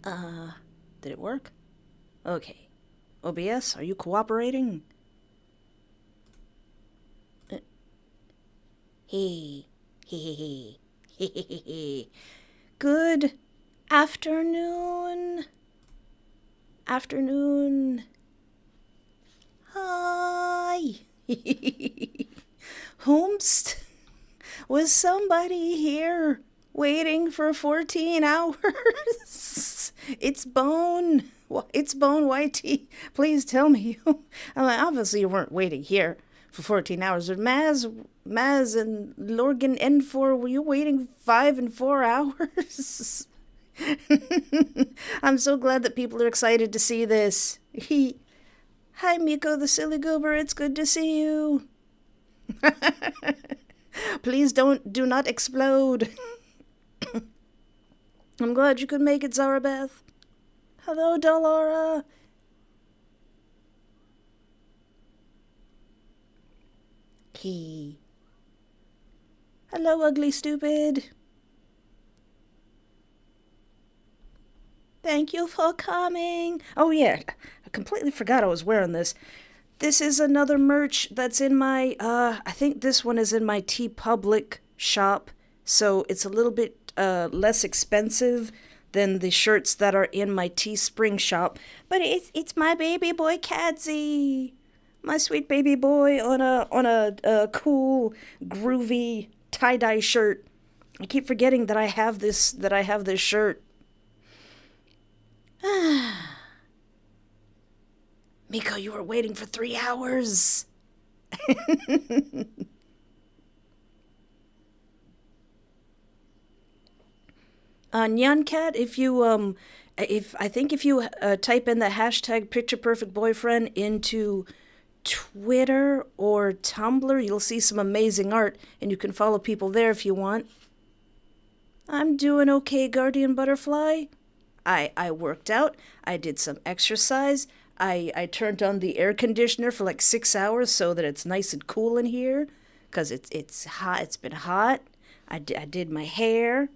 Did it work? Okay. OBS, are you cooperating? Hey. Hey. Hey. Good afternoon. Afternoon. Hi. Homest. Was somebody here waiting for 14 hours? It's Bone. It's Bone YT. Please tell me you. Obviously, you weren't waiting here for 14 hours. But Maz and Lorgan N4, were you waiting 5 and 4 hours? I'm so glad that people are excited to see this. Hi, Miko the Silly Goober. It's good to see you. Please do not explode. I'm glad you could make it, Zarabeth. Hello, Dolora. He. Hello, ugly stupid. Thank you for coming. Oh yeah, I completely forgot I was wearing this. This is another merch that's in my, I think this one is in my TeePublic shop, so it's a little bit less expensive than the shirts that are in my Teespring shop. But it's my baby boy Kadsey, my sweet baby boy on a cool, groovy tie-dye shirt. I keep forgetting that I have this shirt. Miko, you were waiting for 3 hours. Nyancat, if you type in the hashtag picture perfect boyfriend into Twitter or Tumblr, you'll see some amazing art, and you can follow people there if you want. I'm doing okay, Guardian Butterfly. I worked out. I did some exercise. I turned on the air conditioner for like 6 hours so that it's nice and cool in here, cause it's hot. It's been hot. I did my hair.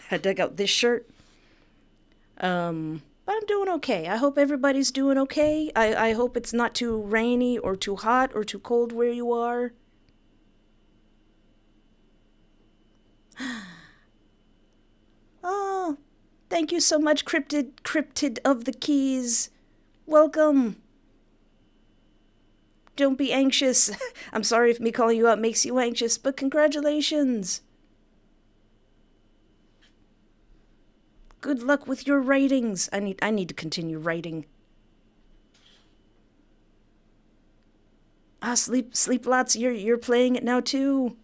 I dug out this shirt. But I'm doing okay. I hope everybody's doing okay. I hope it's not too rainy or too hot or too cold where you are. Oh, thank you so much, Cryptid of the Keys. Welcome. Don't be anxious. I'm sorry if me calling you out makes you anxious, but congratulations. Good luck with your writings. I need to continue writing. Sleep lots. You're playing it now too.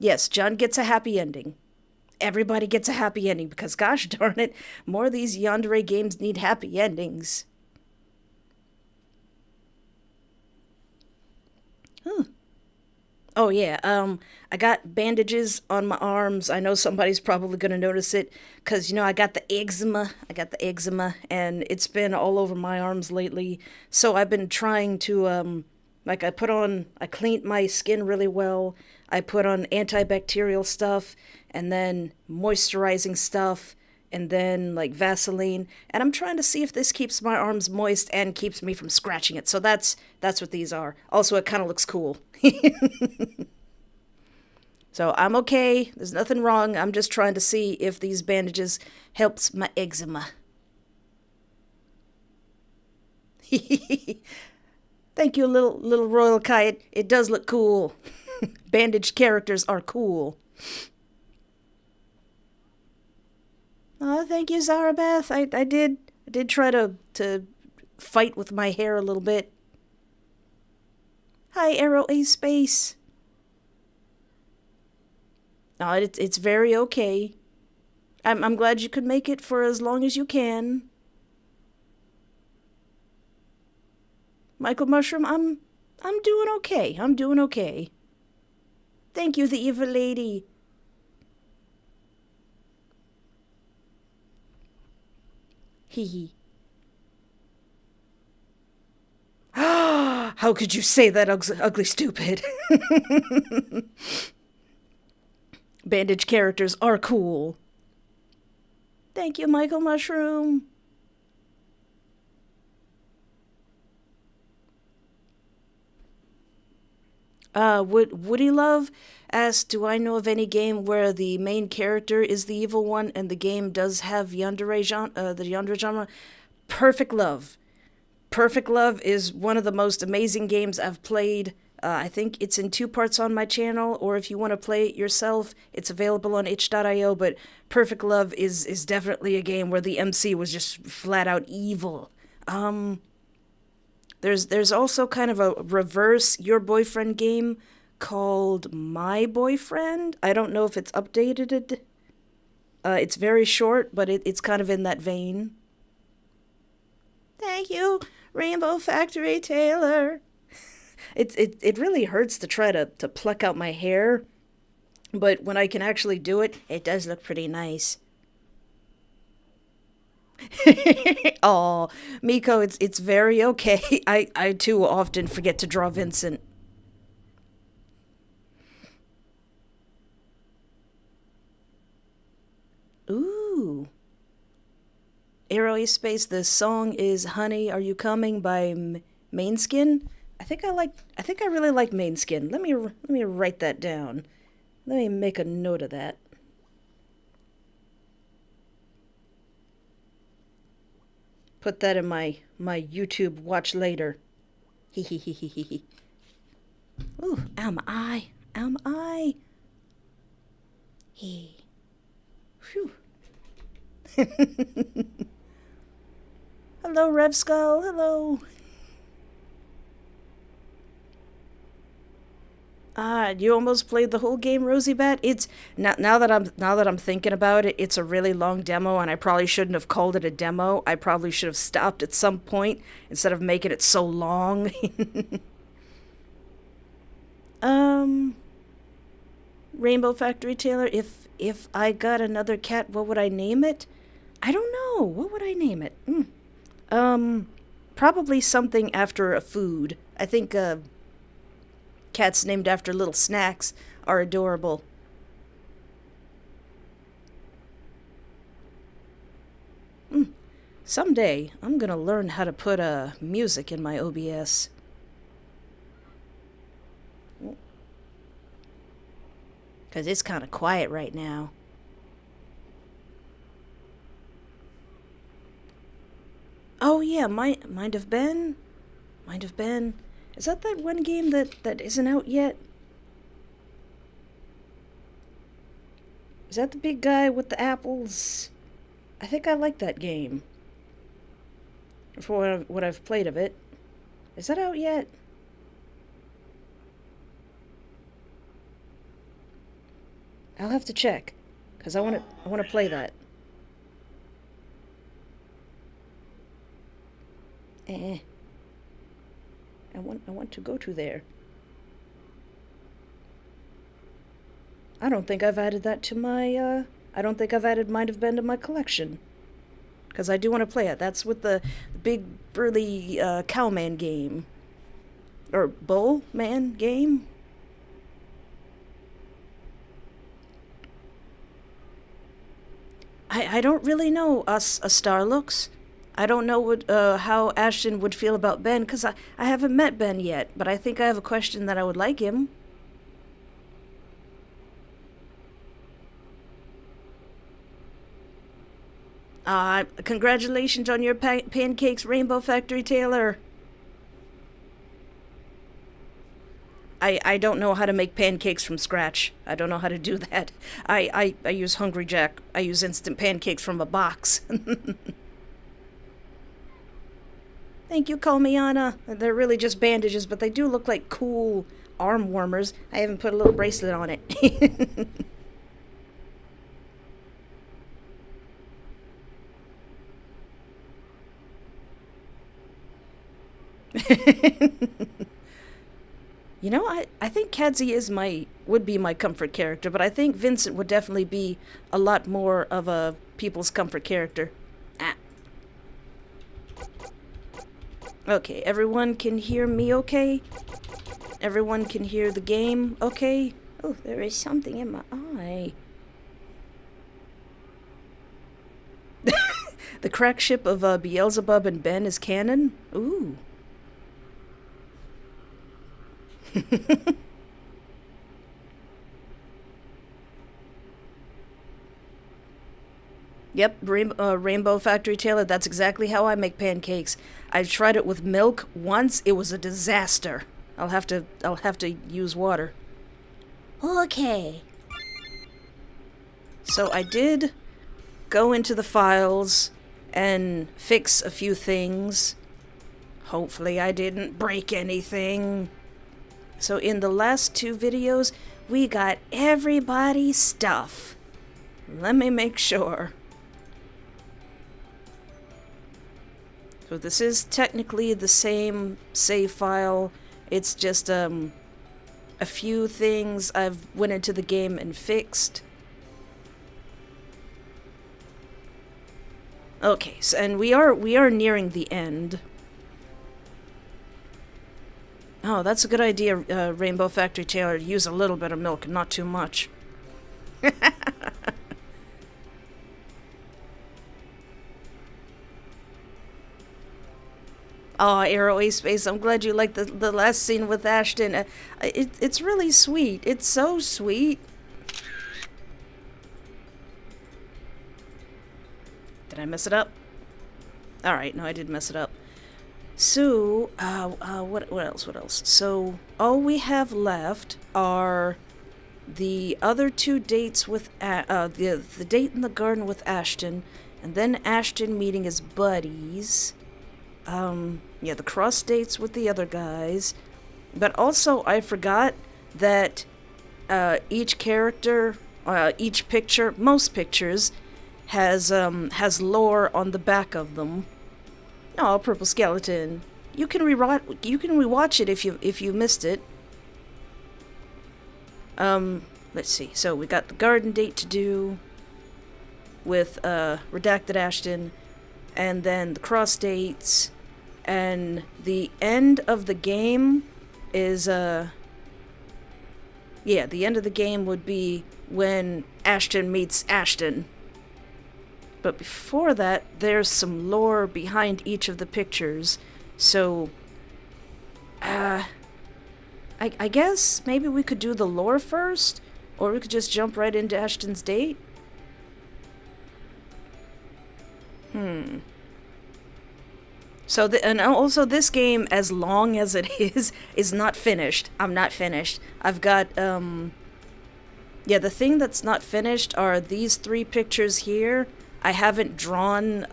Yes, John gets a happy ending. Everybody gets a happy ending because gosh darn it, more of these Yandere games need happy endings. Huh. Oh yeah, I got bandages on my arms. I know somebody's probably gonna notice it, cause I got the eczema. And it's been all over my arms lately. So I've been trying to, like I cleaned my skin really well. I put on antibacterial stuff, and then moisturizing stuff, and then like Vaseline. And I'm trying to see if this keeps my arms moist and keeps me from scratching it. So that's what these are. Also, it kind of looks cool. So I'm okay. There's nothing wrong. I'm just trying to see if these bandages helps my eczema. Thank you, little royal kite. It does look cool. Bandaged characters are cool. Oh, thank you, Zarabeth. I did try to fight with my hair a little bit. Hi, Arrow A Space. Oh, it's very okay. I'm glad you could make it for as long as you can. Michael Mushroom, I'm doing okay. I'm doing okay. Thank you, the evil lady. Hee hee. How could you say that, ugly stupid? Bandage characters are cool. Thank you, Michael Mushroom. Woody Love asked, "Do I know of any game where the main character is the evil one and the game does have the yandere genre?" Perfect Love. Perfect Love is one of the most amazing games I've played. I think it's in two parts on my channel, or if you want to play it yourself, it's available on itch.io. But Perfect Love is definitely a game where the MC was just flat out evil. Um, there's also kind of a reverse Your Boyfriend game called My Boyfriend. I don't know if it's updated. It's very short, but it's kind of in that vein. Thank you, Rainbow Factory Taylor. It really hurts to try to pluck out my hair, but when I can actually do it, it does look pretty nice. Oh, Miko, it's very okay. I too often forget to draw Vincent. Ooh. Arrow Space, the song is Honey, Are You Coming by Mainskin. I think I really like Mainskin. Let me write that down. Let me make a note of that. Put that in my YouTube watch later. Hee hee hee hee hee hee. Ooh, ow my eye. Ow my eye. Hee. Phew. Hello, Rev Skull. Hello. Ah, you almost played the whole game, Rosie Bat. It's now that I'm thinking about it, it's a really long demo, and I probably shouldn't have called it a demo. I probably should have stopped at some point instead of making it so long. um, Rainbow Factory Taylor. If I got another cat, what would I name it? I don't know. What would I name it? Um, Probably something after a food. I think cats named after little snacks are adorable. Someday, I'm gonna learn how to put music in my OBS. Because it's kind of quiet right now. Oh, yeah, Mind of Ben? Mind of Ben. Is that one game that isn't out yet? Is that the big guy with the apples? I think I like that game. For what I've played of it. Is that out yet? I'll have to check, cause I want to play that. Eh, I want to go to there. I don't think I've added that to my I don't think I've added Mind of Ben to my collection, cause I do want to play it. That's with the big burly cowman game or bull man game. I don't really know us a star looks. I don't know how Ashton would feel about Ben because I haven't met Ben yet, but I think I have a question that I would like him. Congratulations on your pancakes, Rainbow Factory Taylor. I don't know how to make pancakes from scratch. I don't know how to do that. I use Hungry Jack. I use instant pancakes from a box. Thank you, Colmiana. They're really just bandages, but they do look like cool arm warmers. I haven't put a little bracelet on it. You know, I think Kadsey would be my comfort character, but I think Vincent would definitely be a lot more of a people's comfort character. Ah. Okay, everyone can hear me okay? Everyone can hear the game okay? Oh, there is something in my eye. The crack ship of Beelzebub and Ben is canon? Ooh. Yep, Rainbow Factory Taylor, that's exactly how I make pancakes. I tried it with milk once, it was a disaster. I'll have to use water. Okay. So I did go into the files and fix a few things. Hopefully I didn't break anything. So in the last two videos, we got everybody's stuff. Let me make sure. So this is technically the same save file. It's just a few things I've went into the game and fixed. Okay, so, and we are nearing the end. Oh, that's a good idea, Rainbow Factory Taylor. Use a little bit of milk, not too much. Oh, Arrow A Space, I'm glad you liked the last scene with Ashton. It's really sweet. It's so sweet. Did I mess it up? Alright, no, I did mess it up. So, what else? So, all we have left are the other two dates with, the date in the garden with Ashton, and then Ashton meeting his buddies. Yeah, the cross dates with the other guys. But also, I forgot that, each character, each picture, most pictures, has lore on the back of them. Oh, Purple Skeleton. You can rewatch it if you missed it. Let's see. So we got the garden date to do with Redacted Ashton, and then the cross dates, and the end of the game is the end of the game would be when Ashton meets Ashton. But before that, there's some lore behind each of the pictures. So, I guess maybe we could do the lore first? Or we could just jump right into Ashton's date? So, and also this game, as long as it is not finished. I'm not finished. I've got, yeah, the thing that's not finished are these three pictures here. I haven't drawn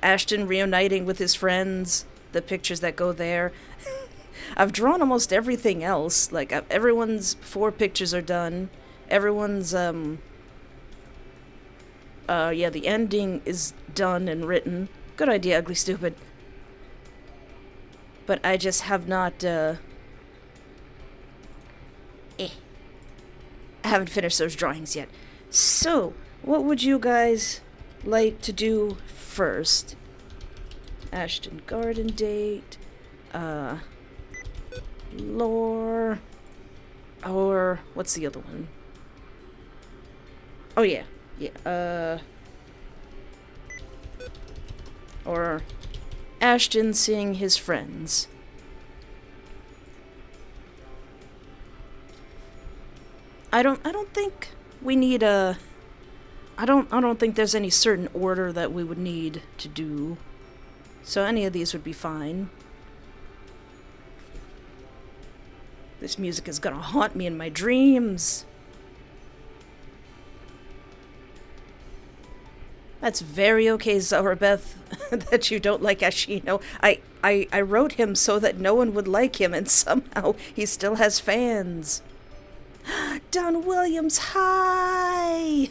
Ashton reuniting with his friends, the pictures that go there. I've drawn almost everything else. Like, everyone's 4 pictures are done. Everyone's, yeah, the ending is done and written. Good idea, Ugly Stupid. But I just have not, I haven't finished those drawings yet. So, what would you guys like to do first? Ashton garden date, lore, or what's the other one? Oh yeah, or Ashton seeing his friends. I don't think we need a I don't think there's any certain order that we would need to do. So any of these would be fine. This music is gonna haunt me in my dreams. That's very okay, Zarabeth, that you don't like Ashino. I wrote him so that no one would like him, and somehow he still has fans. Don Williams, hi!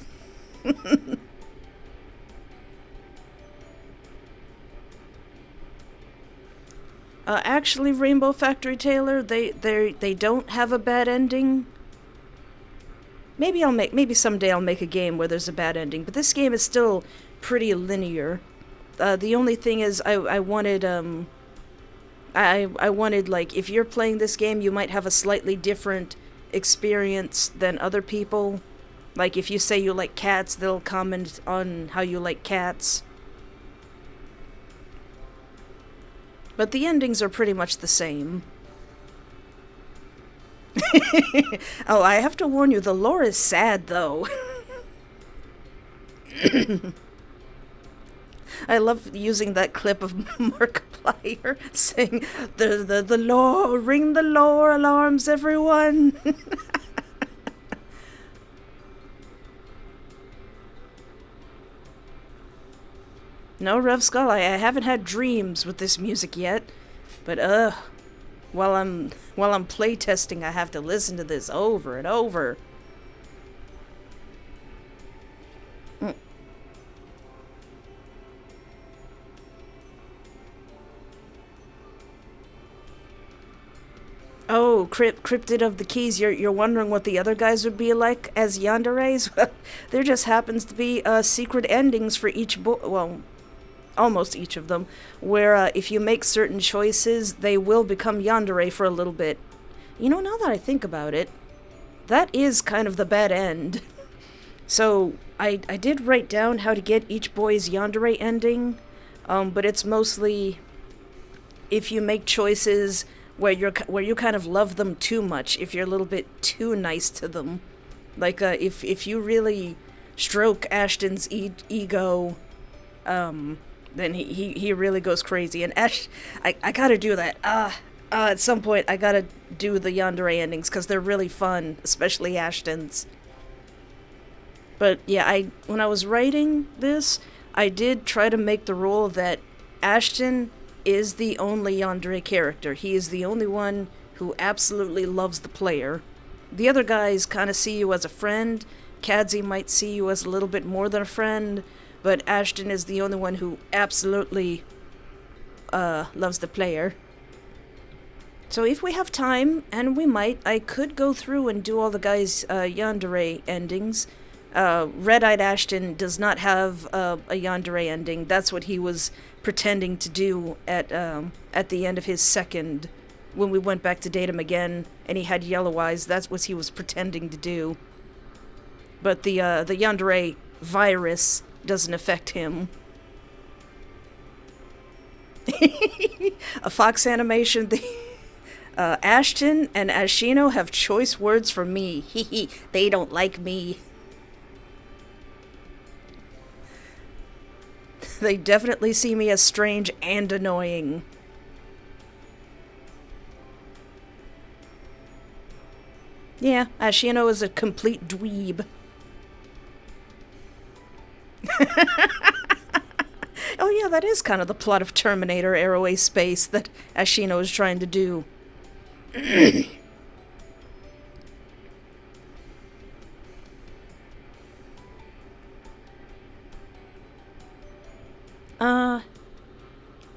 Actually, Rainbow Factory Taylor, they don't have a bad ending. Maybe someday I'll make a game where there's a bad ending, but this game is still pretty linear. The only thing is I wanted like, if you're playing this game, you might have a slightly different experience than other people. Like, if you say you like cats, they'll comment on how you like cats. But the endings are pretty much the same. Oh, I have to warn you, the lore is sad, though. I love using that clip of Markiplier saying, the lore, ring the lore alarms, everyone. No, Rev Skull, I haven't had dreams with this music yet. But, while I'm playtesting, I have to listen to this over and over. Mm. Oh, Cryptid of the Keys, you're wondering what the other guys would be like as yanderes? Well, there just happens to be secret endings for each well, almost each of them, where if you make certain choices, they will become yandere for a little bit. You know, now that I think about it, that is kind of the bad end. So, I did write down how to get each boy's yandere ending, but it's mostly if you make choices where you kind of love them too much, if you're a little bit too nice to them. Like, if you really stroke Ashton's ego, then he really goes crazy. And I gotta do that. At some point, I gotta do the yandere endings, because they're really fun, especially Ashton's. But yeah, when I was writing this, I did try to make the rule that Ashton is the only yandere character. He is the only one who absolutely loves the player. The other guys kind of see you as a friend. Kadsey might see you as a little bit more than a friend, but Ashton is the only one who absolutely loves the player. So if we have time, and we might, I could go through and do all the guys' yandere endings. Red-Eyed Ashton does not have a yandere ending. That's what he was pretending to do at the end of his second, when we went back to date him again, and he had yellow eyes. That's what he was pretending to do. But the yandere virus doesn't affect him. A Fox animation. Ashton and Ashino have choice words for me. They don't like me. They definitely see me as strange and annoying. Yeah, Ashino is a complete dweeb. Oh yeah, that is kind of the plot of Terminator Aeroway Space that Ashino is trying to do.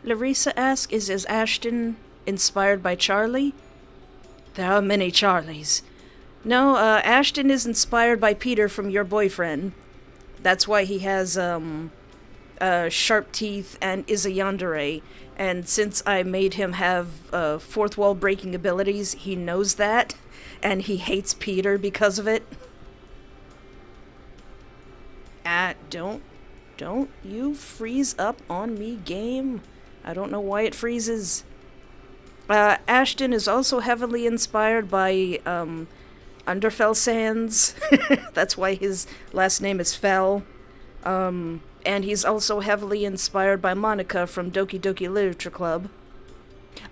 Larissa asks, is Ashton inspired by Charlie? There are many Charlies. No, Ashton is inspired by Peter from Your Boyfriend. That's why he has, sharp teeth and is a yandere. And since I made him have, fourth wall breaking abilities, he knows that, and he hates Peter because of it. Don't you freeze up on me, game. I don't know why it freezes. Ashton is also heavily inspired by, Underfell Sands. That's why his last name is Fell. And he's also heavily inspired by Monica from Doki Doki Literature Club.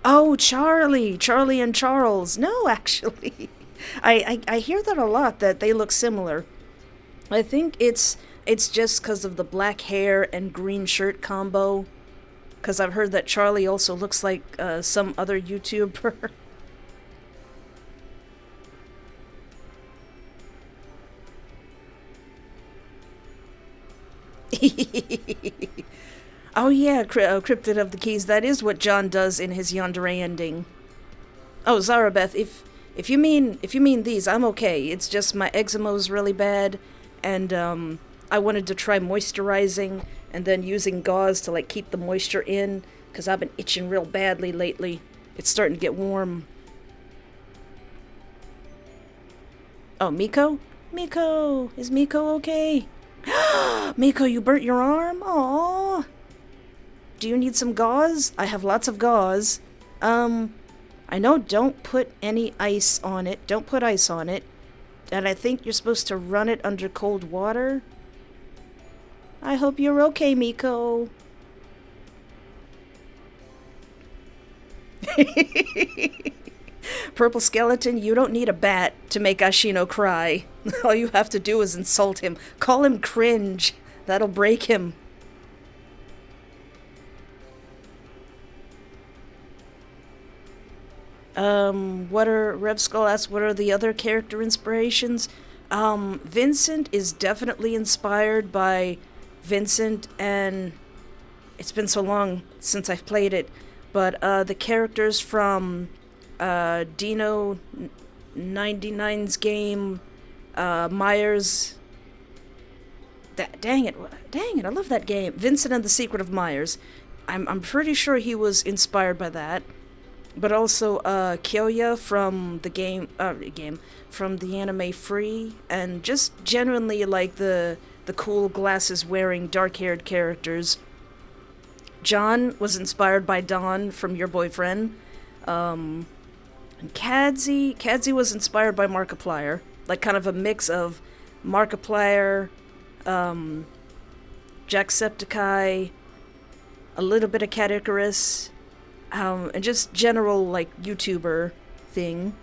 Oh, Charlie! Charlie and Charles! No, actually. I hear that a lot, that they look similar. I think it's just because of the black hair and green shirt combo. Because I've heard that Charlie also looks like some other YouTuber. Oh yeah, Cryptid of the Keys. That is what John does in his yandere ending. Oh, Zarabeth, if you mean these, I'm okay. It's just my eczema's really bad, and I wanted to try moisturizing and then using gauze to like keep the moisture in, because I've been itching real badly lately. It's starting to get warm. Oh, Miko? Miko! Is Miko okay? Miko, you burnt your arm? Aww. Do you need some gauze? I have lots of gauze. I know don't put any ice on it. Don't put ice on it. And I think you're supposed to run it under cold water. I hope you're okay, Miko. Purple Skeleton, you don't need a bat to make Ashino cry. All you have to do is insult him. Call him cringe. That'll break him. What are Rev Skull asks, what are the other character inspirations? Vincent is definitely inspired by Vincent, and it's been so long since I've played it, but the characters from Dino 99's game, Myers. Dang it, I love that game. Vincent and the Secret of Myers. I'm pretty sure he was inspired by that. But also Kyoya from the game from the anime Free, and just genuinely like the cool glasses wearing dark haired characters. John was inspired by Don from Your Boyfriend. And Kadsey was inspired by Markiplier, like kind of a mix of Markiplier, Jacksepticeye, a little bit of Cat Icarus, and just general, like, YouTuber thing.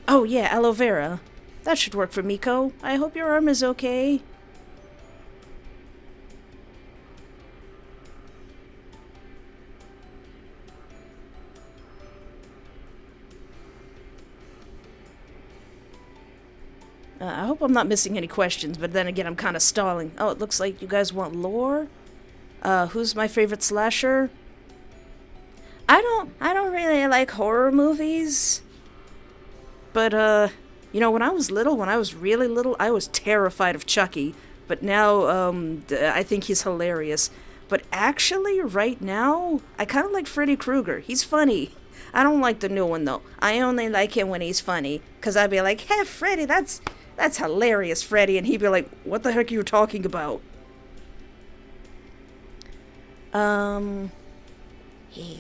Oh, yeah, aloe vera. That should work for Miko. I hope your arm is okay. I hope I'm not missing any questions, but then again, I'm kind of stalling. Oh, it looks like you guys want lore? Who's my favorite slasher? I don't really like horror movies. But, when I was really little, I was terrified of Chucky. But now, I think he's hilarious. But actually, right now, I kind of like Freddy Krueger. He's funny. I don't like the new one, though. I only like him when he's funny. Because I'd be like, hey, Freddy, that's hilarious, Freddy. And he'd be like, what the heck are you talking about? Hey.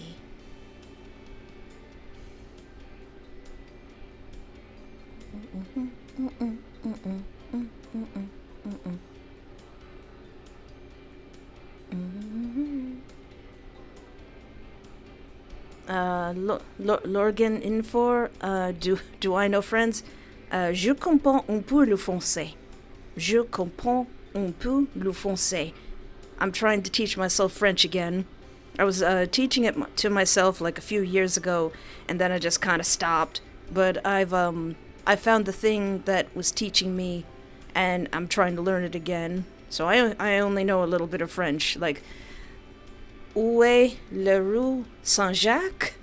Lorgan Infor, do I know friends? Je comprends un peu le français. Je comprends un peu le français. I'm trying to teach myself French again. I was teaching it to myself like a few years ago, and then I just kind of stopped. But I found the thing that was teaching me, and I'm trying to learn it again. So I only know a little bit of French, like Où est la rue Saint-Jacques?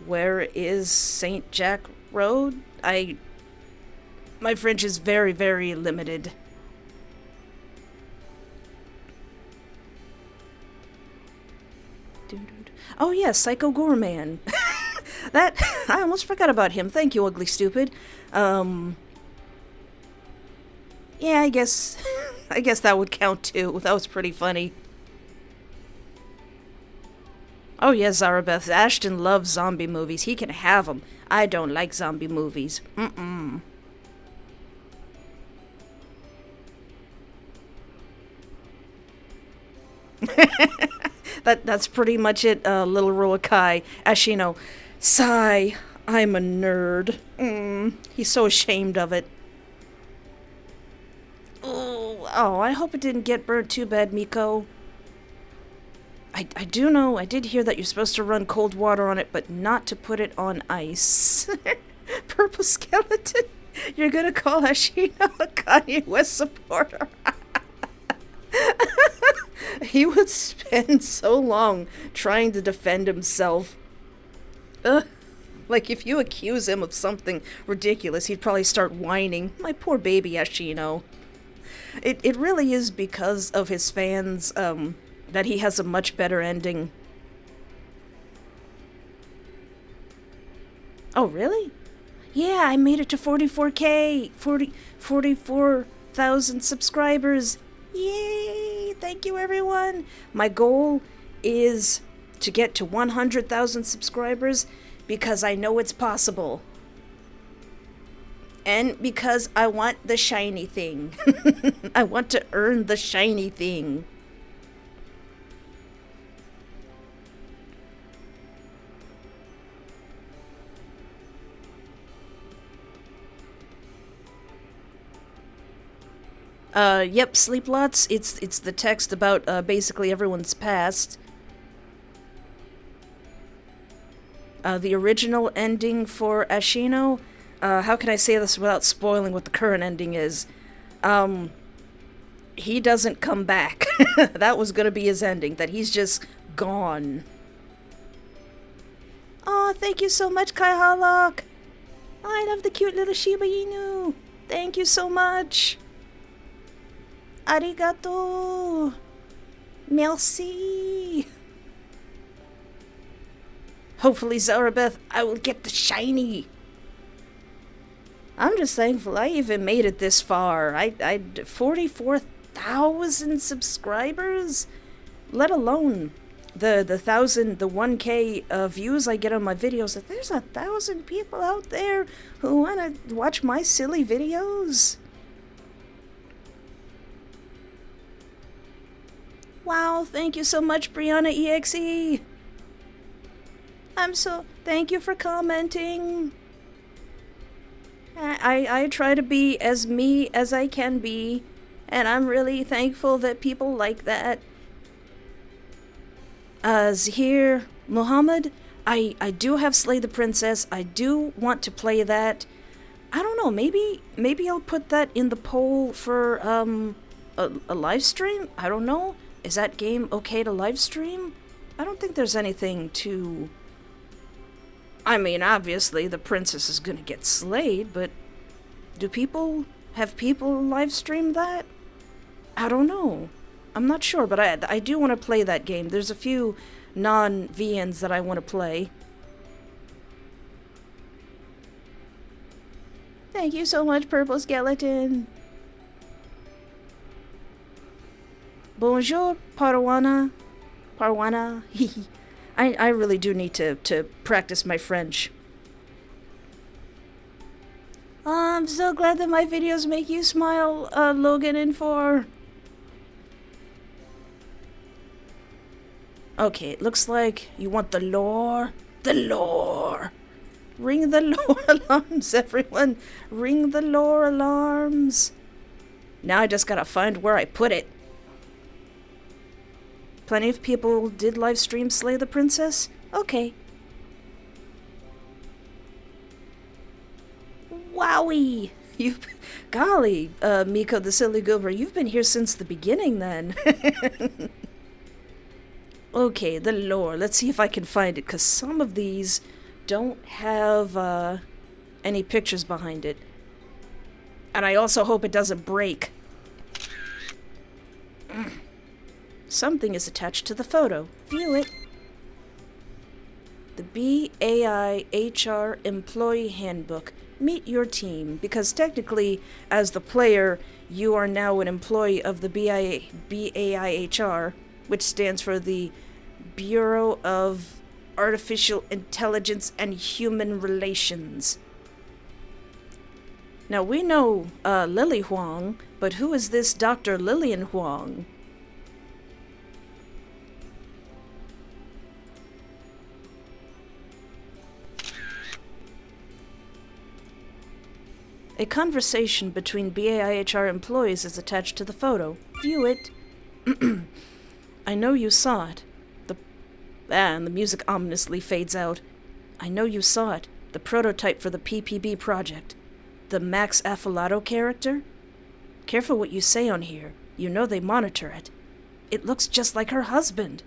Where is Saint Jack Road? My French is very, very limited. Oh yeah, Psycho Gorman. That I almost forgot about him. Thank you, Ugly Stupid. Yeah, I guess that would count too. That was pretty funny. Oh yeah, Zarabeth. Ashton loves zombie movies. He can have them. I don't like zombie movies. That's pretty much it, little Ruakai. Ashino, sigh, I'm a nerd. He's so ashamed of it. Oh, I hope it didn't get burnt too bad, Miko. I do know, I did hear that you're supposed to run cold water on it, but not to put it on ice. Purple Skeleton, you're gonna call Ashino a Kanye West supporter. He would spend so long trying to defend himself. Like, if you accuse him of something ridiculous, he'd probably start whining. My poor baby Ashino. It really is because of his fans, that he has a much better ending. Oh, really? Yeah, I made it to 44K! 44,000 subscribers! Yay! Thank you, everyone. My goal is to get to 100,000 subscribers because I know it's possible. And because I want the shiny thing. I want to earn the shiny thing. Yep, Sleep Lots. It's the text about basically everyone's past. The original ending for Ashino. How can I say this without spoiling what the current ending is? He doesn't come back. That was gonna be his ending. That he's just gone. Oh, thank you so much, Kai Harlock. I love the cute little Shiba Inu. Thank you so much. Arigato. Merci. Hopefully, Zarabeth, I will get the shiny. I'm just thankful I even made it this far. I 44,000 subscribers? Let alone the 1K views I get on my videos. There's 1,000 people out there who want to watch my silly videos. Wow, thank you so much, Brianna EXE. Thank you for commenting. I try to be as me as I can be, and I'm really thankful that people like that. Zahir Muhammad, I do have Slay the Princess. I do want to play that. I don't know, maybe I'll put that in the poll for a live stream? I don't know. Is that game okay to live stream? I don't think there's anything to... I mean, obviously, the princess is gonna get slayed, but have people live stream that? I don't know. I'm not sure, but I do want to play that game. There's a few non-VNs that I want to play. Thank you so much, Purple Skeleton. Bonjour, Parwana. Parwana. I really do need to practice my French. Oh, I'm so glad that my videos make you smile, Logan and 4. Okay, it looks like you want the lore. The lore. Ring the lore alarms, everyone. Ring the lore alarms. Now I just gotta find where I put it. Plenty of people did live stream Slay the Princess? Okay. Wowie! Golly, Miko the Silly Goober, you've been here since the beginning then. Okay, the lore. Let's see if I can find it, because some of these don't have any pictures behind it. And I also hope it doesn't break. Something is attached to the photo. View it. The BAiHR Employee Handbook. Meet your team, because technically, as the player, you are now an employee of the BAiHR, which stands for the Bureau of Artificial Intelligence and Human Relations. Now, we know Lily Huang, but who is this Dr. Lillian Huang? A conversation between BAiHR employees is attached to the photo. View it. I know you saw it. And the music ominously fades out. I know you saw it. The prototype for the PPB project. The Max Affollato character? Careful what you say on here. You know they monitor it. It looks just like her husband.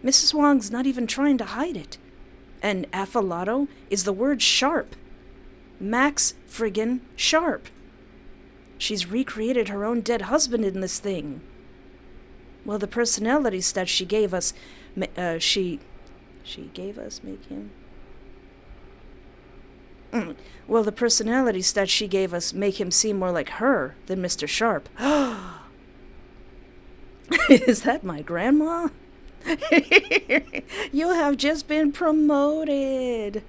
Mrs. Wong's not even trying to hide it. And Affollato is the word sharp. Max friggin' Sharp. She's recreated her own dead husband in this thing. Well, the personality stats she gave us, she gave us, make him... Well, the personality stats she gave us make him seem more like her than Mr. Sharp. Is that my grandma? You have just been promoted.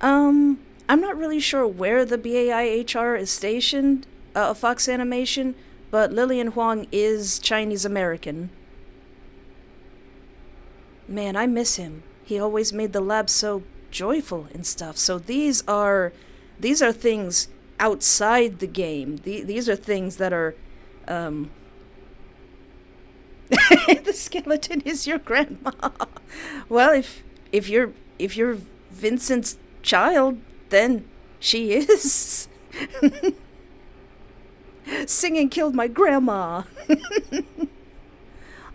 I'm not really sure where the BAiHR is stationed, Fox Animation, but Lillian Huang is Chinese American. Man, I miss him. He always made the lab so joyful and stuff. So these are things outside the game. These are things that are um the skeleton is your grandma. Well, if you're Vincent's child, then she is. Singing killed my grandma.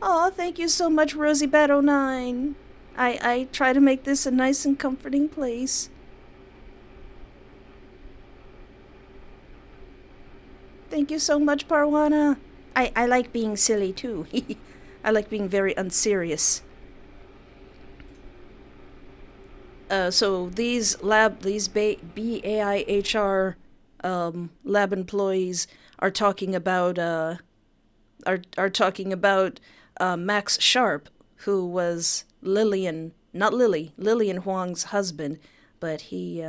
Oh, thank you so much, Rosie Bat 09. I try to make this a nice and comforting place. Thank you so much, Parwana. I like being silly too. I like being very unserious. So these BAiHR lab employees are talking about Max Sharp, who was Lillian Huang's husband, but he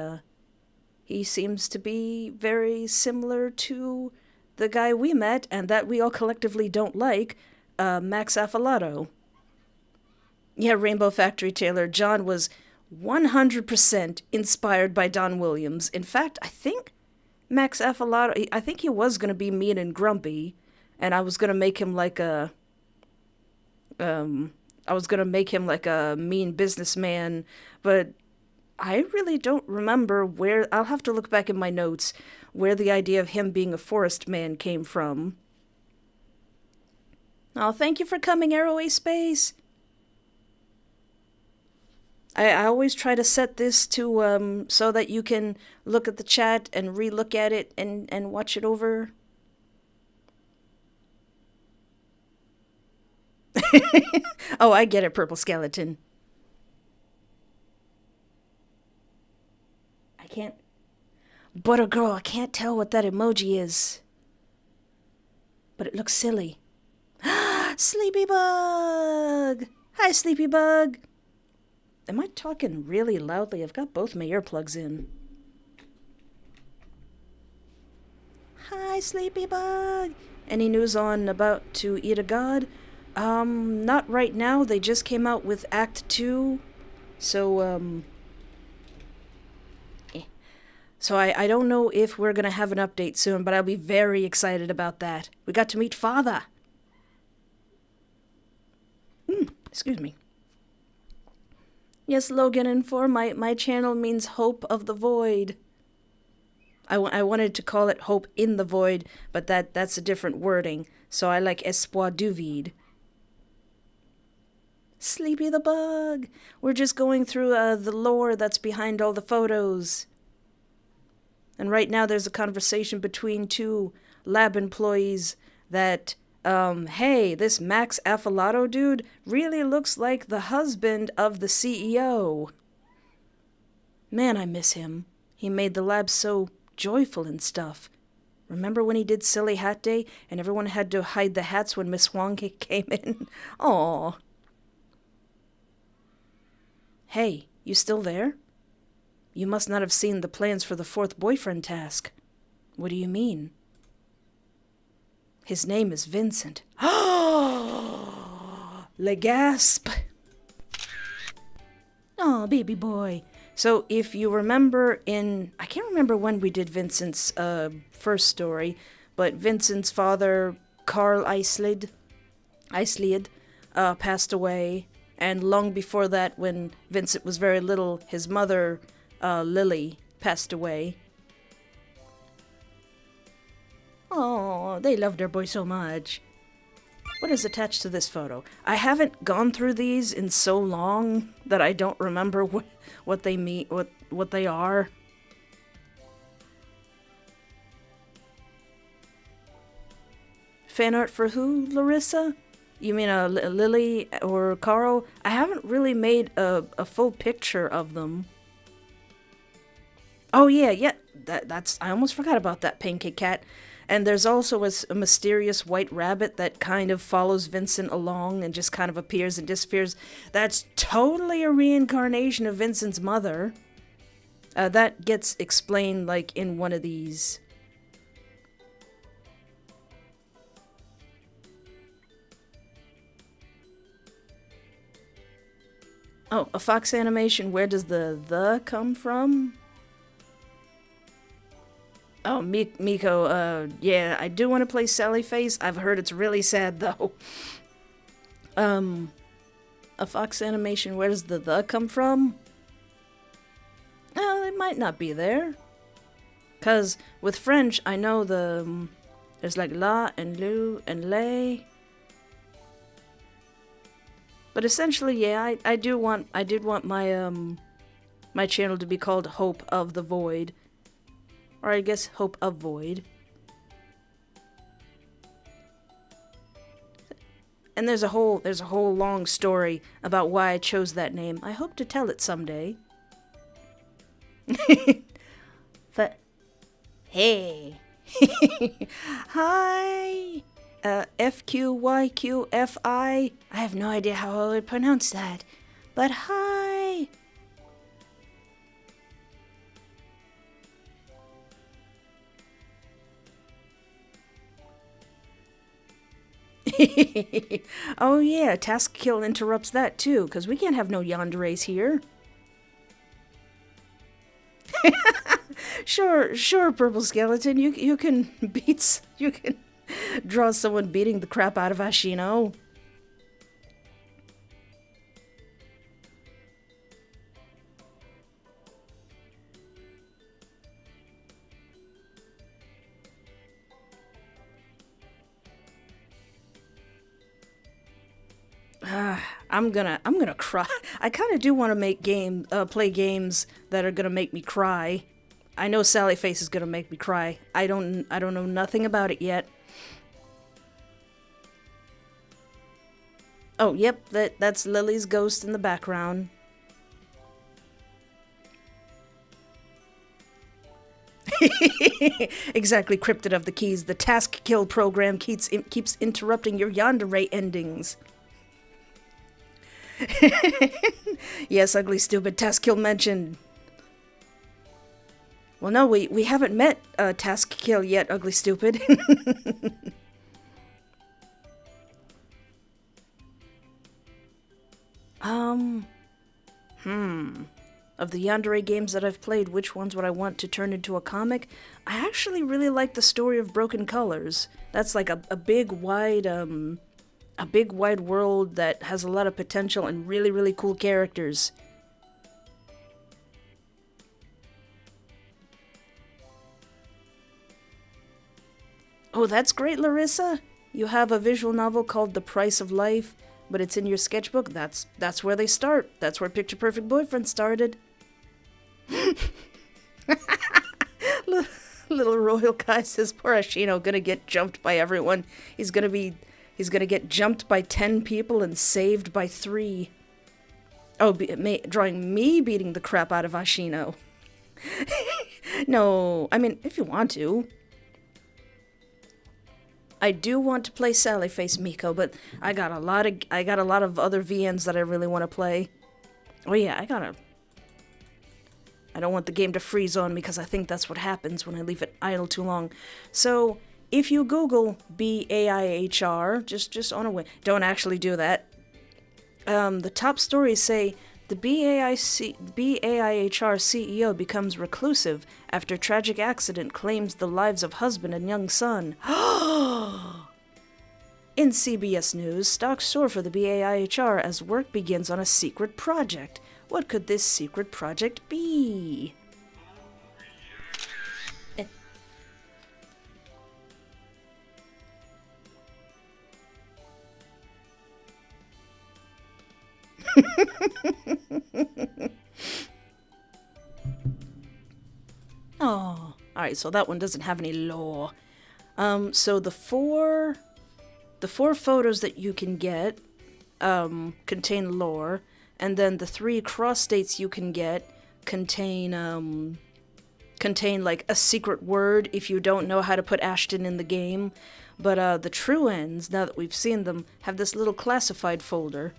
seems to be very similar to the guy we met and that we all collectively don't like, Max Affollato. Yeah, Rainbow Factory Taylor. John was 100% inspired by Don Williams. In fact, I think Max Affollato, I think he was going to be mean and grumpy, and I was going to make him like a mean businessman, but I really don't remember where. I'll have to look back in my notes where the idea of him being a forest man came from. Oh, thank you for coming, Arroway Space. I always try to set this to so that you can look at the chat and re-look at it and watch it over. Oh, I get it, Purple Skeleton. I can't. Butter girl, I can't tell what that emoji is. But it looks silly. Sleepy Bug! Hi, Sleepy Bug! Am I talking really loudly? I've got both my earplugs in. Hi, Sleepy Bug! Any news on About to Eat a God? Not right now. They just came out with Act 2. So, So I don't know if we're gonna have an update soon, but I'll be very excited about that. We got to meet Father. Excuse me. Yes, Logan Inform, my channel means Hope of the Void. I wanted to call it Hope in the Void, but that's a different wording, so I like Espoir du Vide. Sleepy the Bug! We're just going through the lore that's behind all the photos. And right now there's a conversation between two lab employees that, hey, this Max Affollato dude really looks like the husband of the CEO. Man, I miss him. He made the lab so joyful and stuff. Remember when he did Silly Hat Day and everyone had to hide the hats when Miss Huang came in? Aw. Hey, you still there? You must not have seen the plans for the fourth boyfriend task. What do you mean? His name is Vincent. Oh, le gasp. Oh, baby boy. So if you remember I can't remember when we did Vincent's first story, but Vincent's father, Carl Islid, passed away. And long before that, when Vincent was very little, his mother, Lily, passed away. Oh, they loved their boy so much. What is attached to this photo? I haven't gone through these in so long that I don't remember what they mean, what they are. Fan art for who, Larissa? You mean Lily or Carl? I haven't really made a full picture of them. Oh yeah, that's I almost forgot about that Pancake Cat. And there's also a mysterious white rabbit that kind of follows Vincent along and just kind of appears and disappears. That's totally a reincarnation of Vincent's mother. That gets explained, like, in one of these. Oh, a fox animation. Where does the come from? Oh, Miko, yeah, I do want to play Sally Face. I've heard it's really sad, though. A fox animation. Where does the come from? Oh, it might not be there. Because with French, I know there's like la and lu and lay. But essentially, yeah, I did want my my channel to be called Hope of the Void, or I guess Hope of Void. And there's a whole long story about why I chose that name. I hope to tell it someday. But hey, hi. FQYQFI. I have no idea how I would pronounce that. But hi! Oh yeah, task kill interrupts that too, because we can't have no yanderes here. Sure, Purple Skeleton, you can you can draw someone beating the crap out of Ashino. I'm gonna cry. I kind of do want to play games that are gonna make me cry. I know Sally Face is gonna make me cry. I don't know nothing about it yet. Oh, yep, that's Lily's ghost in the background. Exactly, Cryptid of the Keys. The task kill program keeps interrupting your yandere endings. Yes, ugly, stupid, task kill mentioned. Well, no, we haven't met task kill yet, ugly, stupid. Of the Yandere games that I've played, which ones would I want to turn into a comic? I actually really like the story of Broken Colors. That's like a big, wide world that has a lot of potential and really, really cool characters. Oh, that's great, Larissa. You have a visual novel called The Price of Life, but it's in your sketchbook. That's where they start. That's where Picture Perfect Boyfriend started. Little Royal Kai says, poor Ashino gonna get jumped by everyone. He's gonna get jumped by 10 people and saved by 3. Oh, drawing me beating the crap out of Ashino. No, I mean, if you want to. I do want to play Sally Face Miko, but I got a lot of other VNs that I really want to play. Oh yeah, I don't want the game to freeze on me because I think that's what happens when I leave it idle too long. So, if you Google BAiHR, just on a whim, don't actually do that. The top stories say the BAiHR CEO becomes reclusive after tragic accident claims the lives of husband and young son. In CBS News, stocks soar for the BAiHR as work begins on a secret project. What could this secret project be? Oh, alright, so that one doesn't have any lore. So the four photos that you can get contain lore, and then the 3 cross states you can get contain contain like a secret word if you don't know how to put Ashton in the game. But the true ends, now that we've seen them, have this little classified folder.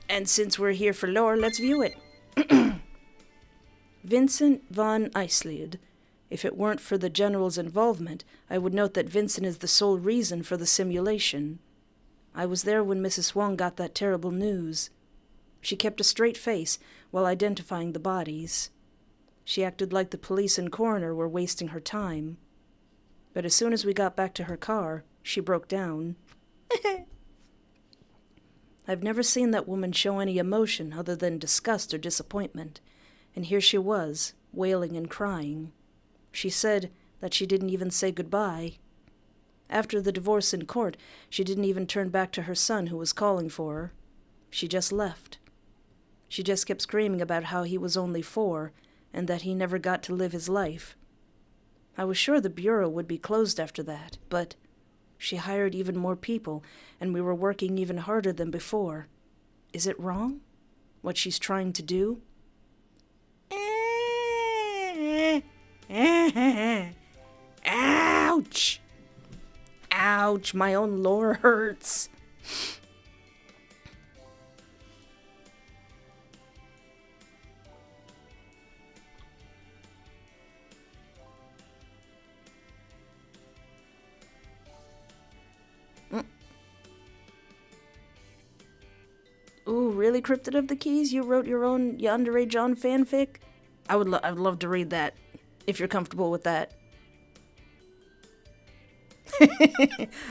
And since we're here for lore, let's view it. Vincent von Eislied. If it weren't for the General's involvement, I would note that Vincent is the sole reason for the simulation. I was there when Mrs. Wong got that terrible news. She kept a straight face while identifying the bodies. She acted like the police and coroner were wasting her time. But as soon as we got back to her car, she broke down. I've never seen that woman show any emotion other than disgust or disappointment, and here she was, wailing and crying. She said that she didn't even say goodbye. After the divorce in court, she didn't even turn back to her son who was calling for her. She just left. She just kept screaming about how he was only 4, and that he never got to live his life. I was sure the bureau would be closed after that, but she hired even more people, and we were working even harder than before. Is it wrong, what she's trying to do? Ouch! Ouch, my own lore hurts. Ooh, really, Cryptid of the Keys? You wrote your own Yandere John fanfic? I'd love to read that, if you're comfortable with that.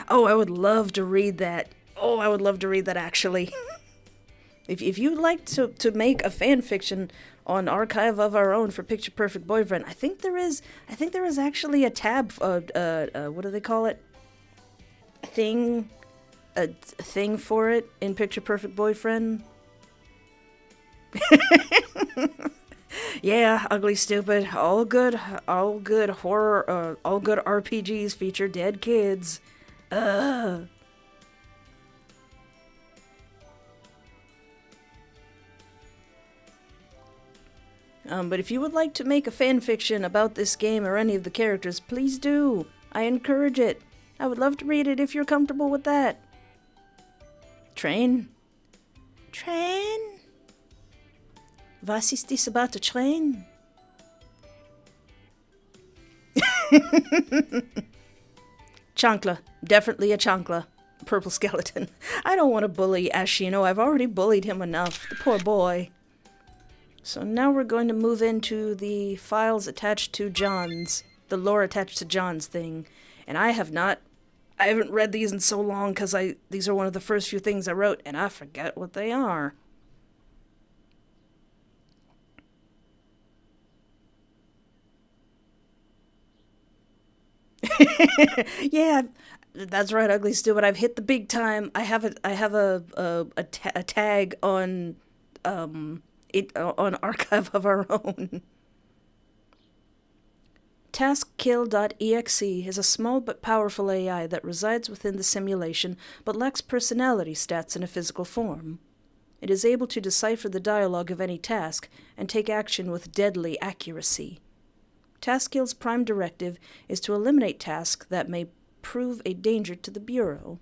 Oh, I would love to read that. Oh, I would love to read that, actually. If you'd like to make a fan fiction on Archive of Our Own for Picture Perfect Boyfriend, I think there is actually a tab, what do they call it? A thing for it in Picture Perfect Boyfriend. Yeah, ugly, stupid, all good horror, all good RPGs feature dead kids. But if you would like to make a fanfiction about this game or any of the characters, please do. I encourage it. I would love to read it if you're comfortable with that. Train? Was ist dies about a train? Chancla. Definitely a chancla. Purple skeleton. I don't want to bully Ashino. I've already bullied him enough. The poor boy. So now we're going to move into the files attached to John's. The lore attached to John's thing. And I haven't read these in so long because these are one of the first few things I wrote, and I forget what they are. Yeah, that's right, ugly stupid. I've hit the big time. I have a tag on on Archive of Our Own. TaskKill.exe is a small but powerful AI that resides within the simulation but lacks personality stats in a physical form. It is able to decipher the dialogue of any task and take action with deadly accuracy. TaskKill's prime directive is to eliminate tasks that may prove a danger to the Bureau,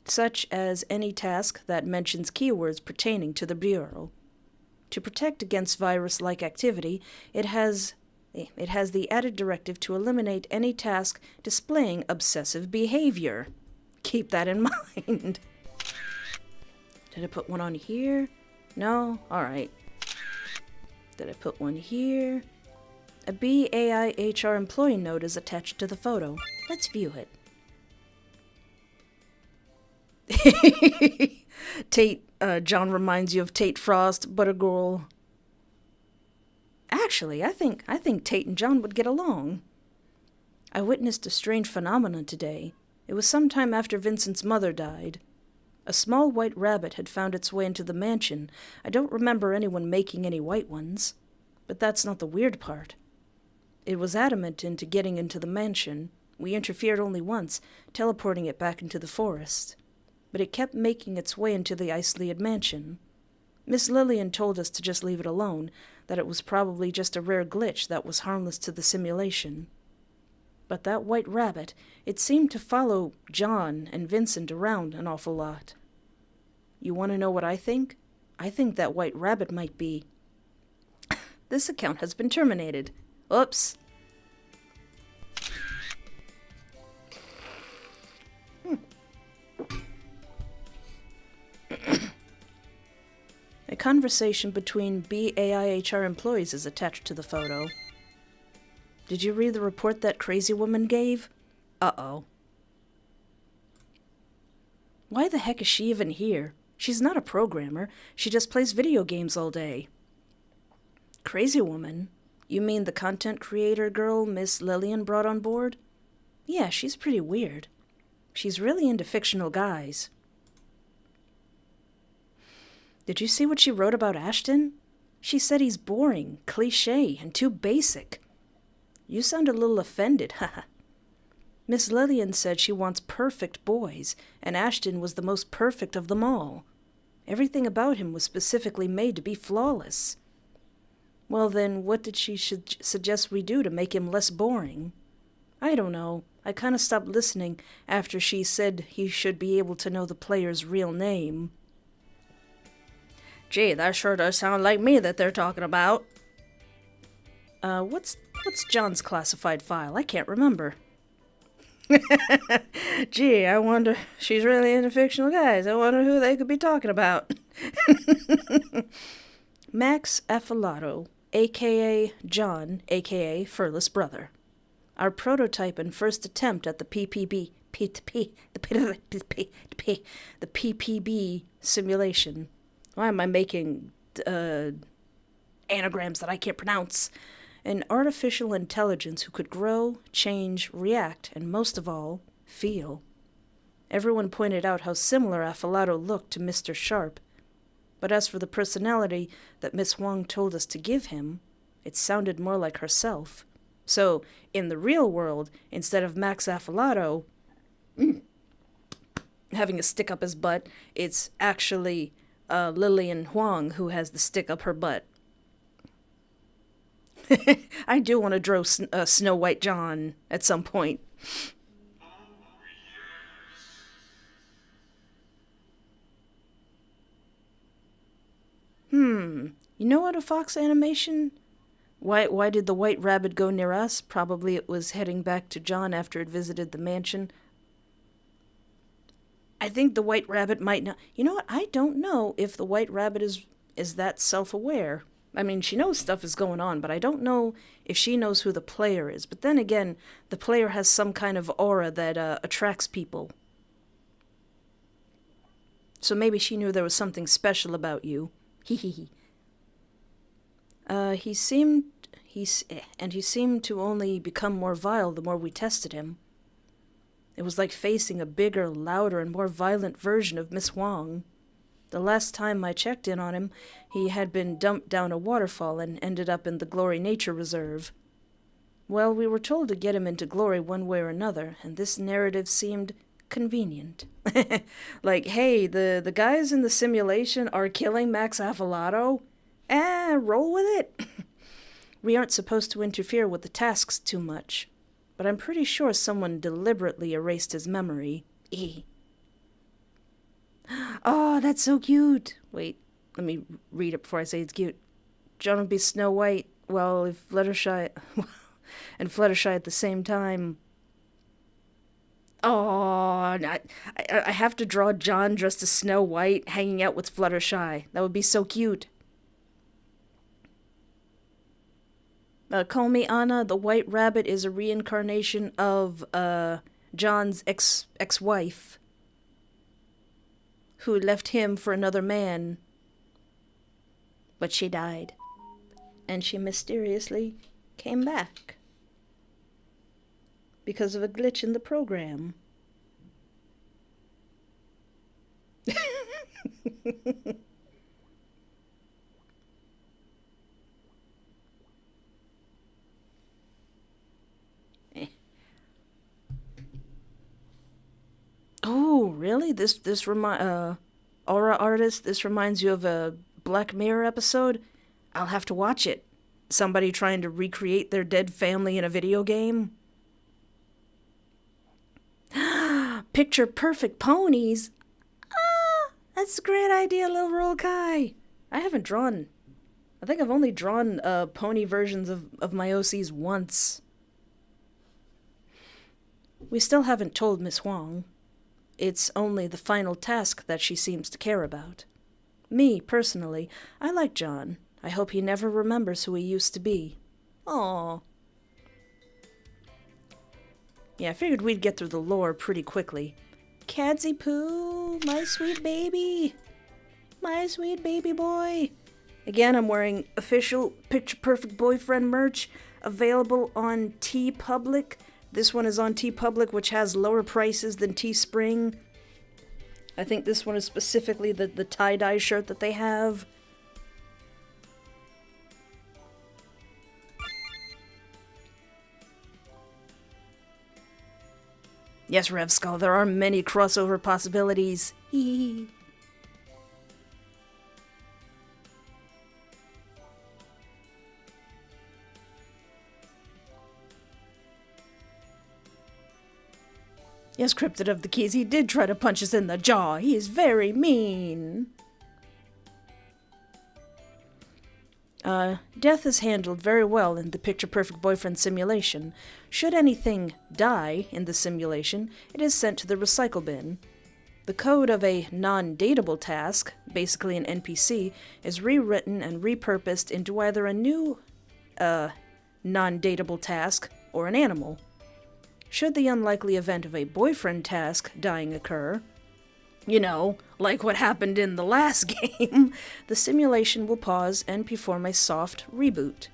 such as any task that mentions keywords pertaining to the Bureau. To protect against virus-like activity, it has the added directive to eliminate any task displaying obsessive behavior. Keep that in mind. Did I put one on here? No? Alright. Did I put one here? A BAiHR employee note is attached to the photo. Let's view it. Tate, John reminds you of Tate Frost, but a girl. Actually, I think Tate and John would get along. I witnessed a strange phenomenon today. It was some time after Vincent's mother died. A small white rabbit had found its way into the mansion. I don't remember anyone making any white ones. But that's not the weird part. It was adamant into getting into the mansion. We interfered only once, teleporting it back into the forest. But it kept making its way into the Eislied mansion. Miss Lillian told us to just leave it alone. that it was probably just a rare glitch that was harmless to the simulation. But that white rabbit, it seemed to follow John and Vincent around an awful lot. You want to know what I think? I think that white rabbit might be... This account has been terminated. Oops. A conversation between BAiHR employees is attached to the photo. Did you read the report that crazy woman gave? Uh-oh. Why the heck is she even here? She's not a programmer. She just plays video games all day. Crazy woman? You mean the content creator girl Miss Lillian brought on board? Yeah, she's pretty weird. She's really into fictional guys. Did you see what she wrote about Ashton? She said he's boring, cliché, and too basic. You sound a little offended, haha. Miss Lillian said she wants perfect boys, and Ashton was the most perfect of them all. Everything about him was specifically made to be flawless. Well then, what did she suggest we do to make him less boring? I don't know. I kind of stopped listening after she said he should be able to know the player's real name. Gee, that sure does sound like me that they're talking about. What's John's classified file? I can't remember. Gee, I wonder, she's really into fictional guys. I wonder who they could be talking about. Max Affollato, a.k.a. John, a.k.a. Furless Brother. Our prototype and first attempt at the PPB simulation. Why am I making anagrams that I can't pronounce? An artificial intelligence who could grow, change, react, and most of all, feel. Everyone pointed out how similar Affollato looked to Mr. Sharp. But as for the personality that Miss Wong told us to give him, it sounded more like herself. So, in the real world, instead of Max Affollato having a stick up his butt, it's actually Lillian Huang who has the stick up her butt. I do want to draw Snow White John at some point. You know what, a Fox animation? Why did the white rabbit go near us? Probably it was heading back to John after it visited the mansion. I think the white rabbit might not... You know what, I don't know if the white rabbit is that self-aware. I mean, she knows stuff is going on, but I don't know if she knows who the player is. But then again, the player has some kind of aura that attracts people. So maybe she knew there was something special about you. He seemed to only become more vile the more we tested him. It was like facing a bigger, louder, and more violent version of Miss Wong. The last time I checked in on him, he had been dumped down a waterfall and ended up in the Glory Nature Reserve. Well, we were told to get him into glory one way or another, and this narrative seemed convenient. Like, hey, the guys in the simulation are killing Max Affollato? Roll with it. We aren't supposed to interfere with the tasks too much, but I'm pretty sure someone deliberately erased his memory. Oh, that's so cute. Wait, let me read it before I say it's cute. John would be Snow White, well, if Fluttershy... and Fluttershy at the same time. Oh, I have to draw John dressed as Snow White hanging out with Fluttershy. That would be so cute. Call me Anna. The White Rabbit is a reincarnation of John's ex-wife, who left him for another man. But she died. And she mysteriously came back. Because of a glitch in the program. Oh, really? Aura Artist, this reminds you of a Black Mirror episode? I'll have to watch it. Somebody trying to recreate their dead family in a video game? Picture perfect ponies? Ah, that's a great idea, Lil Roll Kai. I think I've only drawn pony versions of my OCs once. We still haven't told Miss Huang. It's only the final task that she seems to care about. Me, personally, I like John. I hope he never remembers who he used to be. Aww. Yeah, I figured we'd get through the lore pretty quickly. Kadsey Poo, my sweet baby. My sweet baby boy. Again, I'm wearing official Picture Perfect Boyfriend merch, available on TeePublic. This one is on TeePublic, which has lower prices than Teespring. I think this one is specifically the tie-dye shirt that they have. Yes, Rev Skull, there are many crossover possibilities. Hee. Yes, Cryptid of the Keys, he did try to punch us in the jaw. He is very mean. Death is handled very well in the Picture Perfect Boyfriend simulation. Should anything die in the simulation, it is sent to the recycle bin. The code of a non-dateable task, basically an NPC, is rewritten and repurposed into either a new, non-dateable task or an animal. Should the unlikely event of a boyfriend task dying occur, you know, like what happened in the last game, the simulation will pause and perform a soft reboot.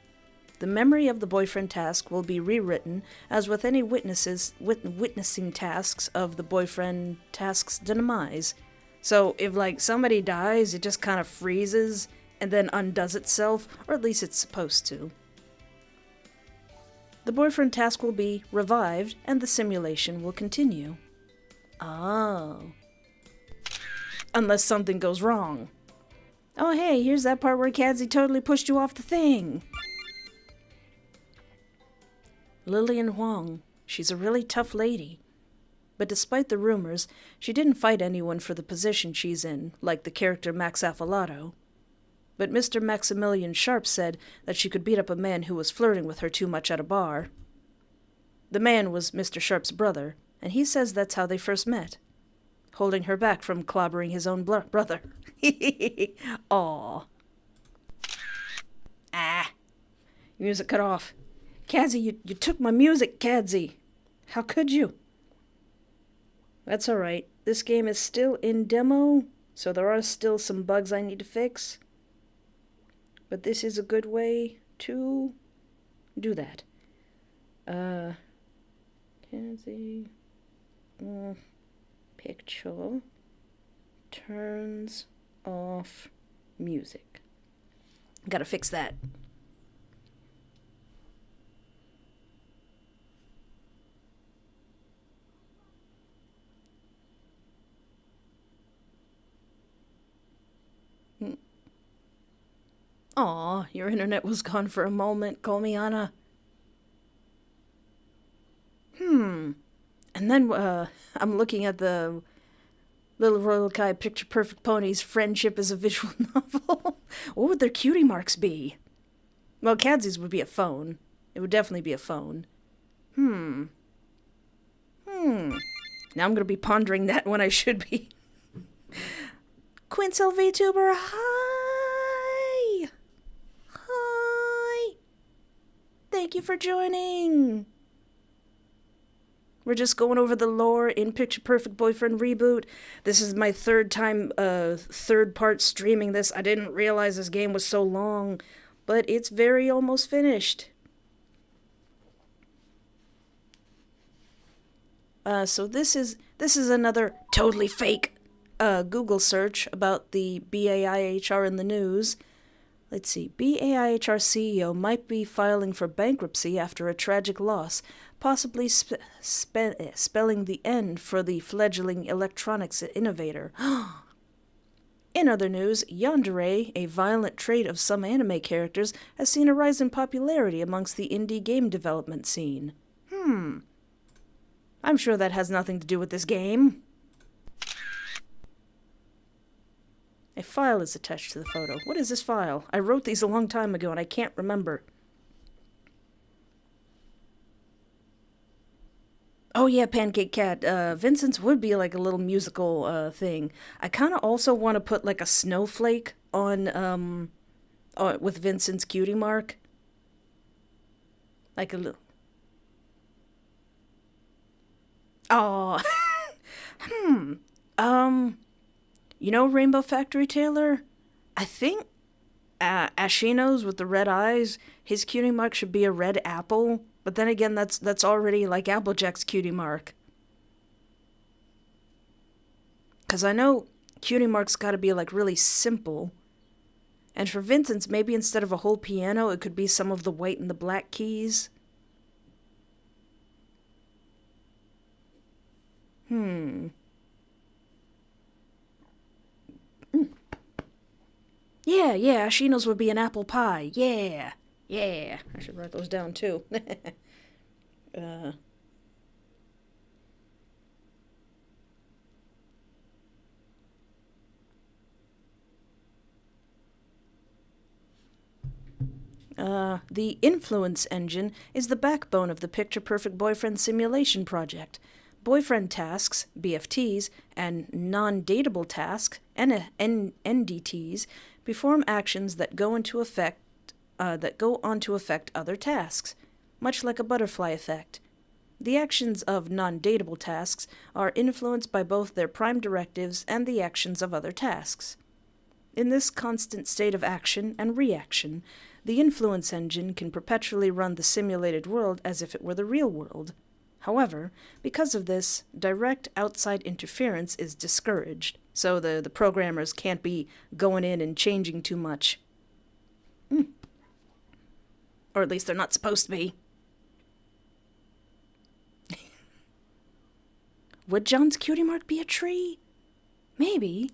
The memory of the boyfriend task will be rewritten, as with any witnessing tasks of the boyfriend task's demise. So if, like, somebody dies, it just kind of freezes and then undoes itself, or at least it's supposed to. The boyfriend task will be revived, and the simulation will continue. Oh. Unless something goes wrong. Oh hey, here's that part where Kadsey totally pushed you off the thing. Lillian Huang. She's a really tough lady. But despite the rumors, she didn't fight anyone for the position she's in, like the character Max Affalato. But Mr. Maximilian Sharp said that she could beat up a man who was flirting with her too much at a bar. The man was Mr. Sharp's brother, and he says that's how they first met. Holding her back from clobbering his own brother. Aw. Ah. Music cut off. Kadsey, you took my music, Kadsey. How could you? That's alright. This game is still in demo, so there are still some bugs I need to fix. But this is a good way to do that. Kadsey, picture turns off music. Gotta fix that. Aw, your internet was gone for a moment, Colmiana. And then, I'm looking at the Little Royal Kai Picture Perfect Pony's Friendship is a Visual Novel. What would their cutie marks be? Well, Kadsey's would be a phone. It would definitely be a phone. Now I'm gonna be pondering that when I should be. Quintel VTuber, hi! Hi! Thank you for joining! We're just going over the lore in Picture Perfect Boyfriend Reboot. This is my third part streaming this. I didn't realize this game was so long, but it's very almost finished. So this is another totally fake Google search about the BAiHR in the news. Let's see. BAiHR CEO might be filing for bankruptcy after a tragic loss, possibly spelling the end for the fledgling electronics innovator. In other news, Yandere, a violent trait of some anime characters, has seen a rise in popularity amongst the indie game development scene. I'm sure that has nothing to do with this game. A file is attached to the photo. What is this file? I wrote these a long time ago and I can't remember. Oh yeah, Pancake Cat. Vincent's would be like a little musical thing. I kind of also want to put like a snowflake on with Vincent's cutie mark, like a little. Oh, um, you know Rainbow Factory Taylor? I think Ashino's with the red eyes. His cutie mark should be a red apple. But then again, that's already like Applejack's cutie mark. Cause I know cutie mark's got to be like really simple. And for Vincent's, maybe instead of a whole piano, it could be some of the white and the black keys. Hmm. Yeah, Ashino's would be an apple pie. Yeah. I should write those down too. uh, the Influence Engine is the backbone of the Picture Perfect Boyfriend simulation project. Boyfriend tasks, BFTs, and non-dateable tasks, NDTs, perform actions that go on to affect other tasks, much like a butterfly effect. The actions of non-dateable tasks are influenced by both their prime directives and the actions of other tasks. In this constant state of action and reaction, the influence engine can perpetually run the simulated world as if it were the real world. However, because of this, direct outside interference is discouraged, so the programmers can't be going in and changing too much. Or at least they're not supposed to be. Would John's cutie mark be a tree? Maybe.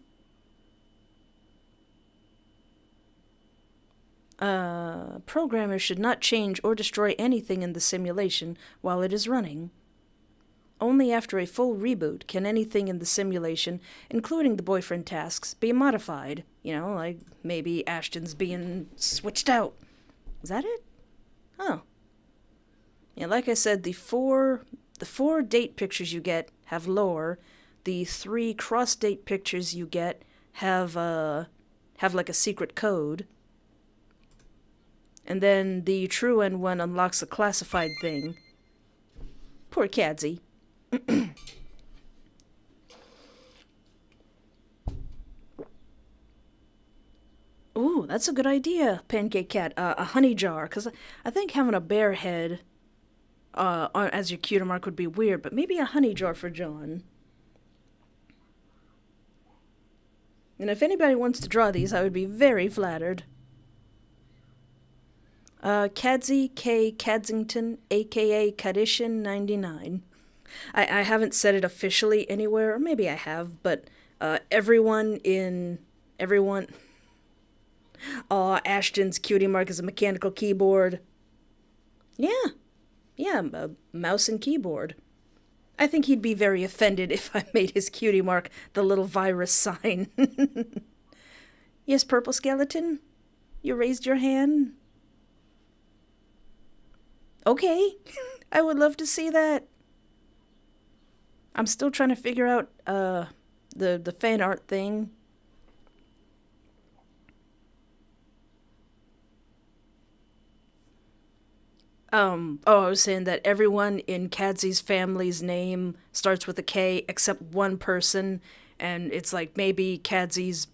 Programmers should not change or destroy anything in the simulation while it is running. Only after a full reboot can anything in the simulation, including the boyfriend tasks, be modified. You know, like maybe Ashton's being switched out. Is that it? Oh. Yeah, like I said, the four date pictures you get have lore. The 3 cross date pictures you get have like a secret code. And then the true end one unlocks a classified thing. Poor Kadsey. Ooh, that's a good idea, Pancake Cat. A honey jar, because I think having a bear head as your cuter mark would be weird, but maybe a honey jar for John. And if anybody wants to draw these, I would be very flattered. Kadsey K. Kadsington, aka Kadishin99. I haven't said it officially anywhere, or maybe I have, but everyone. Aw, Ashton's cutie mark is a mechanical keyboard. Yeah, yeah, a mouse and keyboard. I think he'd be very offended if I made his cutie mark the little virus sign. Yes, Purple Skeleton? You raised your hand? Okay, I would love to see that. I'm still trying to figure out the fan art thing. I was saying that everyone in Kadsey's family's name starts with a K except one person, and it's like maybe Kadsey's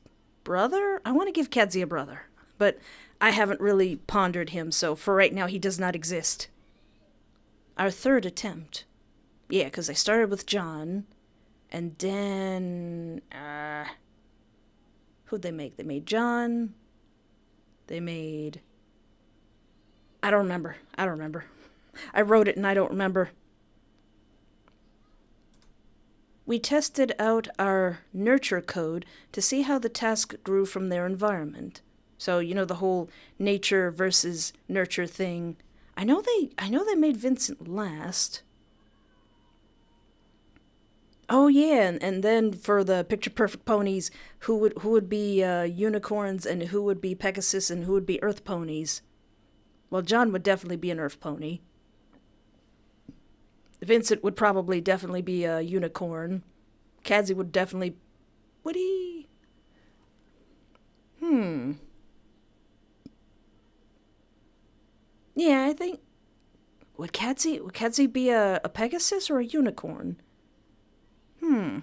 brother? I want to give Kadsey a brother, but I haven't really pondered him, so for right now he does not exist. Our third attempt. Yeah, because I started with John, and then, who'd they make? They made John, they made, I don't remember. I wrote it and I don't remember. We tested out our nurture code to see how the task grew from their environment. So, you know, the whole nature versus nurture thing. I know they made Vincent last. Oh yeah, and then for the picture perfect ponies, who would be unicorns and who would be Pegasus and who would be Earth ponies? Well, John would definitely be an Earth pony. Vincent would probably definitely be a unicorn. Kadsey would definitely. Would he? Hmm. Yeah, I think. Would Kadsey be a Pegasus or a unicorn? Hmm.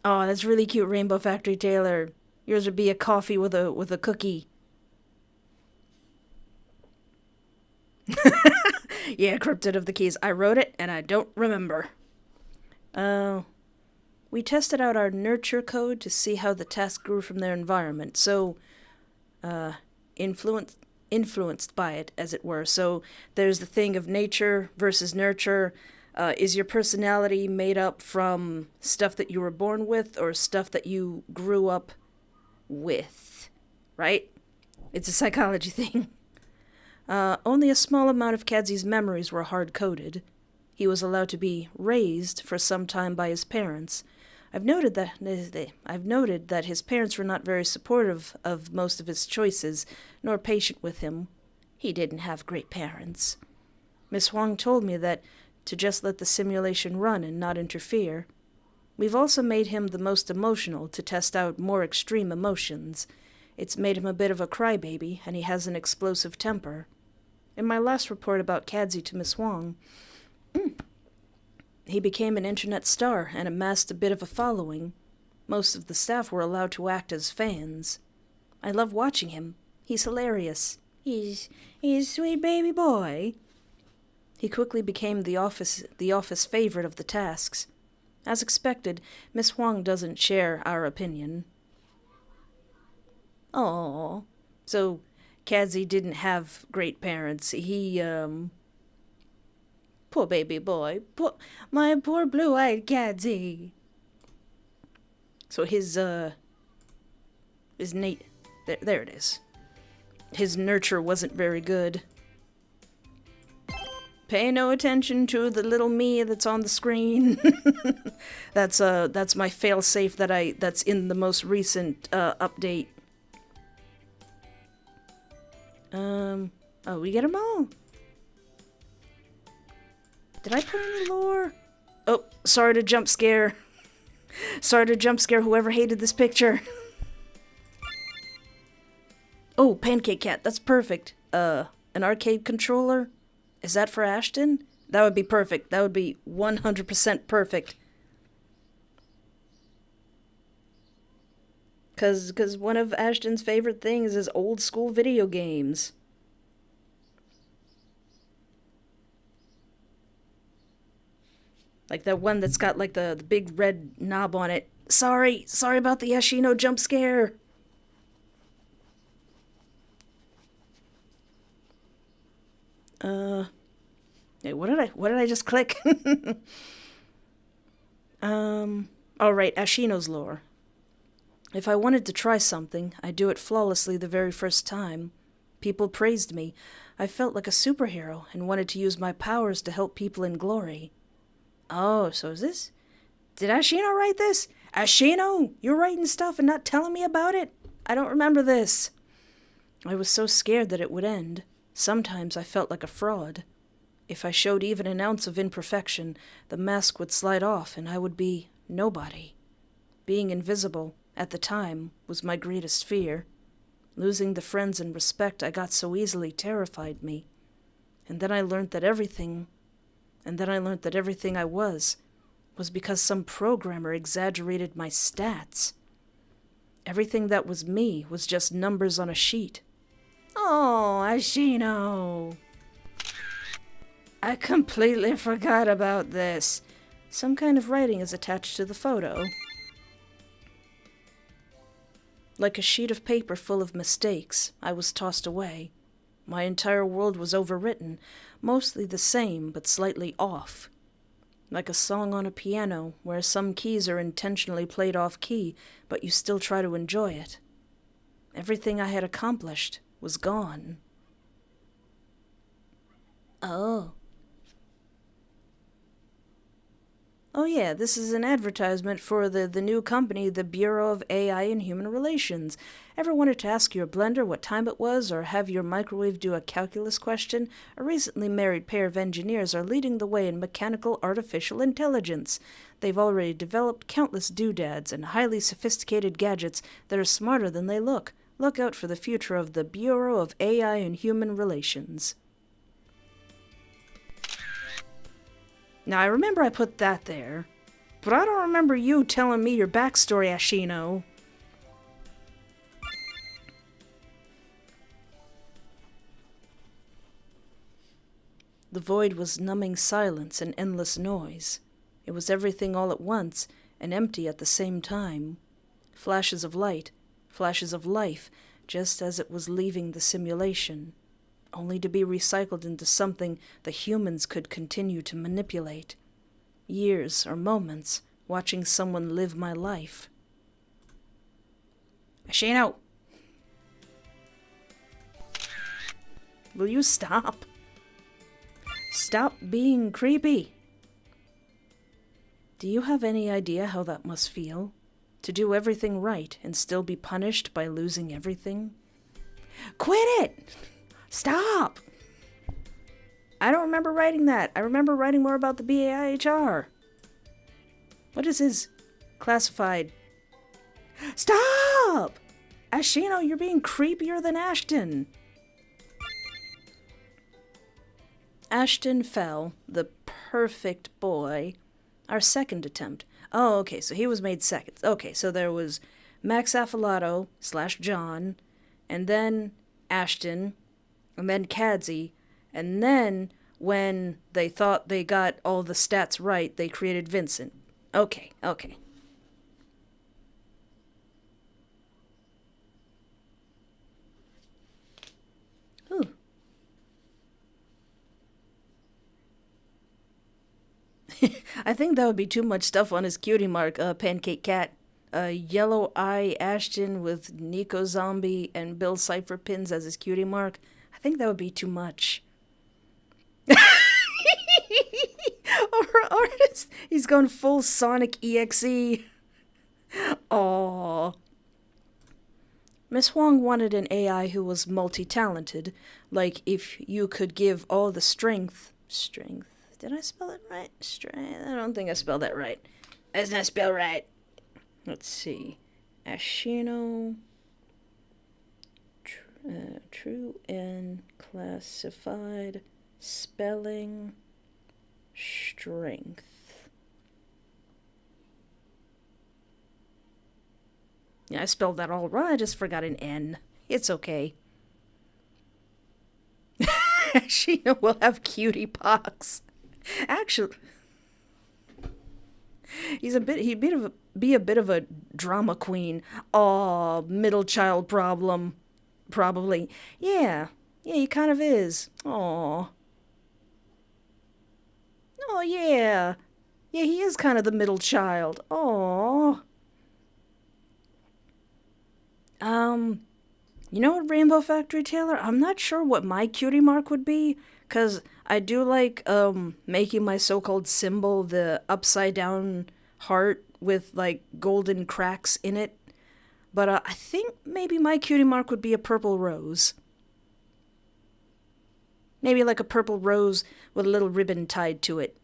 Oh, that's really cute, Rainbow Factory Taylor. Yours would be a coffee with a cookie. Yeah, Cryptid of the Keys. I wrote it and I don't remember. Uh, we tested out our nurture code to see how the task grew from their environment. So, uh, influenced influenced by it, as it were. So there's the thing of nature versus nurture. Is your personality made up from stuff that you were born with or stuff that you grew up with? Right? It's a psychology thing. Only a small amount of Kadsey's memories were hard coded. He was allowed to be raised for some time by his parents. I've noted that his parents were not very supportive of most of his choices, nor patient with him. He didn't have great parents. Miss Huang told me that to just let the simulation run and not interfere. We've also made him the most emotional to test out more extreme emotions. It's made him a bit of a crybaby, and he has an explosive temper. In my last report about Kadsey to Miss Huang, he became an internet star and amassed a bit of a following. Most of the staff were allowed to act as fans. I love watching him. He's hilarious. He's a sweet baby boy. He quickly became the office favorite of the tasks. As expected, Miss Huang doesn't share our opinion. Oh, so Kadsey didn't have great parents. Poor baby boy. My poor blue-eyed Kadsey. So his Nate, there it is. His nurture wasn't very good. Pay no attention to the little me that's on the screen. That's my failsafe that's in the most recent update. Oh, we get them all. Did I put any lore? Oh, sorry to jump scare. Sorry to jump scare whoever hated this picture. Oh, Pancake Cat, that's perfect. An arcade controller? Is that for Ashton? That would be perfect. That would be 100% perfect. Cause one of Ashton's favorite things is old school video games. Like that one that's got like the big red knob on it. Sorry about the Ashino jump scare. Hey, what did I just click? All right, Ashino's lore. If I wanted to try something, I'd do it flawlessly the very first time. People praised me. I felt like a superhero and wanted to use my powers to help people in glory. Oh, so is this? Did Ashino write this? Ashino, you're writing stuff and not telling me about it? I don't remember this. I was so scared that it would end. Sometimes I felt like a fraud. If I showed even an ounce of imperfection, the mask would slide off and I would be nobody. Being invisible, at the time, was my greatest fear. Losing the friends and respect I got so easily terrified me. And then I learned that everything I was because some programmer exaggerated my stats. Everything that was me was just numbers on a sheet. Oh, Ashino. I completely forgot about this. Some kind of writing is attached to the photo. Like a sheet of paper full of mistakes, I was tossed away. My entire world was overwritten, mostly the same, but slightly off. Like a song on a piano, where some keys are intentionally played off key, but you still try to enjoy it. Everything I had accomplished was gone. Oh. Oh yeah, this is an advertisement for the new company, the Bureau of AI and Human Relations. Ever wanted to ask your blender what time it was, or have your microwave do a calculus question? A recently married pair of engineers are leading the way in mechanical artificial intelligence. They've already developed countless doodads and highly sophisticated gadgets that are smarter than they look. Look out for the future of the Bureau of AI and Human Relations. Now, I remember I put that there, but I don't remember you telling me your backstory, Ashino. The void was numbing silence and endless noise. It was everything all at once, and empty at the same time. Flashes of light, flashes of life, just as it was leaving the simulation, only to be recycled into something the humans could continue to manipulate. Years or moments, watching someone live my life. Ashino! Will you stop? Stop being creepy. Do you have any idea how that must feel? To do everything right and still be punished by losing everything? Quit it! Stop! I don't remember writing that. I remember writing more about the BAiHR. What is his classified? Stop! Ashino, you're being creepier than Ashton. Ashton fell, the perfect boy. Our second attempt. Oh, okay, so he was made second. Okay, so there was Max Affalato / John, and then Ashton, and then Kadsey, and then when they thought they got all the stats right, they created Vincent. Okay. Ooh. I think that would be too much stuff on his cutie mark, Pancake Cat. Yellow Eye Ashton with Nico Zombie and Bill Cipher pins as his cutie mark. I think that would be too much. Our artist, he's gone full Sonic EXE. Aww. Miss Huang wanted an AI who was multi-talented, like if you could give all the strength. Did I spell it right? I don't think I spelled that right. That's not spelled right. Let's see. Ashino. True and classified. Spelling. Strength. Yeah, I spelled that all wrong. I just forgot an N. It's okay. Ashino will have cutie pox. Actually, he'd be a bit of a drama queen. Aw, middle child problem. Probably. Yeah, he kind of is. Aw. Oh, yeah. Yeah, he is kind of the middle child. Aw. You know what, Rainbow Factory Taylor? I'm not sure what my cutie mark would be, 'cause I do like, making my so-called symbol the upside-down heart with, like, golden cracks in it. But, I think maybe my cutie mark would be a purple rose. Maybe like a purple rose with a little ribbon tied to it.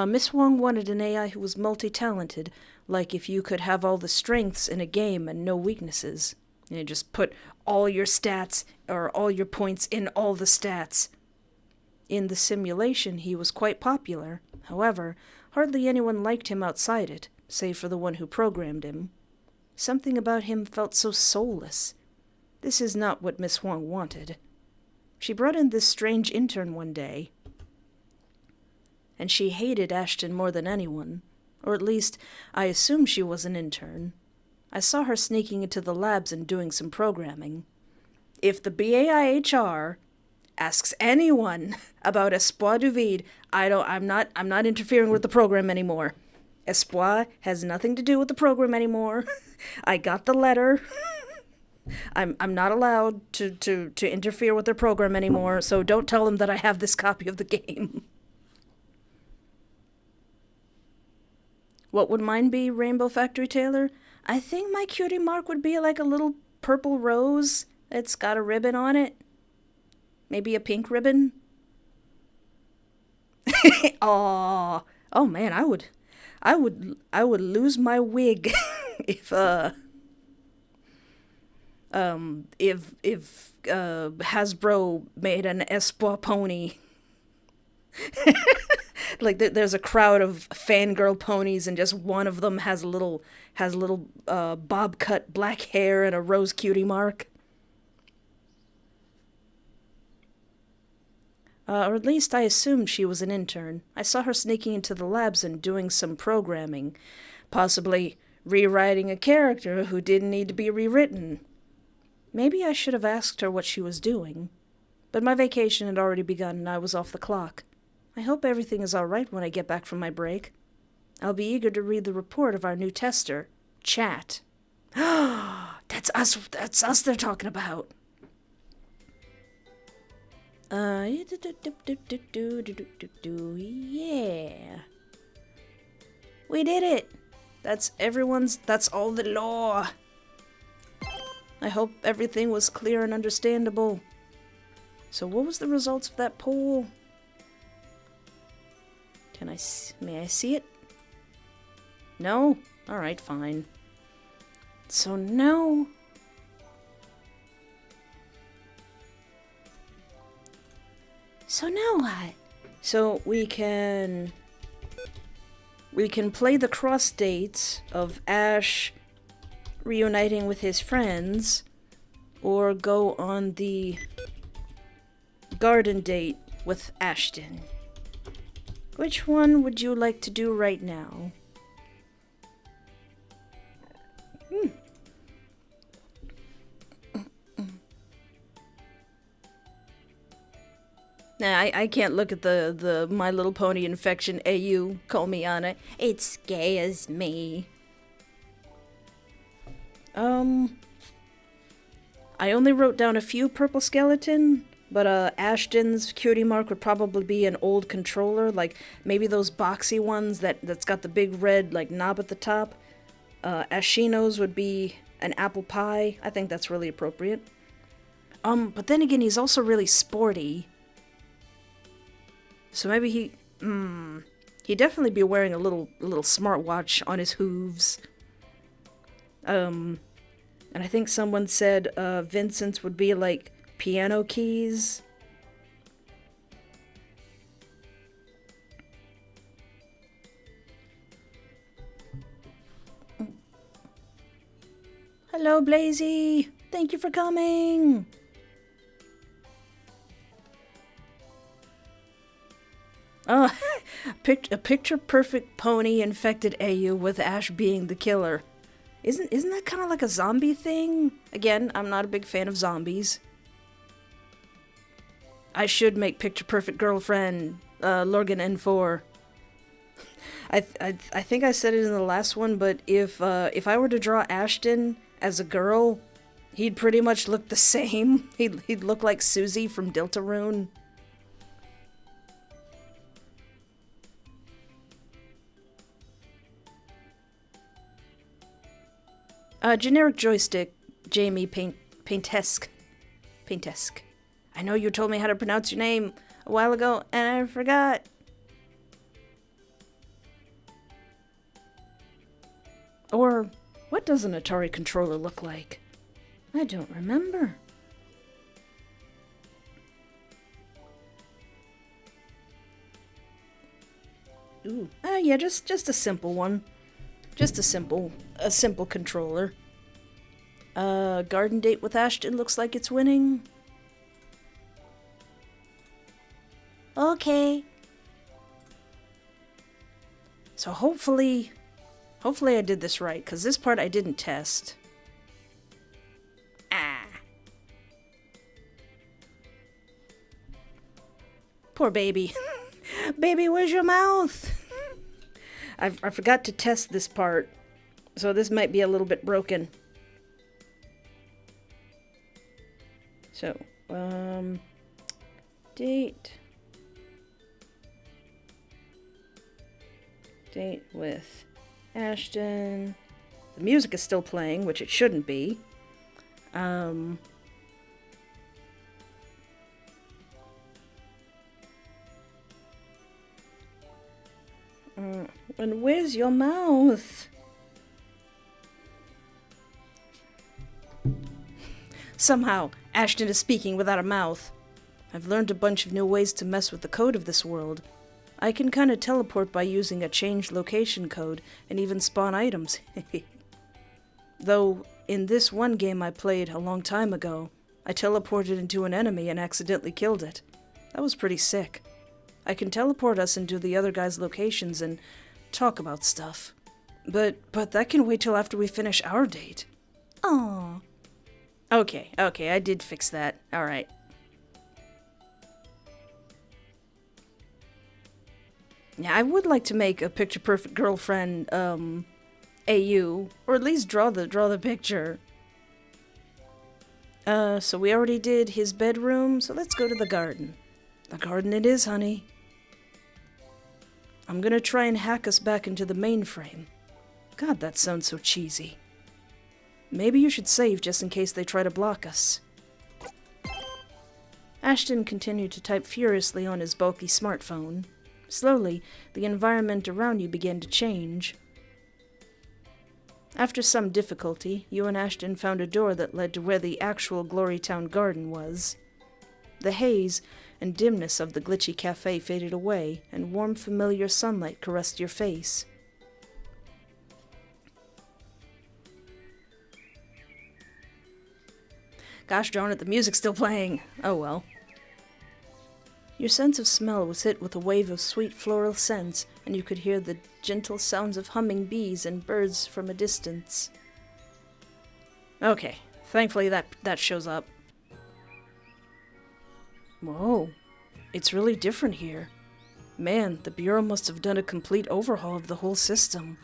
Miss Wong wanted an AI who was multi-talented, like if you could have all the strengths in a game and no weaknesses. You just put all your stats, or all your points in all the stats. In the simulation, he was quite popular. However, hardly anyone liked him outside it, save for the one who programmed him. Something about him felt so soulless. This is not what Miss Huang wanted. She brought in this strange intern one day, and she hated Ashton more than anyone. Or at least, I assume she was an intern. I saw her sneaking into the labs and doing some programming. If the BAiHR asks anyone about Espoir du Vide, I'm not interfering with the program anymore. Espoir has nothing to do with the program anymore. I got the letter. I'm not allowed to interfere with their program anymore, so don't tell them that I have this copy of the game. What would mine be, Rainbow Factory Taylor? I think my cutie mark would be like a little purple rose. It's got a ribbon on it. Maybe a pink ribbon. Oh man, I would lose my wig if Hasbro made an Espoir pony. Like there's a crowd of fangirl ponies, and just one of them has a little bob cut black hair and a rose cutie mark. Or at least I assumed she was an intern. I saw her sneaking into the labs and doing some programming, possibly rewriting a character who didn't need to be rewritten. Maybe I should have asked her what she was doing. But my vacation had already begun and I was off the clock. I hope everything is all right when I get back from my break. I'll be eager to read the report of our new tester, Chat. That's us they're talking about. Yeah. We did it. That's all the lore. I hope everything was clear and understandable. So what was the results of that poll? May I see it? No? Alright, fine. So now... So now what? So we can play the cross dates of Ash reuniting with his friends, or go on the garden date with Ashton. Which one would you like to do right now? Nah, I can't look at the My Little Pony infection AU. Call me on it. It scares me. I only wrote down a few purple skeleton, but Ashton's cutie mark would probably be an old controller, like maybe those boxy ones that's got the big red like knob at the top. Ashino's would be an apple pie. I think that's really appropriate. But then again, he's also really sporty. So maybe he'd definitely be wearing a little smartwatch on his hooves. And I think someone said Vincent's would be like piano keys. Hello, Blazy! Thank you for coming! Oh, a picture-perfect pony infected AU with Ash being the killer. Isn't that kind of like a zombie thing? Again, I'm not a big fan of zombies. I should make picture-perfect girlfriend, Lorgan N4. I think I said it in the last one, but if I were to draw Ashton as a girl, he'd pretty much look the same. He'd look like Susie from Deltarune. Generic joystick, Jamie Paintesque. I know you told me how to pronounce your name a while ago, and I forgot. Or, what does an Atari controller look like? I don't remember. Ooh. Yeah, just a simple one. Just a simple controller. Garden date with Ashton looks like it's winning. Okay. So hopefully Hopefully I did this right, because this part I didn't test. Ah. Poor baby. Baby, where's your mouth? I forgot to test this part, so this might be a little bit broken. So, date with Ashton. The music is still playing, which it shouldn't be. And where's your mouth? Somehow, Ashton is speaking without a mouth. I've learned a bunch of new ways to mess with the code of this world. I can kinda teleport by using a changed location code and even spawn items. Though, in this one game I played a long time ago, I teleported into an enemy and accidentally killed it. That was pretty sick. I can teleport us into the other guy's locations and talk about stuff. But that can wait till after we finish our date. Aww. Okay, I did fix that. Alright. Yeah, I would like to make a picture-perfect girlfriend, AU, or at least draw the picture. So we already did his bedroom, so let's go to the garden. The garden it is, honey. I'm gonna try and hack us back into the mainframe. God, that sounds so cheesy. Maybe you should save just in case they try to block us. Ashton continued to type furiously on his bulky smartphone. Slowly, the environment around you began to change. After some difficulty, you and Ashton found a door that led to where the actual Glorytown garden was. The haze and dimness of the glitchy cafe faded away, and warm, familiar sunlight caressed your face. Gosh darn it, the music's still playing. Oh well. Your sense of smell was hit with a wave of sweet floral scents, and you could hear the gentle sounds of humming bees and birds from a distance. Okay, thankfully that shows up. Whoa, it's really different here. Man, the Bureau must have done a complete overhaul of the whole system.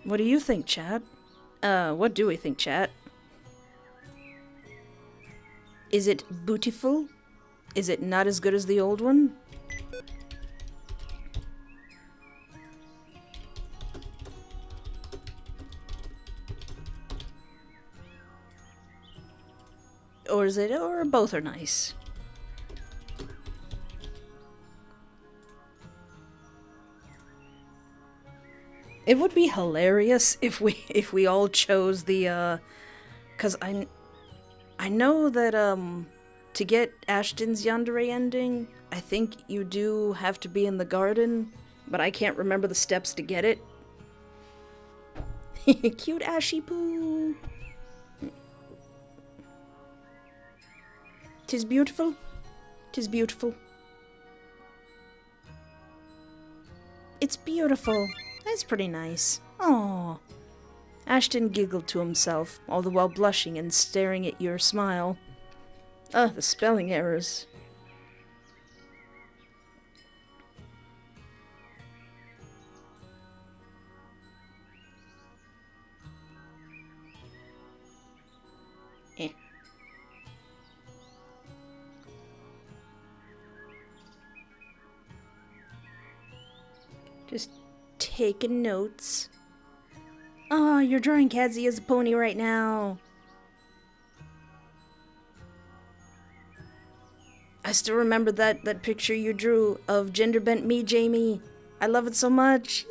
What do you think, chat? What do we think, chat? Is it beautiful? Is it not as good as the old one? Or is it, or both are nice? It would be hilarious if we all chose the, 'cause I know that, to get Ashton's Yandere ending, I think you do have to be in the garden, but I can't remember the steps to get it. Cute Ashy Poo! 'Tis beautiful. 'Tis beautiful. It's beautiful. That's pretty nice. Aww. Ashton giggled to himself, all the while blushing and staring at your smile. Ugh, the spelling errors. Eh. Just taking notes. Oh, you're drawing Kadsey as a pony right now. I still remember that picture you drew of gender bent me, Jamie. I love it so much.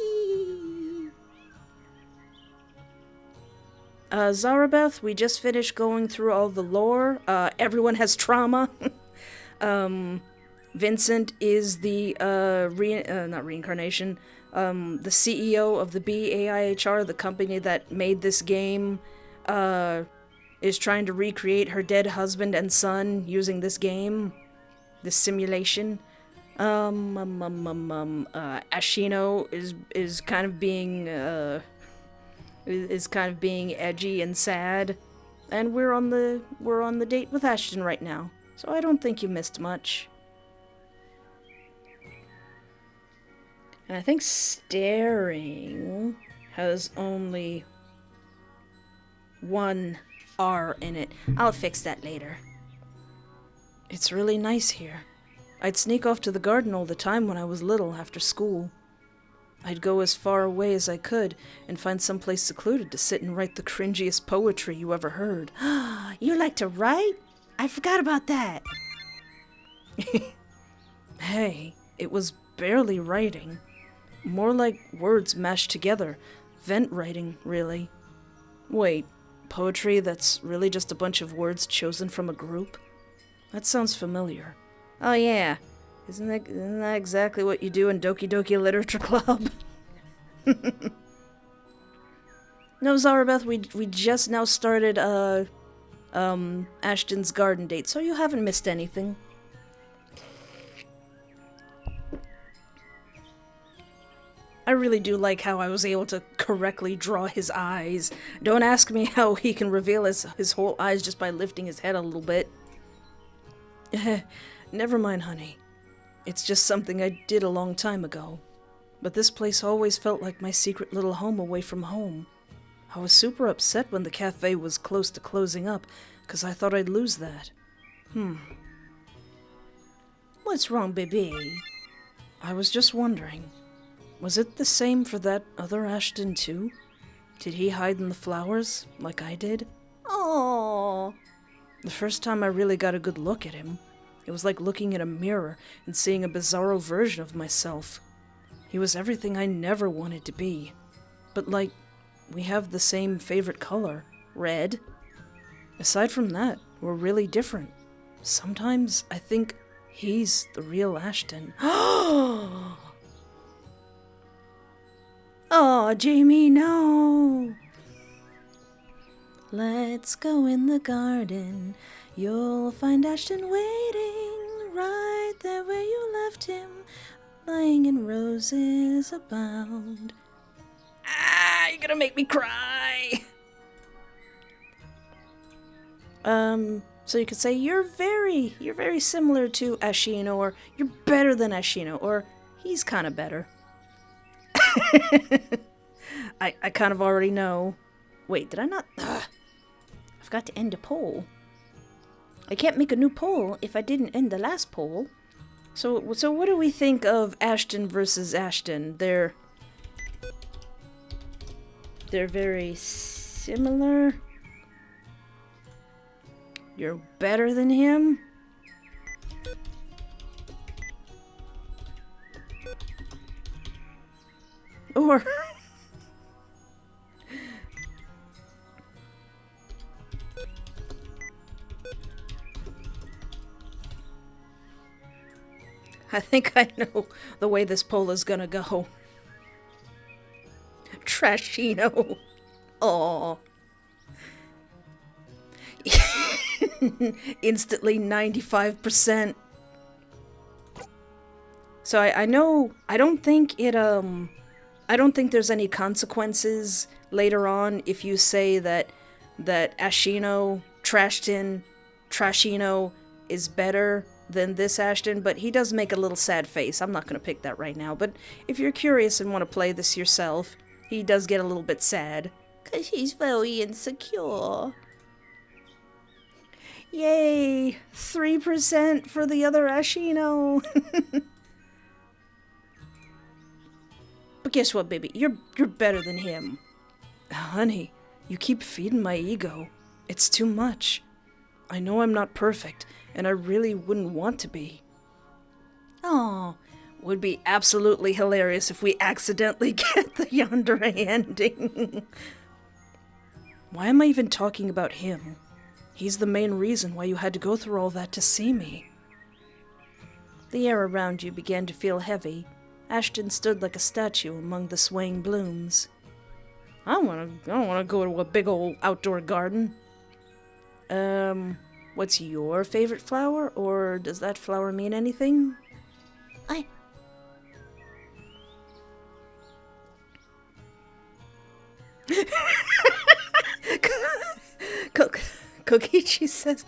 Zarabeth, we just finished going through all the lore. Everyone has trauma. Vincent is the, not reincarnation, the CEO of the BAiHR, the company that made this game, is trying to recreate her dead husband and son using this game, this simulation. Ashino is kind of being is kind of being edgy and sad, and we're on the date with Ashton right now. So I don't think you missed much. And I think staring has only one R in it. I'll fix that later. It's really nice here. I'd sneak off to the garden all the time when I was little after school. I'd go as far away as I could and find someplace secluded to sit and write the cringiest poetry you ever heard. You like to write? I forgot about that. Hey, it was barely writing. More like words mashed together. Vent writing, really. Wait, poetry that's really just a bunch of words chosen from a group? That sounds familiar. Oh yeah, isn't that exactly what you do in Doki Doki Literature Club? No, Zarabeth, we just now started, Ashton's garden date, so you haven't missed anything. I really do like how I was able to correctly draw his eyes. Don't ask me how he can reveal his whole eyes just by lifting his head a little bit. Never mind, honey. It's just something I did a long time ago. But this place always felt like my secret little home away from home. I was super upset when the cafe was close to closing up, 'cause I thought I'd lose that. What's wrong, baby? I was just wondering. Was it the same for that other Ashton, too? Did he hide in the flowers, like I did? Oh. The first time I really got a good look at him, it was like looking in a mirror and seeing a bizarro version of myself. He was everything I never wanted to be. But like, we have the same favorite color, red. Aside from that, we're really different. Sometimes I think he's the real Ashton. Oh, Jamie, no! Let's go in the garden. You'll find Ashton waiting right there where you left him, lying in roses abound. Ah, you're gonna make me cry! So you could say you're very similar to Ashino, or you're better than Ashino, or he's kind of better. I kind of already know. Wait, did I not? I forgot to end a poll. I can't make a new poll if I didn't end the last poll. So what do we think of Ashton versus Ashton? They're very similar. You're better than him? Or I think I know the way this poll is gonna go. Trashino. Aww. Instantly 95%. So I know, I don't think there's any consequences later on if you say that Ashino, Trashino is better than this Ashton, but he does make a little sad face. I'm not going to pick that right now, but if you're curious and want to play this yourself, he does get a little bit sad. 'Cause he's very insecure. Yay! 3% for the other Ashino. But guess what, baby? You're better than him. Honey, you keep feeding my ego. It's too much. I know I'm not perfect, and I really wouldn't want to be. Oh, would be absolutely hilarious if we accidentally get the Yandere ending. Why am I even talking about him? He's the main reason why you had to go through all that to see me. The air around you began to feel heavy. Ashton stood like a statue among the swaying blooms. I don't want to go to a big old outdoor garden. What's your favorite flower, or does that flower mean anything? I... Kokichi says,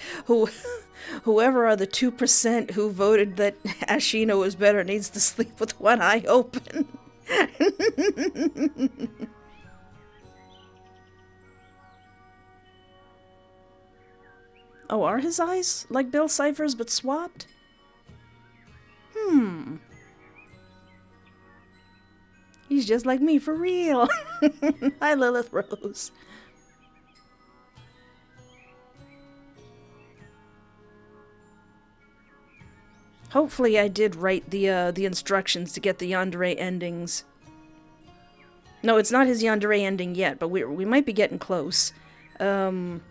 whoever are the 2% who voted that Ashino was better needs to sleep with one eye open. Oh, are his eyes like Bill Cipher's but swapped? He's just like me for real. Hi, Lilith Rose. Hopefully I did write the instructions to get the Yandere endings. No, it's not his Yandere ending yet, but we might be getting close. Maybe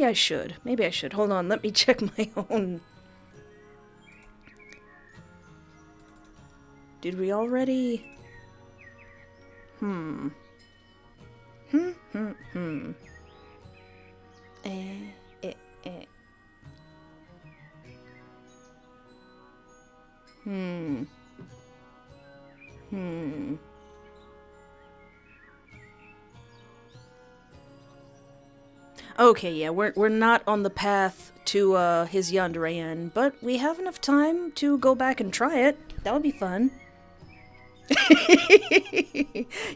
I should. Maybe I should. Hold on, let me check my own. Did we already? Okay, yeah, we're not on the path to his Yandere end, but we have enough time to go back and try it. That would be fun.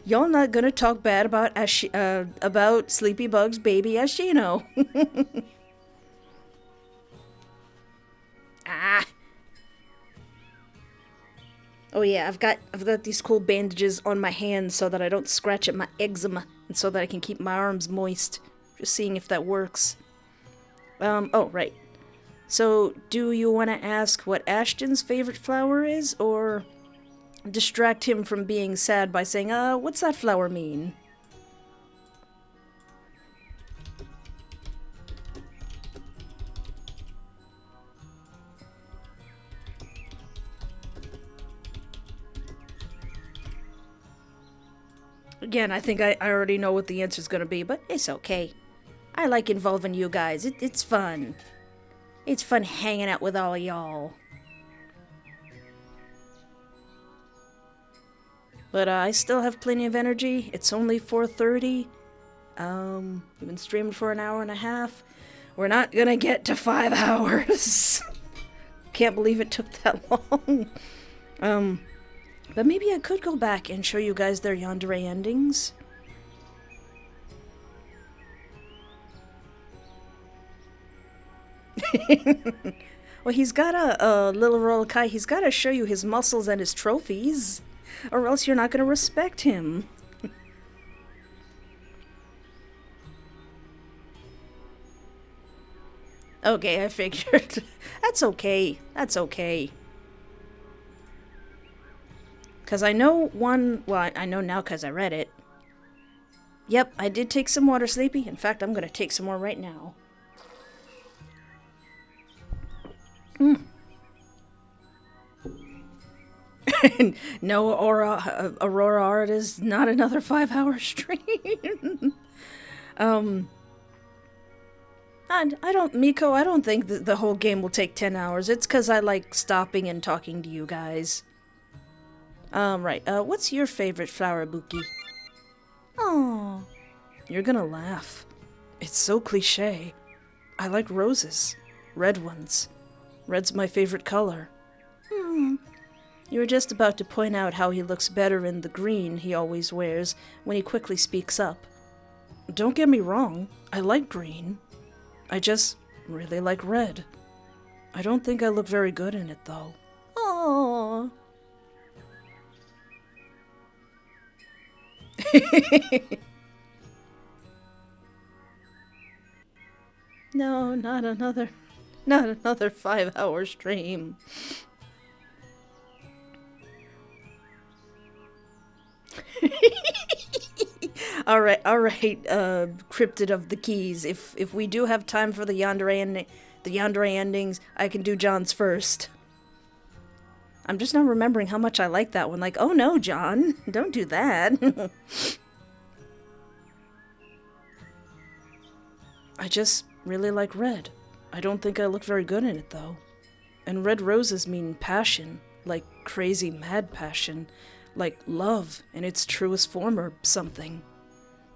Y'all not gonna talk bad about Sleepy Bug's baby Ashino. Ah. Oh yeah, I've got these cool bandages on my hands so that I don't scratch at my eczema and so that I can keep my arms moist. Just seeing if that works. Oh, right. So, do you want to ask what Ashton's favorite flower is, or distract him from being sad by saying, what's that flower mean? Again, I think I already know what the answer's gonna be, but it's okay. I like involving you guys. It's fun. It's fun hanging out with all of y'all. But I still have plenty of energy. It's only 4:30. We've been streaming for an hour and a half. We're not gonna get to 5 hours. Can't believe it took that long. But maybe I could go back and show you guys their Yandere endings. Well, he's got a little Rolokai. He's got to show you his muscles and his trophies, or else you're not going to respect him. Okay, I figured. That's okay. That's okay. Because I know one... Well, I know now because I read it. Yep, I did take some water, Sleepy. In fact, I'm going to take some more right now. No, Aurora Art is not another 5-hour stream. I don't, Miko, I don't think the whole game will take 10 hours. It's because I like stopping and talking to you guys. Right, what's your favorite flower, Buki? Oh, you're gonna laugh. It's so cliche. I like roses. Red ones. Red's my favorite color. You were just about to point out how he looks better in the green he always wears when he quickly speaks up. Don't get me wrong, I like green. I just really like red. I don't think I look very good in it, though. Aww. No, not another 5-hour stream. Alright, Cryptid of the Keys. If we do have time for the Yandere endings, I can do John's first. I'm just not remembering how much I like that one. Like, oh no, John, don't do that. I just really like red. I don't think I look very good in it, though. And red roses mean passion, like crazy mad passion, like love in its truest form or something.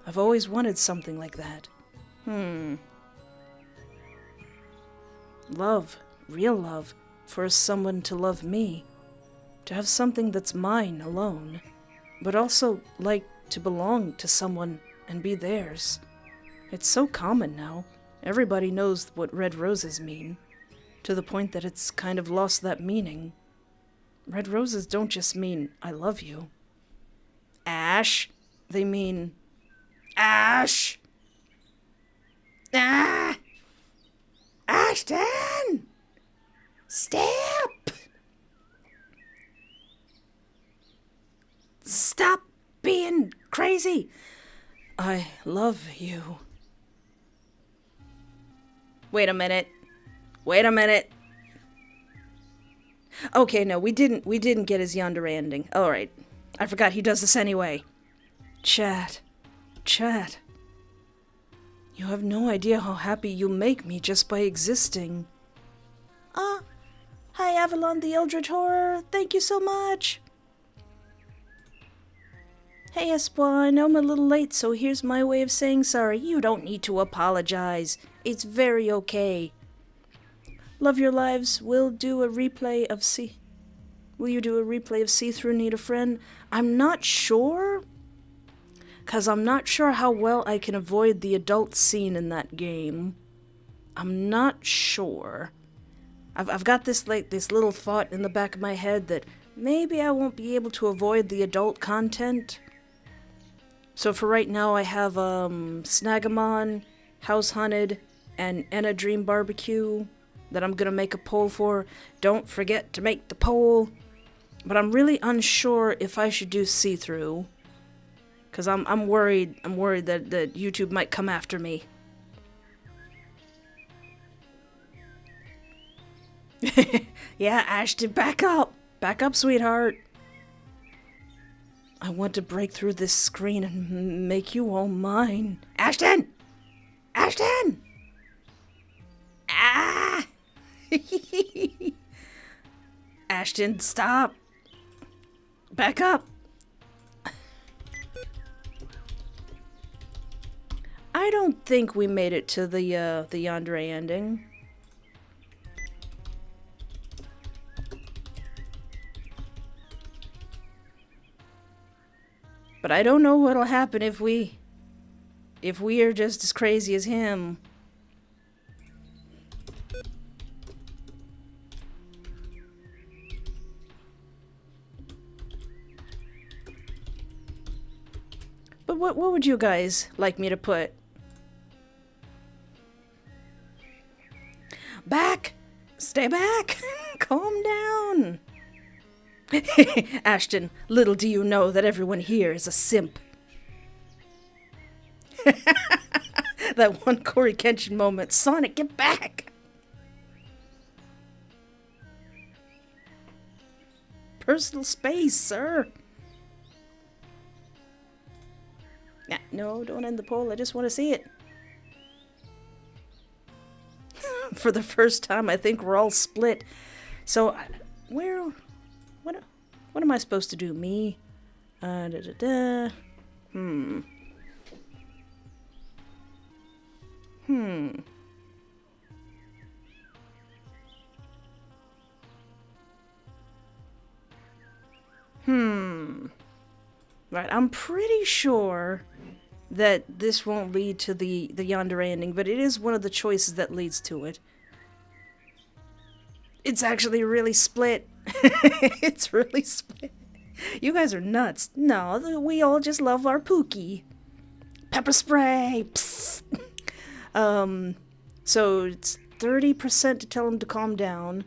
I've always wanted something like that. Love, real love, for someone to love me. To have something that's mine alone, but also like to belong to someone and be theirs. It's so common now. Everybody knows what red roses mean, to the point that it's kind of lost that meaning. Red roses don't just mean I love you. Ash, they mean Ash! Ah! Ashton! Stop! Stop being crazy! I love you. Wait a minute. Okay, no, we didn't get his Yandere ending. Alright. I forgot he does this anyway. Chat. You have no idea how happy you make me just by existing. Hi Avalon the Eldritch Horror. Thank you so much. Hey Espoir, I know I'm a little late, so here's my way of saying sorry. You don't need to apologize. It's very okay. Love your lives. Will you do a replay of See-Through Need a Friend? I'm not sure. Because I'm not sure how well I can avoid the adult scene in that game. I'm not sure. I've got this little thought in the back of my head that maybe I won't be able to avoid the adult content. So for right now I have Snagamon, House Hunted, and Enna Dream Barbecue that I'm gonna make a poll for. Don't forget to make the poll. But I'm really unsure if I should do See-Through. Cause I'm worried that YouTube might come after me. Yeah, Ashton, back up, sweetheart. I want to break through this screen and make you all mine. Ashton! Ah! Ashton, stop. Back up. I don't think we made it to the Yandere ending. But I don't know what'll happen if we are just as crazy as him. But what would you guys like me to put? Back! Stay back! Calm down! Ashton, little do you know that everyone here is a simp. That one Corey Kenshin moment. Sonic, get back! Personal space, sir. Nah, no, don't end the poll. I just want to see it. For the first time, I think we're all split. So, what am I supposed to do? Me? Right, I'm pretty sure that this won't lead to the Yandere ending, but it is one of the choices that leads to it. It's actually really split. It's really split. You guys are nuts. No, we all just love our Pookie. Pepper spray. Psst. So it's 30% to tell him to calm down,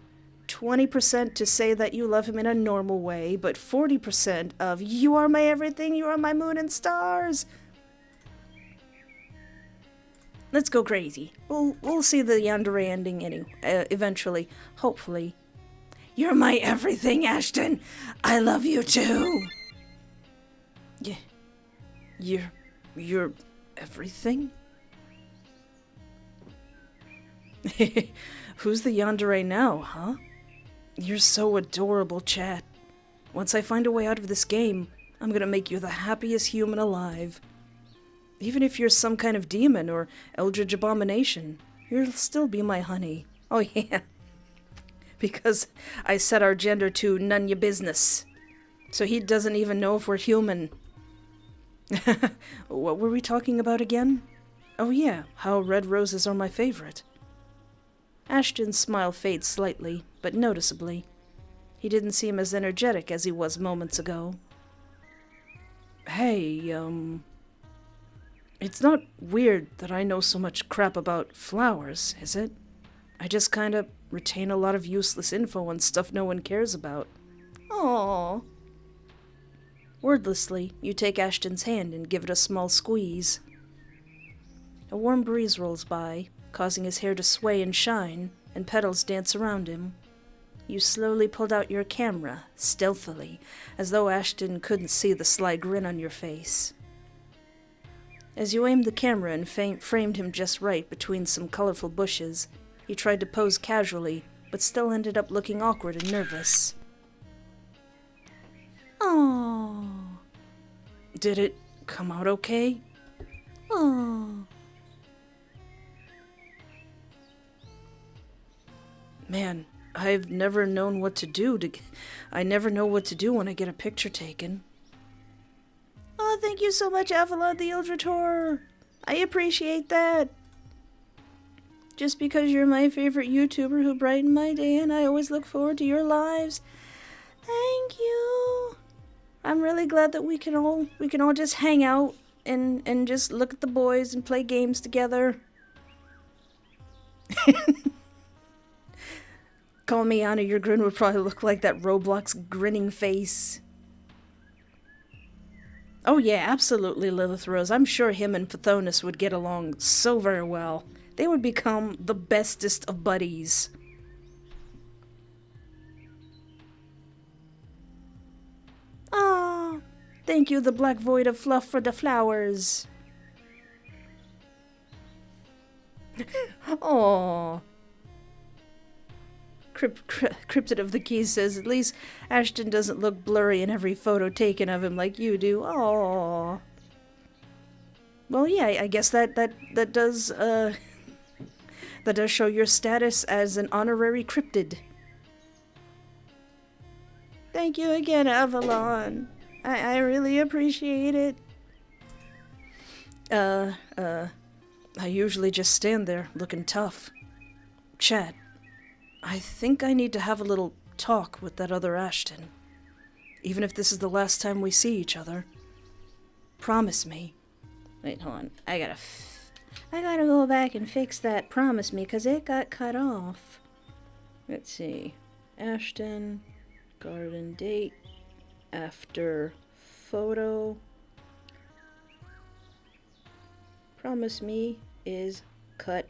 20% to say that you love him in a normal way, but 40% of you are my everything, you are my moon and stars. Let's go crazy. We'll see the Yandere ending eventually, hopefully. You're my everything, Ashton. I love you too. Yeah. You're everything? Who's the Yandere now, huh? You're so adorable, Chat. Once I find a way out of this game, I'm gonna make you the happiest human alive. Even if you're some kind of demon or eldritch abomination, you'll still be my honey. Oh yeah. Because I set our gender to none ya business. So he doesn't even know if we're human. What were we talking about again? Oh yeah, how red roses are my favorite. Ashton's smile fades slightly, but noticeably. He didn't seem as energetic as he was moments ago. Hey, it's not weird that I know so much crap about flowers, is it? I just kinda retain a lot of useless info on stuff no one cares about. Aww. Wordlessly, you take Ashton's hand and give it a small squeeze. A warm breeze rolls by, causing his hair to sway and shine, and petals dance around him. You slowly pulled out your camera, stealthily, as though Ashton couldn't see the sly grin on your face. As you aimed the camera and framed him just right between some colorful bushes, he tried to pose casually, but still ended up looking awkward and nervous. Aww. Did it come out okay? Aww. Man, I've never known what to do I never know what to do when I get a picture taken. Oh, thank you so much, Avalon the Eldritch Horror. I appreciate that. Just because you're my favorite YouTuber who brightened my day and I always look forward to your lives. Thank you. I'm really glad that we can all just hang out and just look at the boys and play games together. Call me Anna, your grin would probably look like that Roblox grinning face. Oh yeah, absolutely, Lilith Rose. I'm sure him and Pathonis would get along so very well. They would become the bestest of buddies. Ah, thank you, the black void of fluff, for the flowers. Aww. Cryptid of the Keys says, at least Ashton doesn't look blurry in every photo taken of him like you do. Aww. Well, yeah, I guess that does, that does show your status as an honorary cryptid. Thank you again, Avalon. I really appreciate it. I usually just stand there, looking tough. Chad, I think I need to have a little talk with that other Ashton. Even if this is the last time we see each other. Promise me. Wait, hold on. I gotta go back and fix that promise me, because it got cut off. Let's see. Ashton, garden date, after photo. Promise me is cut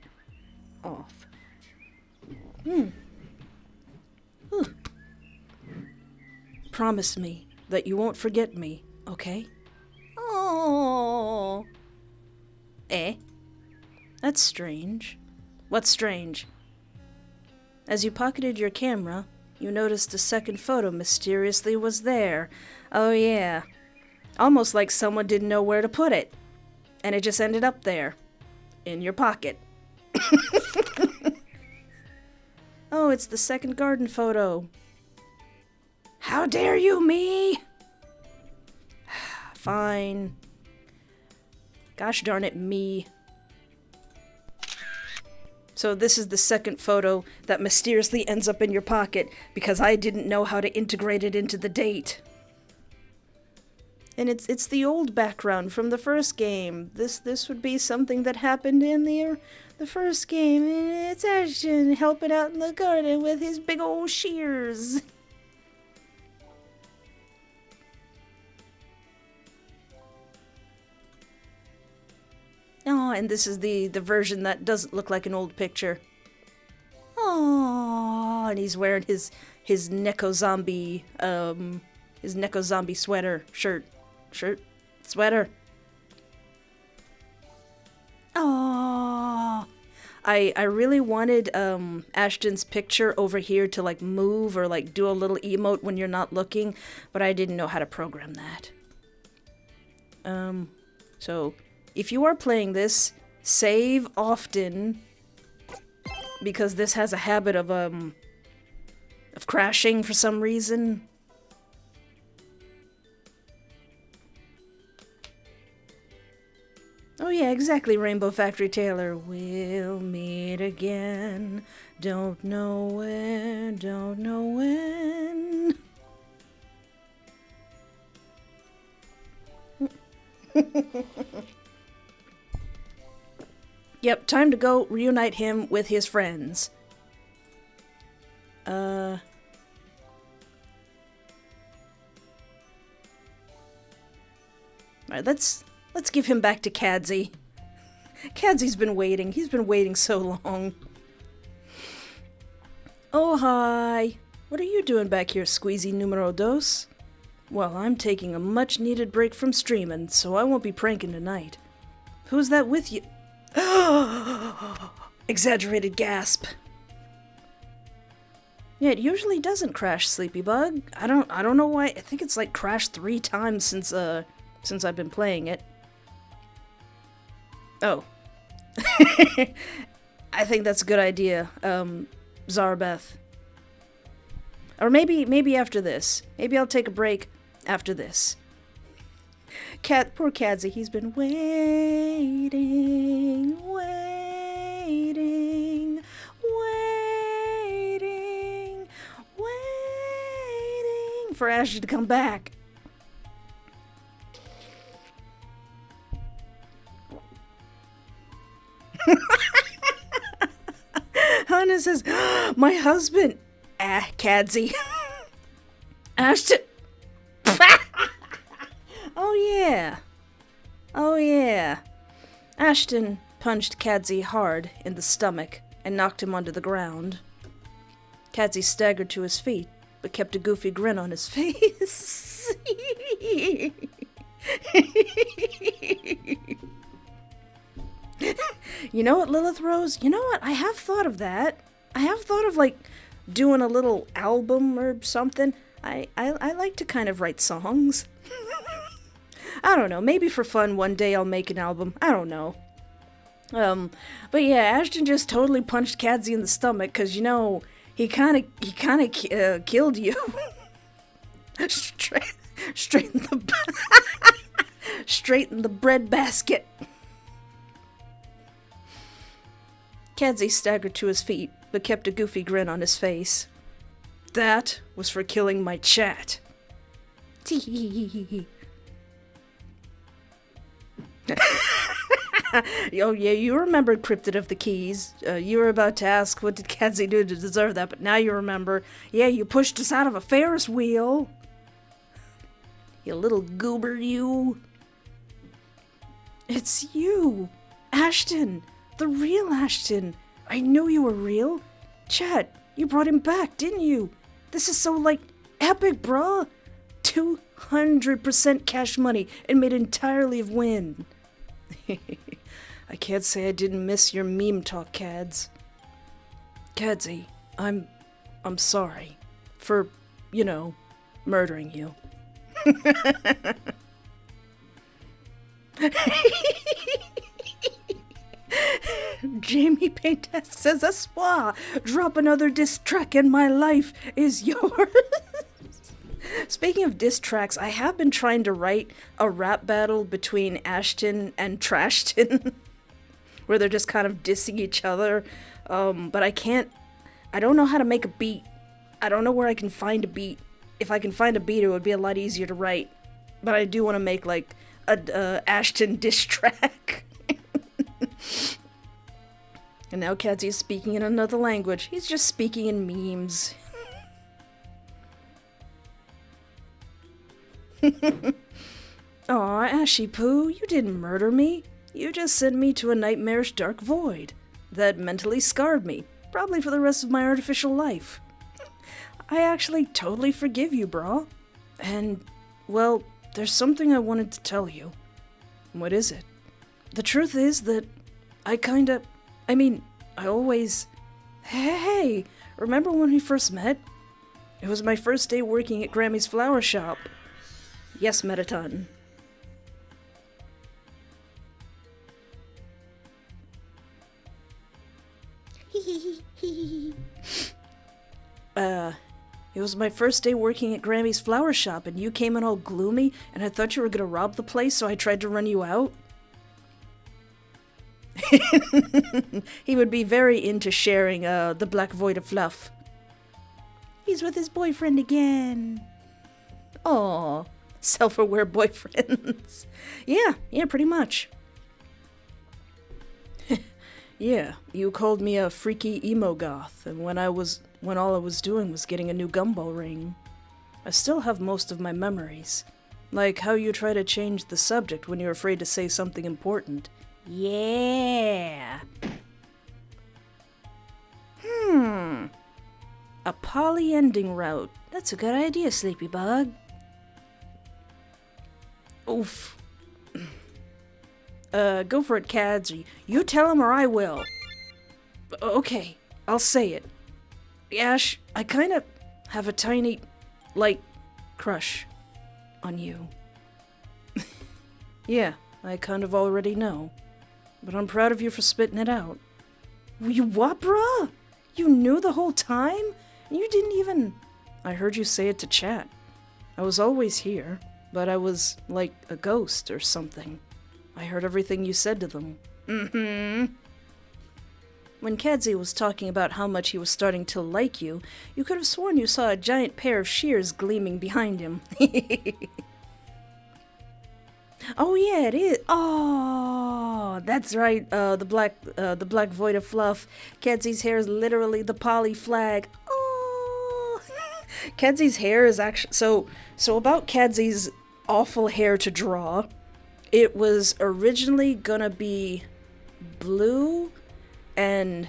off. Promise me that you won't forget me, okay? Oh. Eh? That's strange. What's strange? As you pocketed your camera, you noticed a second photo mysteriously was there. Oh yeah. Almost like someone didn't know where to put it. And it just ended up there. In your pocket. Oh, it's the second garden photo. How dare you, me? Fine. Gosh darn it, me. So this is the second photo that mysteriously ends up in your pocket because I didn't know how to integrate it into the date. And it's the old background from the first game. This would be something that happened in the first game. And it's Ashton helping out in the garden with his big old shears. Oh, and this is the version that doesn't look like an old picture. Oh, and he's wearing his Neko Zombie sweater, sweater. Oh, I really wanted Ashton's picture over here to like move or like do a little emote when you're not looking, but I didn't know how to program that. So if you are playing this, save often, because this has a habit of crashing for some reason. Oh yeah, exactly, Rainbow Factory Taylor. We'll meet again. Don't know when, don't know when. Yep, time to go reunite him with his friends. Alright, let's give him back to Kadsey. Kadsey's been waiting. He's been waiting so long. Oh, hi. What are you doing back here, squeezy numero dos? Well, I'm taking a much-needed break from streaming, so I won't be pranking tonight. Who's that with you? Exaggerated gasp. Yeah, it usually doesn't crash, Sleepy Bug. I don't know why. I think it's like crashed 3 times since I've been playing it. Oh. I think that's a good idea, Zarbeth. Or maybe after this. Maybe I'll take a break after this. Poor Kadsey, he's been waiting for Ashley to come back. Hannah says, my husband. Kadsey. Ashton. Oh yeah. Oh yeah. Ashton punched Kadsey hard in the stomach and knocked him onto the ground. Kadsey staggered to his feet, but kept a goofy grin on his face. You know what, Lilith Rose? You know what? I have thought of that. I have thought of, like, doing a little album or something. I like to kind of write songs. I don't know. Maybe for fun one day I'll make an album. I don't know. But yeah, Ashton just totally punched Kadsey in the stomach because, you know, he kind of killed you. Straight in the straight in the bread basket. Kadsey staggered to his feet, but kept a goofy grin on his face. That was for killing my chat. Oh yeah, you remembered Cryptid of the Keys. You were about to ask what did Kadsey do to deserve that, but now you remember. Yeah, you pushed us out of a Ferris wheel. You little goober, you. It's you, Ashton. The real Ashton. I knew you were real. Chat, you brought him back, didn't you? This is so, like, epic, bruh. 200% cash money and made entirely of wind. I can't say I didn't miss your meme talk, Kads. Kadsey, I'm sorry for, you know, murdering you. Jamie Paytest says, Espoir, drop another diss track and my life is yours. Speaking of diss tracks, I have been trying to write a rap battle between Ashton and Trashton, where they're just kind of dissing each other, but I don't know how to make a beat. I don't know where I can find a beat. If I can find a beat, it would be a lot easier to write, but I do want to make, like, a Ashton diss track. And now Kadsey is speaking in another language. He's just speaking in memes. Aw, Ashy Poo, you didn't murder me. You just sent me to a nightmarish dark void that mentally scarred me, probably for the rest of my artificial life. I actually totally forgive you, brah. And, well, there's something I wanted to tell you. What is it? The truth is that I always... Hey, remember when we first met? It was my first day working at Grammy's flower shop. Yes, Metaton. It was my first day working at Grammy's flower shop, and you came in all gloomy, and I thought you were gonna rob the place, so I tried to run you out. He would be very into sharing the black void of fluff. He's with his boyfriend again. Aw, self-aware boyfriends. Yeah, pretty much. Yeah, you called me a freaky emo goth, and when all I was doing was getting a new gumball ring. I still have most of my memories. Like how you try to change the subject when you're afraid to say something important. Yeah. A poly-ending route. That's a good idea, Sleepy Bug. Oof. Go for it, Kadsey. You tell him or I will. Okay, I'll say it. Ash, I kind of have a tiny, crush on you. Yeah, I kind of already know. But I'm proud of you for spitting it out. You what, bruh? You knew the whole time? You didn't even... I heard you say it to chat. I was always here, but I was like a ghost or something. I heard everything you said to them. Mm-hmm. When Kadsey was talking about how much he was starting to like you, you could have sworn you saw a giant pair of shears gleaming behind him. Oh yeah, it is. Oh, that's right. The black void of fluff. Kadsey's hair is literally the poly flag. Oh, Kadsey's hair is actually so about Kadsey's awful hair to draw. It was originally gonna be blue, and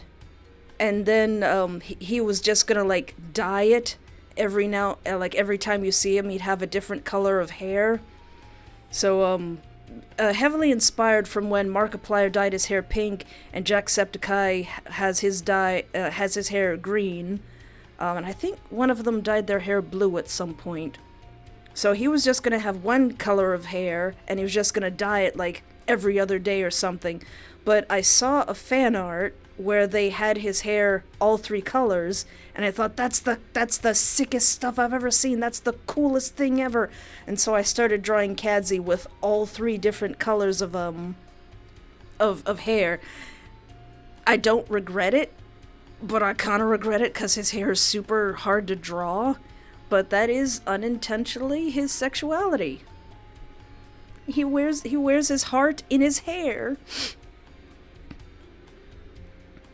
then he was just gonna dye it every time you see him, he'd have a different color of hair. So heavily inspired from when Markiplier dyed his hair pink and Jacksepticeye has his hair green, and I think one of them dyed their hair blue at some point. So he was just gonna have one color of hair, and he was just gonna dye it every other day or something. But I saw a fan art where they had his hair all three colors, and I thought that's the sickest stuff I've ever seen. That's the coolest thing ever. And so I started drawing Kadsey with all three different colors of hair. I don't regret it, but I kind of regret it because his hair is super hard to draw. But that is unintentionally his sexuality. He wears his heart in his hair.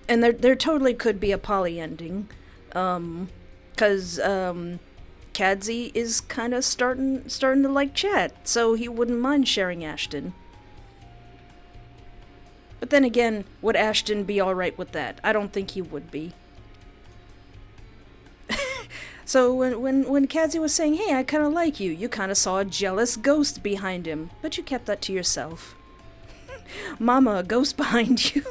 And there totally could be a poly ending. Cause Kadsey is kind of starting to like chat, so he wouldn't mind sharing Ashton. But then again, would Ashton be alright with that? I don't think he would be. So when Kadsey was saying, hey, I kind of like you, you kind of saw a jealous ghost behind him, but you kept that to yourself. Mama, a ghost behind you.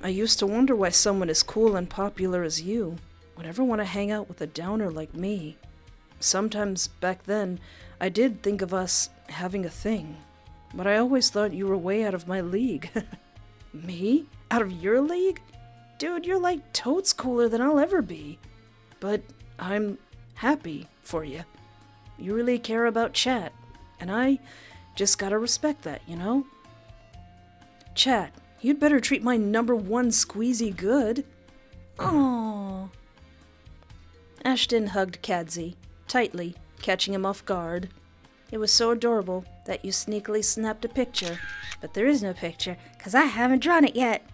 I used to wonder why someone as cool and popular as you would ever want to hang out with a downer like me. Sometimes back then, I did think of us having a thing, but I always thought you were way out of my league. Me? Out of your league? Dude, you're like totes cooler than I'll ever be. But I'm happy for you. You really care about chat, and I just gotta respect that, you know? Chat, you'd better treat my #1 squeezy good. Aww. Ashton hugged Kadsey, tightly, catching him off guard. It was so adorable that you sneakily snapped a picture, but there is no picture, 'cause I haven't drawn it yet.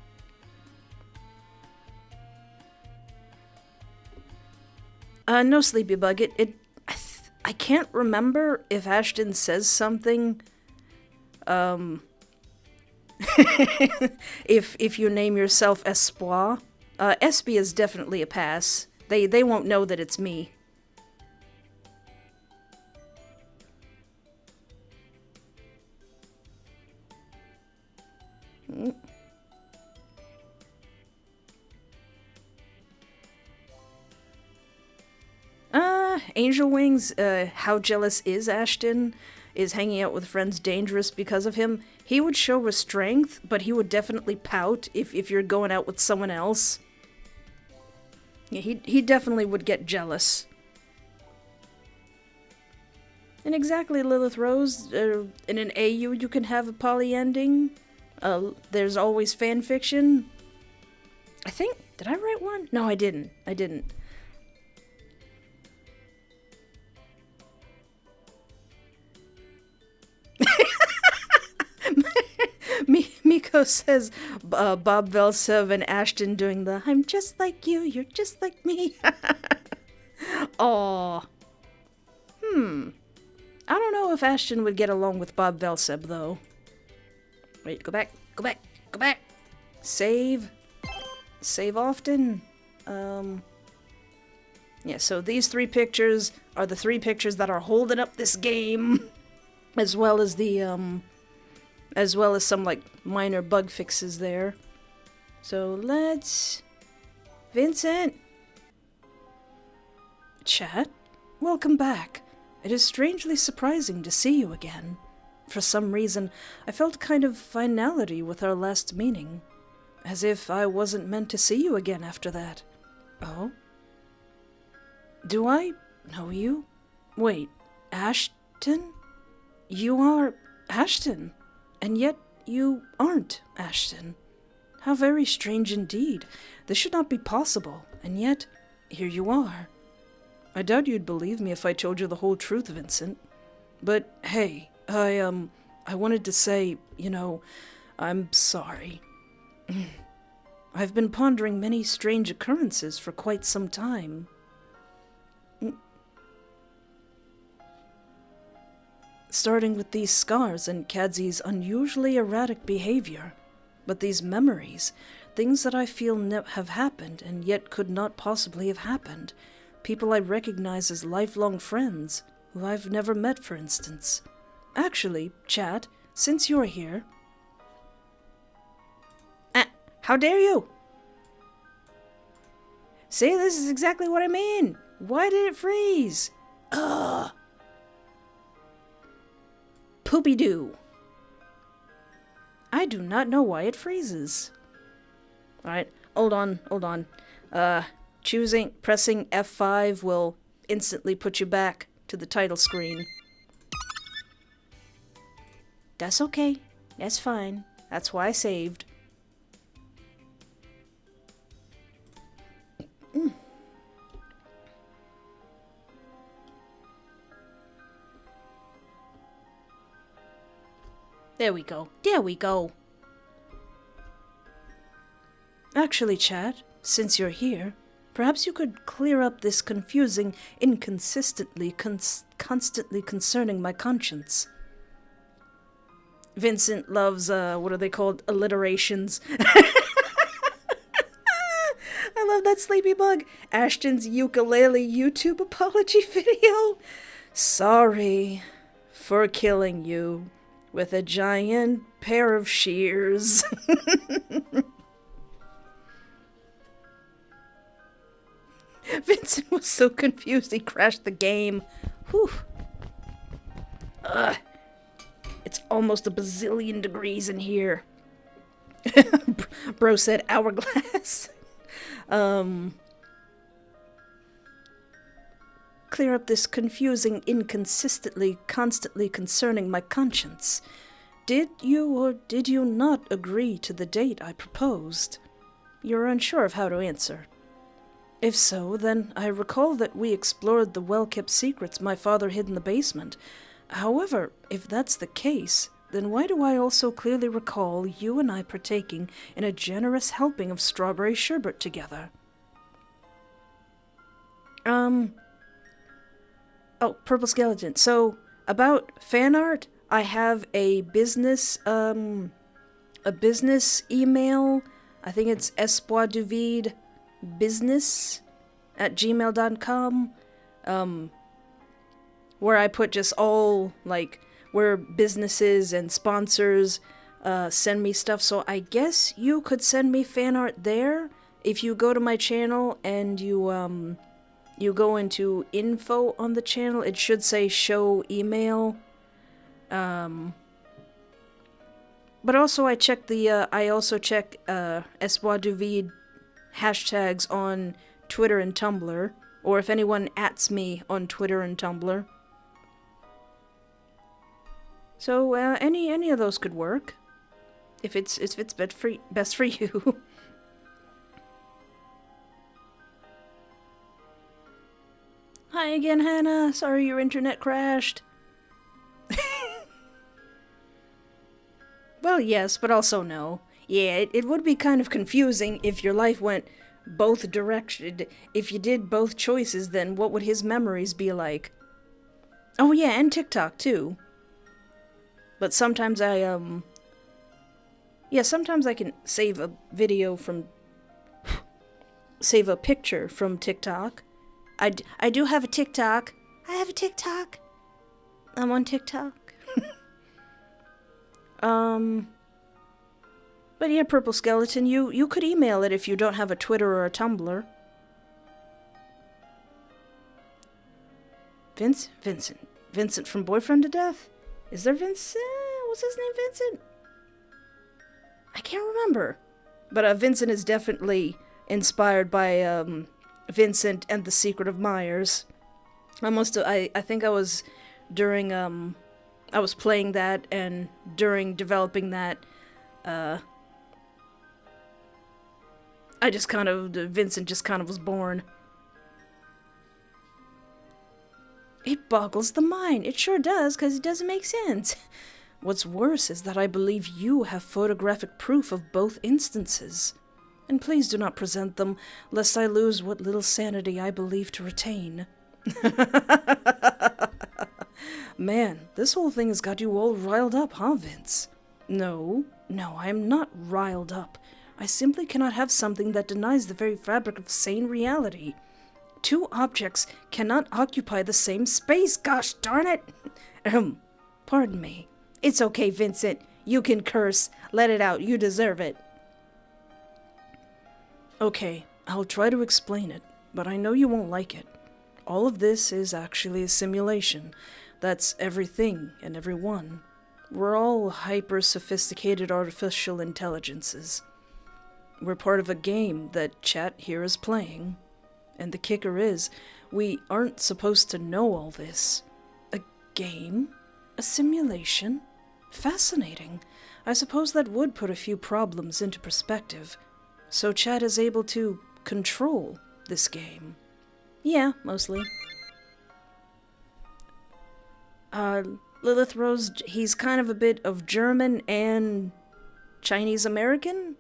No, Sleepy Bug, I can't remember if Ashton says something, if you name yourself Espoir. Espy is definitely a pass. They won't know that it's me. Angel Wings, how jealous is Ashton? Is hanging out with friends dangerous because of him? He would show restraint, but he would definitely pout if you're going out with someone else. Yeah, he definitely would get jealous. And exactly, Lilith Rose, in an AU you can have a poly ending. There's always fan fiction. I think, did I write one? No, I didn't. Miko says Bob Velsev and Ashton doing the "I'm just like you, you're just like me." Aww. I don't know if Ashton would get along with Bob Velsev, though. Wait, go back. Save often. Yeah, so these 3 pictures are the 3 pictures that are holding up this game, as well as some, like, minor bug fixes there. So let's... Vincent! Chat? Welcome back. It is strangely surprising to see you again. For some reason, I felt kind of finality with our last meeting. As if I wasn't meant to see you again after that. Oh? Do I know you? Wait, Ashton? You are Ashton, and yet you aren't Ashton. How very strange indeed. This should not be possible, and yet, here you are. I doubt you'd believe me if I told you the whole truth, Vincent. But, hey, I wanted to say, I'm sorry. I've been pondering many strange occurrences for quite some time. Starting with these scars and Kadsey's unusually erratic behavior. But these memories, things that I feel have happened and yet could not possibly have happened. People I recognize as lifelong friends, who I've never met, for instance. Actually, chat, since you're here... how dare you? See, this is exactly what I mean. Why did it freeze? Ugh. Poopy-doo. I do not know why it freezes. Alright, hold on. Pressing F5 will instantly put you back to the title screen. That's okay. That's fine. That's why I saved. There we go. Actually, chat, since you're here, perhaps you could clear up this confusing, constantly concerning my conscience. Vincent loves, what are they called? Alliterations. I love that sleepy bug. Ashton's ukulele YouTube apology video. Sorry for killing you with a giant pair of shears. Vincent was so confused he crashed the game. Whew. Ugh. It's almost a bazillion degrees in here. Bro said hourglass. Clear up this confusing, constantly concerning my conscience. Did you or did you not agree to the date I proposed? You're unsure of how to answer. If so, then I recall that we explored the well-kept secrets my father hid in the basement. However, if that's the case, then why do I also clearly recall you and I partaking in a generous helping of strawberry sherbet together? Oh, Purple Skeleton. So, about fan art, I have a business email. I think it's espoirduvidebusiness@gmail.com. Where I put just all, like, where businesses and sponsors send me stuff. So I guess you could send me fan art there if you go to my channel and you you go into info on the channel, it should say show email. But also I also check Espoir du Vide hashtags on Twitter and Tumblr, or if anyone ats me on Twitter and Tumblr. So any of those could work, if it's best for you. Hi again, Hannah. Sorry your internet crashed. Well, yes, but also no. Yeah, it would be kind of confusing if your life went both directions. If you did both choices, then what would his memories be like? Oh yeah, and TikTok too. But sometimes sometimes I can save a video from... save a picture from TikTok. I do have a TikTok. I have a TikTok. I'm on TikTok. But yeah, Purple Skeleton, you could email it if you don't have a Twitter or a Tumblr. Vincent from Boyfriend to Death? Is there Vincent? What's his name, Vincent? I can't remember. But Vincent is definitely inspired by Vincent and the Secret of Myers. I think I was during I was playing that, and during developing that, Vincent just kind of was born. It boggles the mind. It sure does, because it doesn't make sense. What's worse is that I believe you have photographic proof of both instances. And please do not present them, lest I lose what little sanity I believe to retain. Man, this whole thing has got you all riled up, huh, Vince? No, I am not riled up. I simply cannot have something that denies the very fabric of sane reality. Two objects cannot occupy the same space, gosh darn it! Pardon me. It's okay, Vincent. You can curse. Let it out. You deserve it. Okay, I'll try to explain it, but I know you won't like it. All of this is actually a simulation. That's everything and everyone. We're all hyper-sophisticated artificial intelligences. We're part of a game that chat here is playing. And the kicker is, we aren't supposed to know all this. A game? A simulation? Fascinating. I suppose that would put a few problems into perspective. So chat is able to control this game. Yeah, mostly. Lilith Rose, he's kind of a bit of German and Chinese American?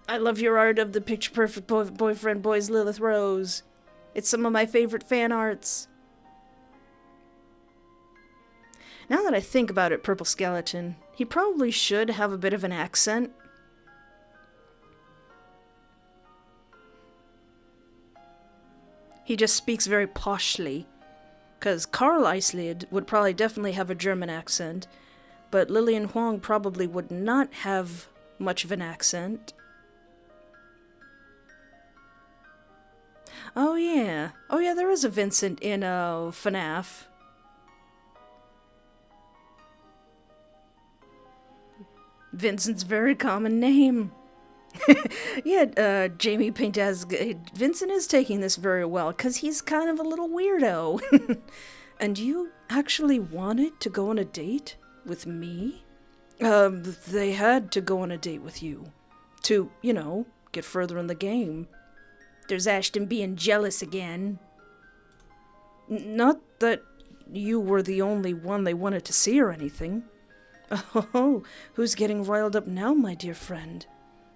I love your art of the Picture Perfect Boyfriend Boys, Lilith Rose. It's some of my favorite fan arts. Now that I think about it, Purple Skeleton, he probably should have a bit of an accent. He just speaks very poshly. Because Carl Islid would probably definitely have a German accent, but Lillian Huang probably would not have much of an accent. Oh yeah, there is a Vincent in FNAF. Vincent's very common name. Yeah, Jamie Paintaz, Vincent is taking this very well, because he's kind of a little weirdo. And you actually wanted to go on a date with me? They had to go on a date with you. To, you know, get further in the game. There's Ashton being jealous again. Not that you were the only one they wanted to see or anything. Oh, who's getting riled up now, my dear friend?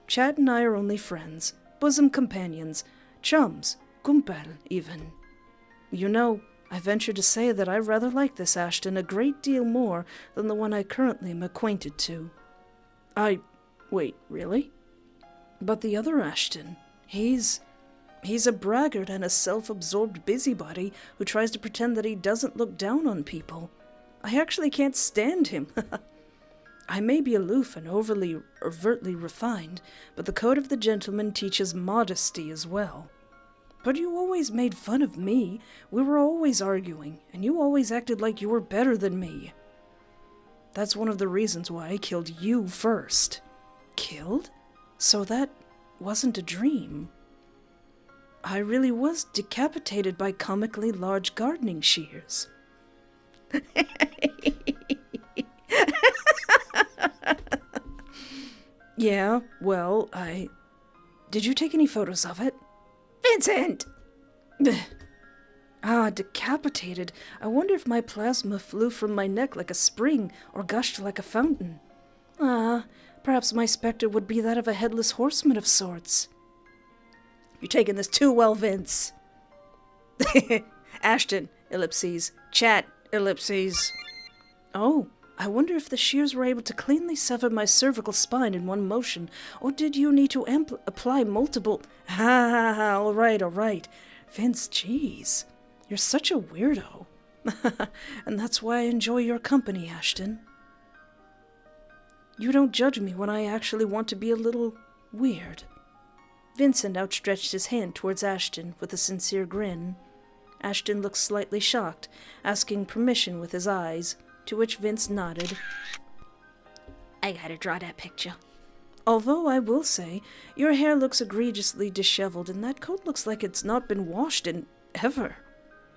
Chad and I are only friends, bosom companions, chums, kumpel, even. You know, I venture to say that I rather like this Ashton a great deal more than the one I currently am acquainted to. Wait, really? But the other Ashton, he's a braggart and a self-absorbed busybody who tries to pretend that he doesn't look down on people. I actually can't stand him. I may be aloof and overtly refined, but the code of the gentleman teaches modesty as well. But you always made fun of me. We were always arguing, and you always acted like you were better than me. That's one of the reasons why I killed you first. Killed? So that wasn't a dream. I really was decapitated by comically large gardening shears. Yeah, well, Did you take any photos of it? Vincent! Decapitated. I wonder if my plasma flew from my neck like a spring or gushed like a fountain. Perhaps my specter would be that of a headless horseman of sorts. You're taking this too well, Vince. Ashton, ellipses. Chat, ellipses. Oh, I wonder if the shears were able to cleanly sever my cervical spine in one motion, or did you need to apply multiple... all right. Vince, jeez. You're such a weirdo. And that's why I enjoy your company, Ashton. You don't judge me when I actually want to be a little weird. Vincent outstretched his hand towards Ashton with a sincere grin. Ashton looked slightly shocked, asking permission with his eyes, to which Vince nodded. I gotta draw that picture. Although I will say, your hair looks egregiously disheveled, and that coat looks like it's not been washed in ever.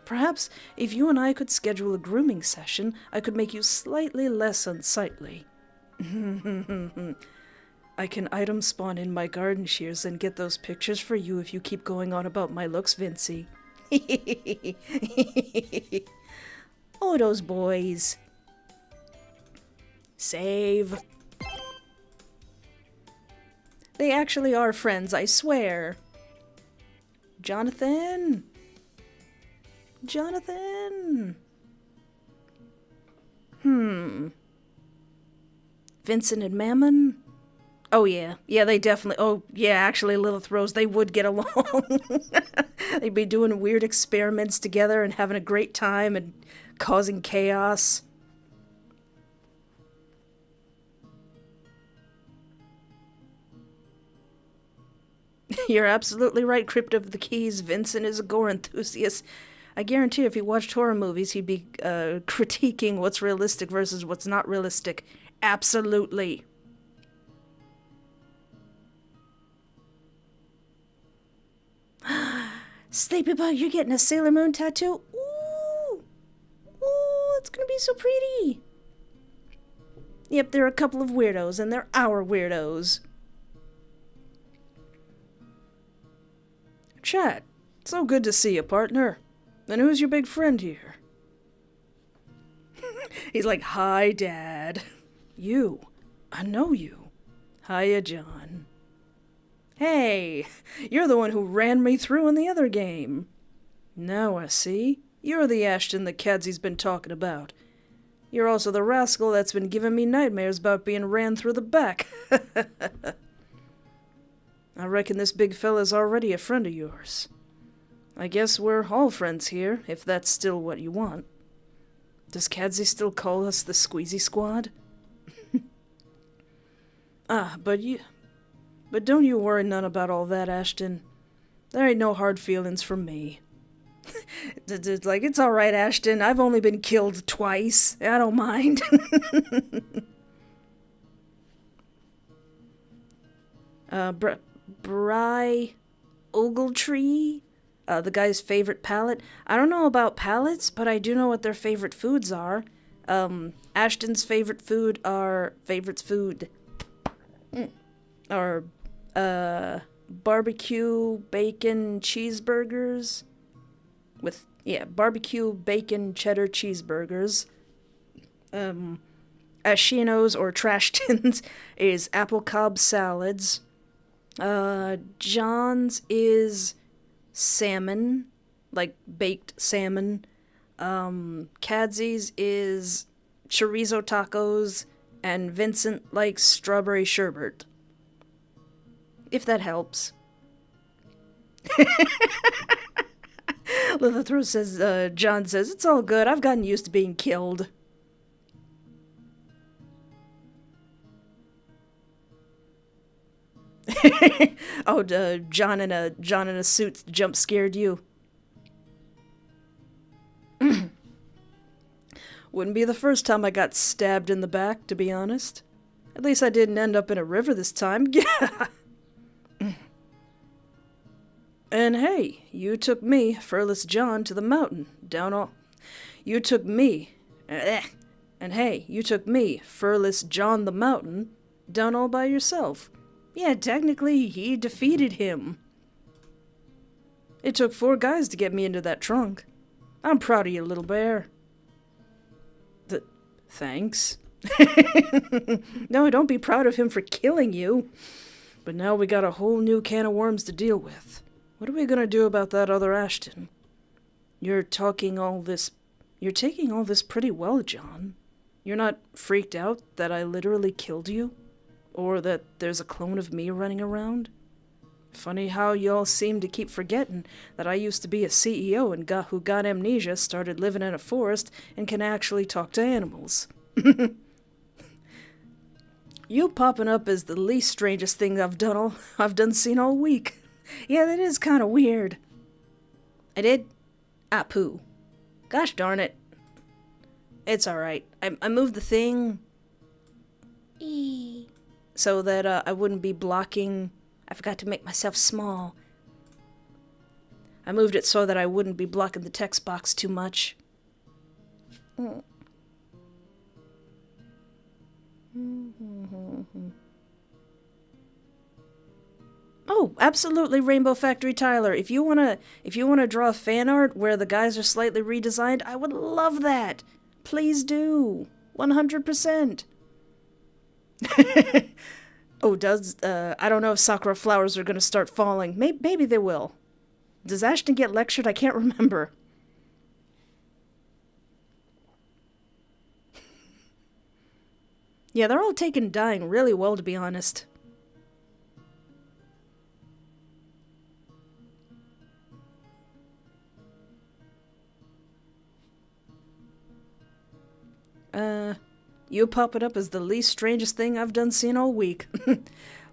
Perhaps if you and I could schedule a grooming session, I could make you slightly less unsightly. I can item spawn in my garden shears and get those pictures for you if you keep going on about my looks, Vincey. Oh, those boys. Save. They actually are friends, I swear. Jonathan. Vincent and Mammon? Oh, yeah. Yeah, they definitely... Oh, yeah, actually, Lilith Rose, they would get along. They'd be doing weird experiments together and having a great time and causing chaos. You're absolutely right, Crypt of the Keys. Vincent is a gore enthusiast. I guarantee if he watched horror movies, he'd be critiquing what's realistic versus what's not realistic. Absolutely. Sleepy Bug, you're getting a Sailor Moon tattoo? Ooh! Ooh, it's gonna be so pretty. Yep, there are a couple of weirdos, and they're our weirdos. Chat, so good to see you, partner. And who's your big friend here? He's like, hi, Dad. You. I know you. Hiya, John. Hey, you're the one who ran me through in the other game. Now I see. You're the Ashton that Kadsey's been talking about. You're also the rascal that's been giving me nightmares about being ran through the back. I reckon this big fella's already a friend of yours. I guess we're all friends here, if that's still what you want. Does Kadsey still call us the Squeezy Squad? But don't you worry none about all that, Ashton. There ain't no hard feelings from me. Like, it's alright, Ashton. I've only been killed twice. I don't mind. Bry Ogletree? The guy's favorite palette. I don't know about palettes, but I do know what their favorite foods are. Ashton's favorite food are... barbecue bacon cheeseburgers. Barbecue bacon cheddar cheeseburgers. Ashino's or trash tins is apple cob salads. John's is salmon, like baked salmon. Kadsey's is chorizo tacos, and Vincent likes strawberry sherbet. If that helps. Lilith says, John says, it's all good. I've gotten used to being killed. Oh, John in a suit jump scared you. Wouldn't be the first time I got stabbed in the back, to be honest. At least I didn't end up in a river this time. Yeah. And hey, you took me, furless John, to the mountain, down all... You took me... And hey, you took me, furless John the mountain, down all by yourself. Yeah, technically, he defeated him. It took 4 guys to get me into that trunk. I'm proud of you, little bear. Thanks. No, don't be proud of him for killing you. But now we got a whole new can of worms to deal with. What are we gonna do about that other Ashton? You're taking all this pretty well, John. You're not freaked out that I literally killed you? Or that there's a clone of me running around? Funny how y'all seem to keep forgetting that I used to be a CEO and who got amnesia, started living in a forest, and can actually talk to animals. You popping up is the least strangest thing I've done seen all week. Yeah, that is kind of weird. I did? Ah, poo. Gosh darn it. It's alright. I moved the thing... so that I wouldn't be blocking... I forgot to make myself small. I moved it so that I wouldn't be blocking the text box too much. Oh, absolutely, Rainbow Factory Tyler. If you wanna draw fan art where the guys are slightly redesigned, I would love that. Please do. 100%. Oh, I don't know if sakura flowers are gonna start falling. Maybe they will. Does Ashton get lectured? I can't remember. Yeah, they're all taking dying really well, to be honest. You popping up as the least strangest thing I've done seen all week.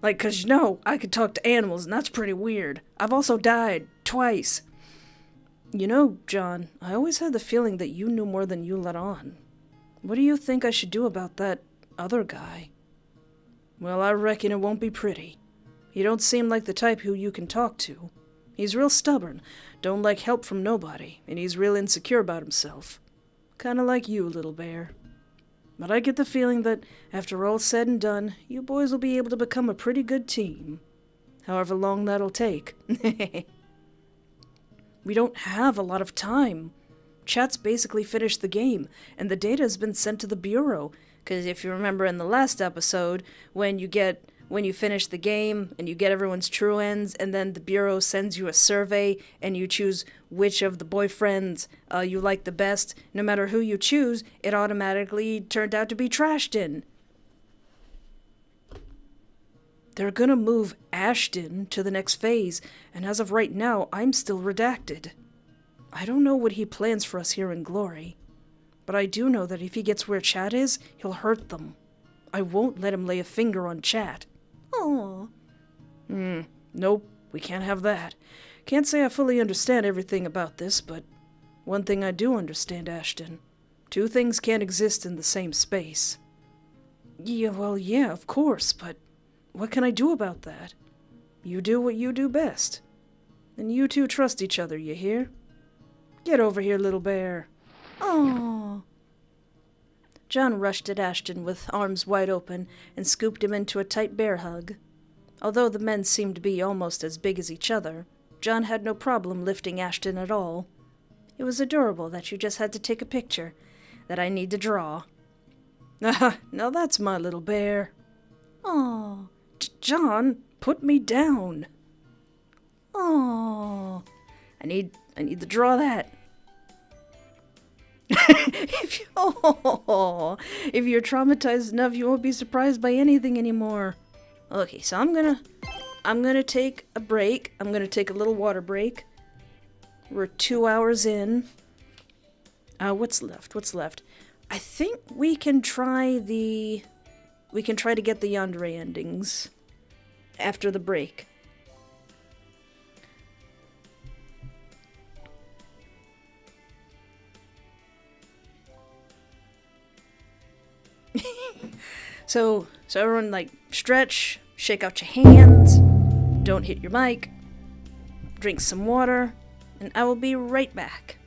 Like, 'cause you know, I could talk to animals, and that's pretty weird. I've also died. Twice. You know, John, I always had the feeling that you knew more than you let on. What do you think I should do about that other guy? Well, I reckon it won't be pretty. He don't seem like the type who you can talk to. He's real stubborn, don't like help from nobody, and he's real insecure about himself. Kinda like you, little bear. But I get the feeling that, after all's said and done, you boys will be able to become a pretty good team. However long that'll take. We don't have a lot of time. Chat's basically finished the game, and the data has been sent to the Bureau. Because if you remember in the last episode, when you finish the game and you get everyone's true ends, and then the Bureau sends you a survey and you choose which of the boyfriends you like the best, no matter who you choose, it automatically turned out to be Trashton. They're gonna move Ashton to the next phase, and as of right now, I'm still redacted. I don't know what he plans for us here in Glory, but I do know that if he gets where Chat is, he'll hurt them. I won't let him lay a finger on Chat. Aww. Nope, we can't have that. Can't say I fully understand everything about this, but one thing I do understand, Ashton. 2 things can't exist in the same space. Yeah, well, yeah, of course, but what can I do about that? You do what you do best. And you two trust each other, you hear? Get over here, little bear. Aww. John rushed at Ashton with arms wide open and scooped him into a tight bear hug. Although the men seemed to be almost as big as each other, John had no problem lifting Ashton at all. It was adorable that you just had to take a picture that I need to draw. Now that's my little bear. Aw, John, put me down. Aw, I need to draw that. If you're traumatized enough, you won't be surprised by anything anymore. Okay, so I'm gonna take a break. I'm gonna take a little water break. We're 2 hours in. What's left? I think we can try to get the Yandere endings. after the break. So everyone, like, stretch, shake out your hands, don't hit your mic, drink some water, and I will be right back.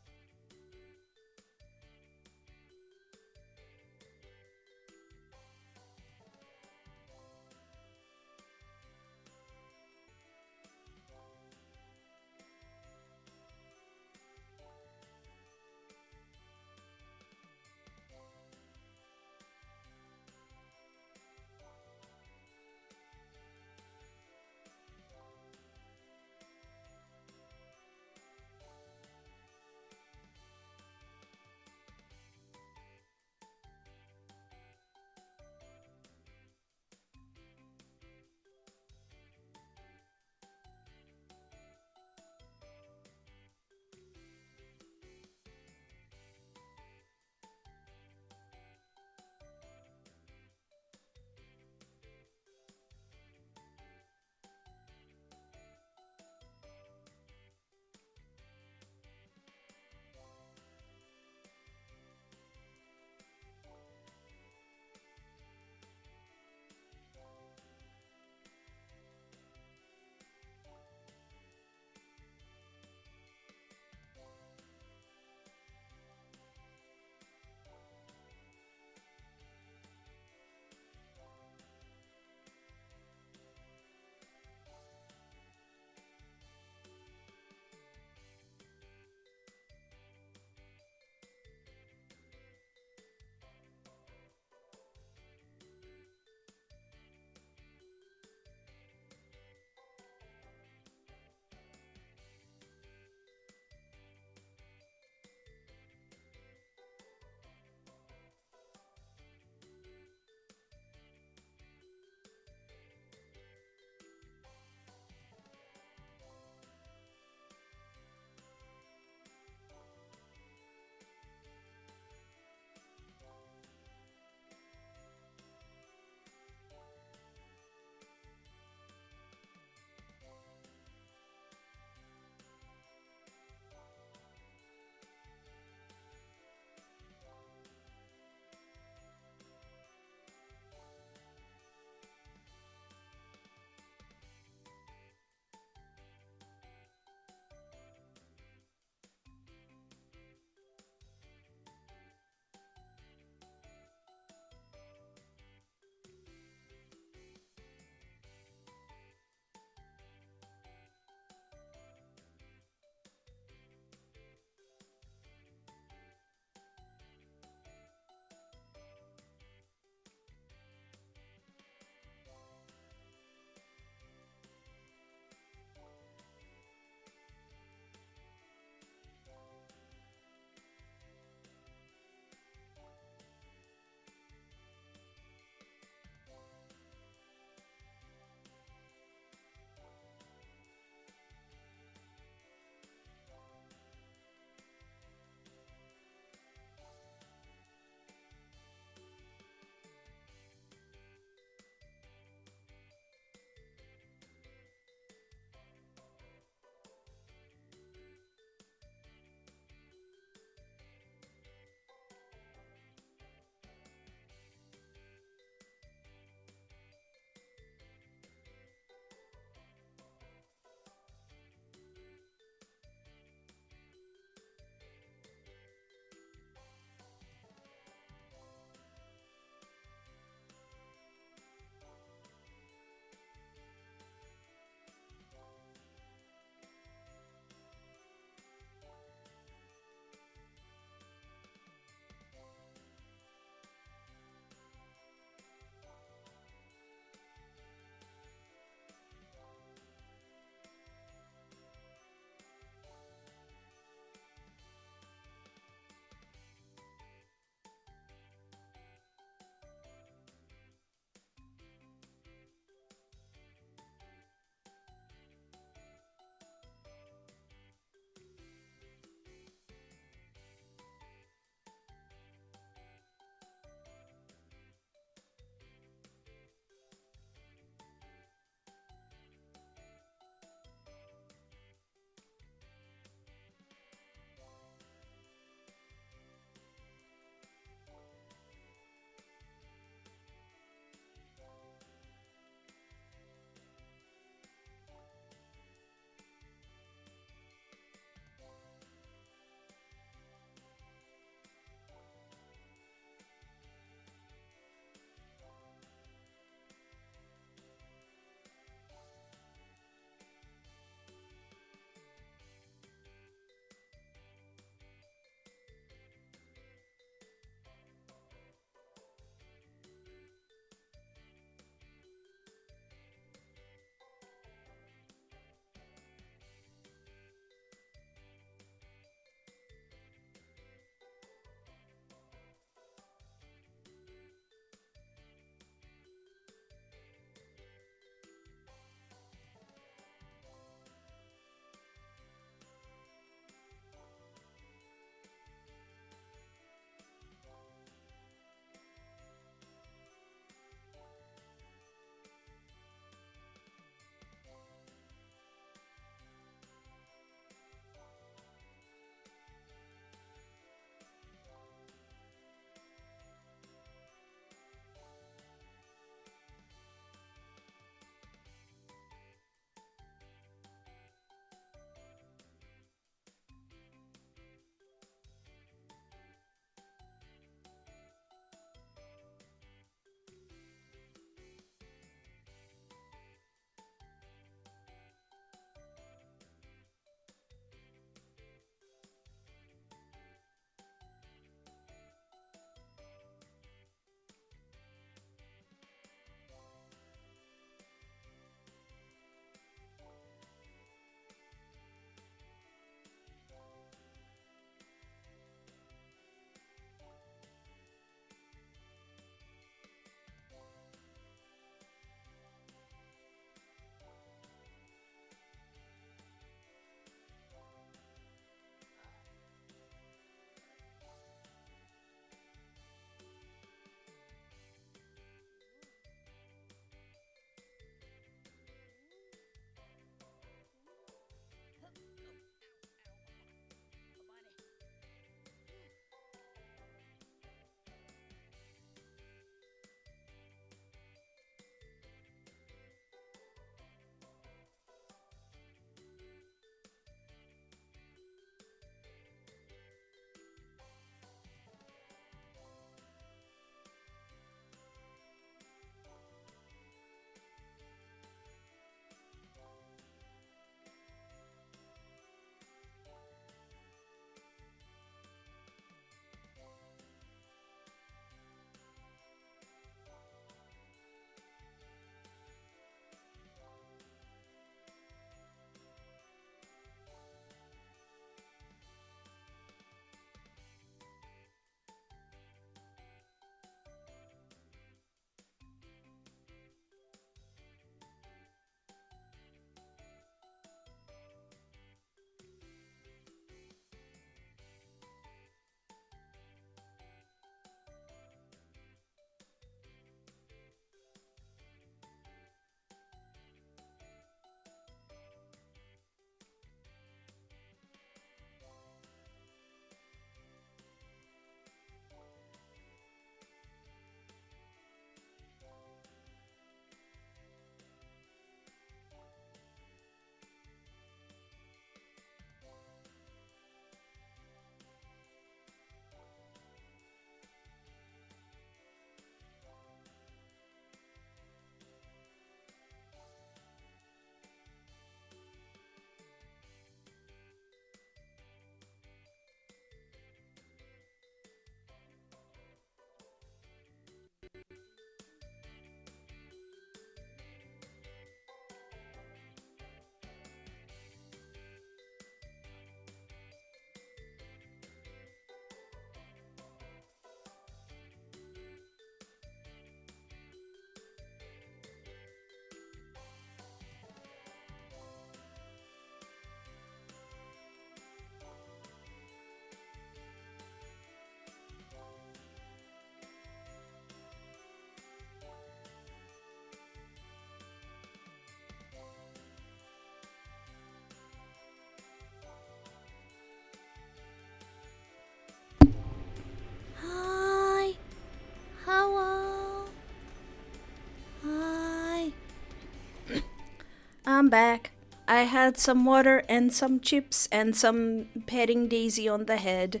I'm back. I had some water and some chips and some petting Daisy on the head.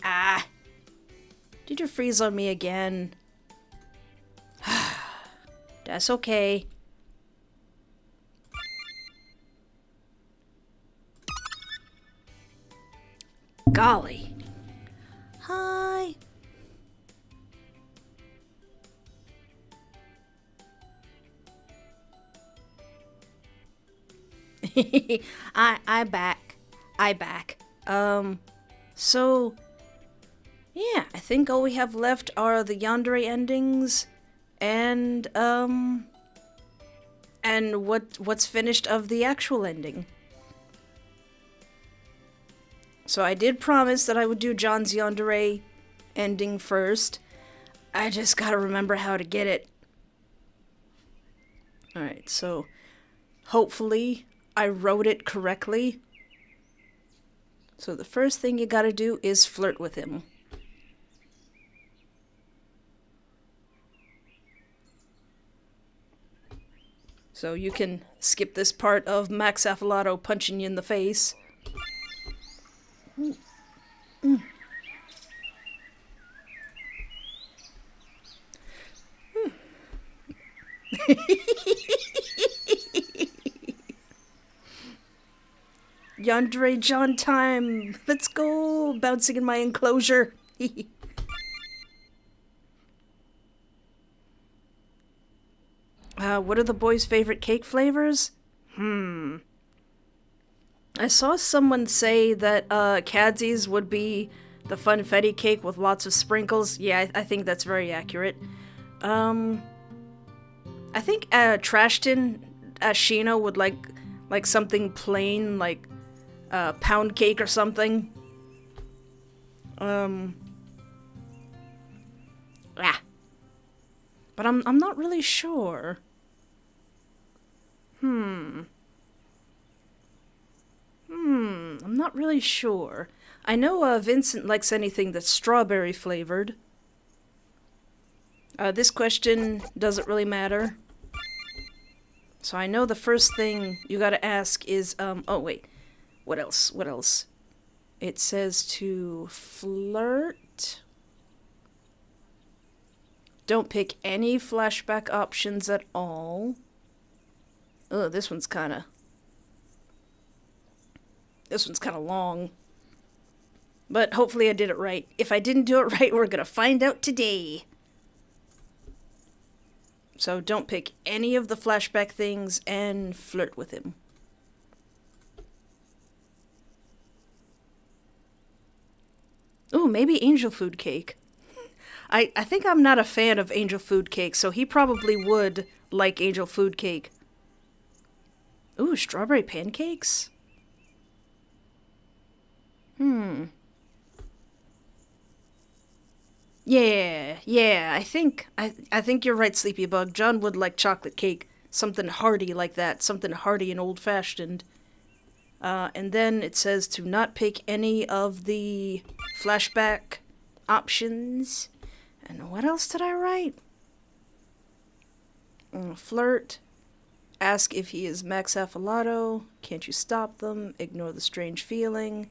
Ah! Did you freeze on me again? That's okay. Golly. Hi. I back. I back. So yeah, I think all we have left are the Yandere endings and what's finished of the actual ending. So I did promise that I would do John's Yandere ending first. I just gotta remember how to get it. Alright, so hopefully I wrote it correctly. So the first thing you gotta do is flirt with him. So you can skip this part of Max Affalato punching you in the face. Yandere John time! Let's go! Bouncing in my enclosure. What are the boys' favorite cake flavors? I saw someone say that Kadsey's would be the funfetti cake with lots of sprinkles. Yeah, I think that's very accurate. I think Trashton Ashina would like something plain, like pound cake or something. But I'm not really sure. I'm not really sure. I know Vincent likes anything that's strawberry flavored. This question doesn't really matter. So I know the first thing you gotta ask is, oh wait. What else? What else? It says to flirt. Don't pick any flashback options at all. Oh, this one's kinda long. But hopefully I did it right. If I didn't do it right, we're gonna find out today. So don't pick any of the flashback things and flirt with him. Ooh, maybe angel food cake. I think I'm not a fan of angel food cake, so he probably would like angel food cake. Ooh, strawberry pancakes? Yeah, I think you're right, Sleepy Bug. John would like chocolate cake. Something hearty like that. Something hearty and old-fashioned. And then it says to not pick any of the flashback options. And what else did I write? Flirt. Ask if he is Max Affalato. Can't you stop them? Ignore the strange feeling.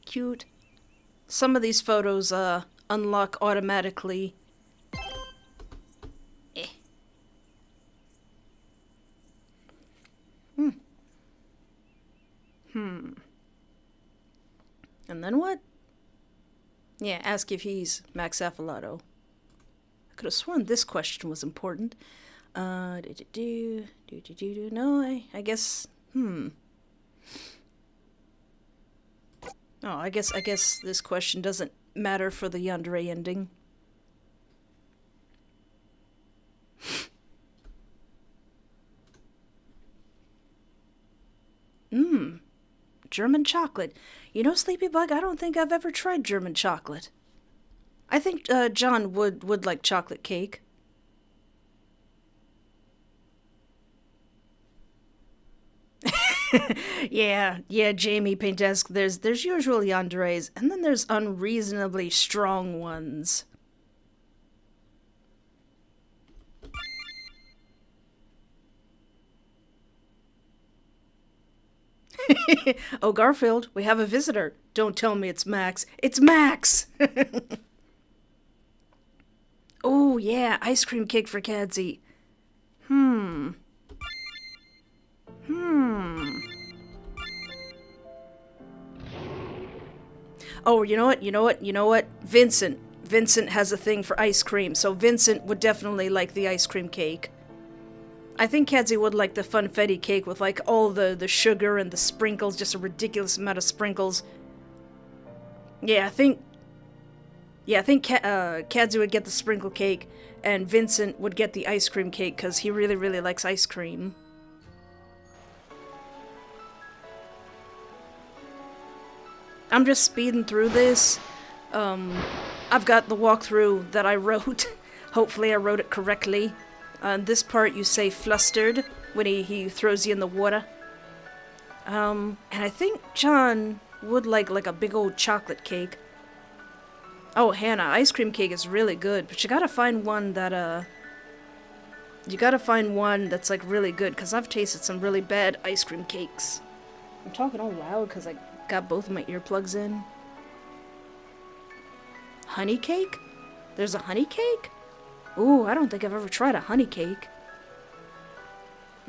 Cute. Some of these photos unlock automatically. And then what? Yeah, ask if he's Max Affalato. I could have sworn this question was important. No, I guess, Oh, I guess this question doesn't matter for the Yandere ending. German chocolate. You know, Sleepy Bug, I don't think I've ever tried German chocolate. I think John would like chocolate cake. Yeah, Jamie Paintesk. There's usual yanderes, and then there's unreasonably strong ones. Oh, Garfield, we have a visitor. Don't tell me it's Max. It's Max! Oh, yeah, ice cream cake for Kadsey. Hmm. Hmm. Oh, you know what? You know what? You know what? Vincent. Vincent has a thing for ice cream, so Vincent would definitely like the ice cream cake. I think Kadsey would like the funfetti cake with like all the sugar and the sprinkles, just a ridiculous amount of sprinkles. Yeah, I think Kadsey would get the sprinkle cake, and Vincent would get the ice cream cake because he really likes ice cream. I'm just speeding through this. I've got the walkthrough that I wrote. Hopefully I wrote it correctly. On this part you say flustered when he throws you in the water. And I think John would like a big old chocolate cake. Oh, Hannah, ice cream cake is really good, but you gotta find one that, you gotta find one that's like really good, because I've tasted some really bad ice cream cakes. I'm talking all loud because I got both of my earplugs in. Honey cake? There's a honey cake? Ooh, I don't think I've ever tried a honey cake.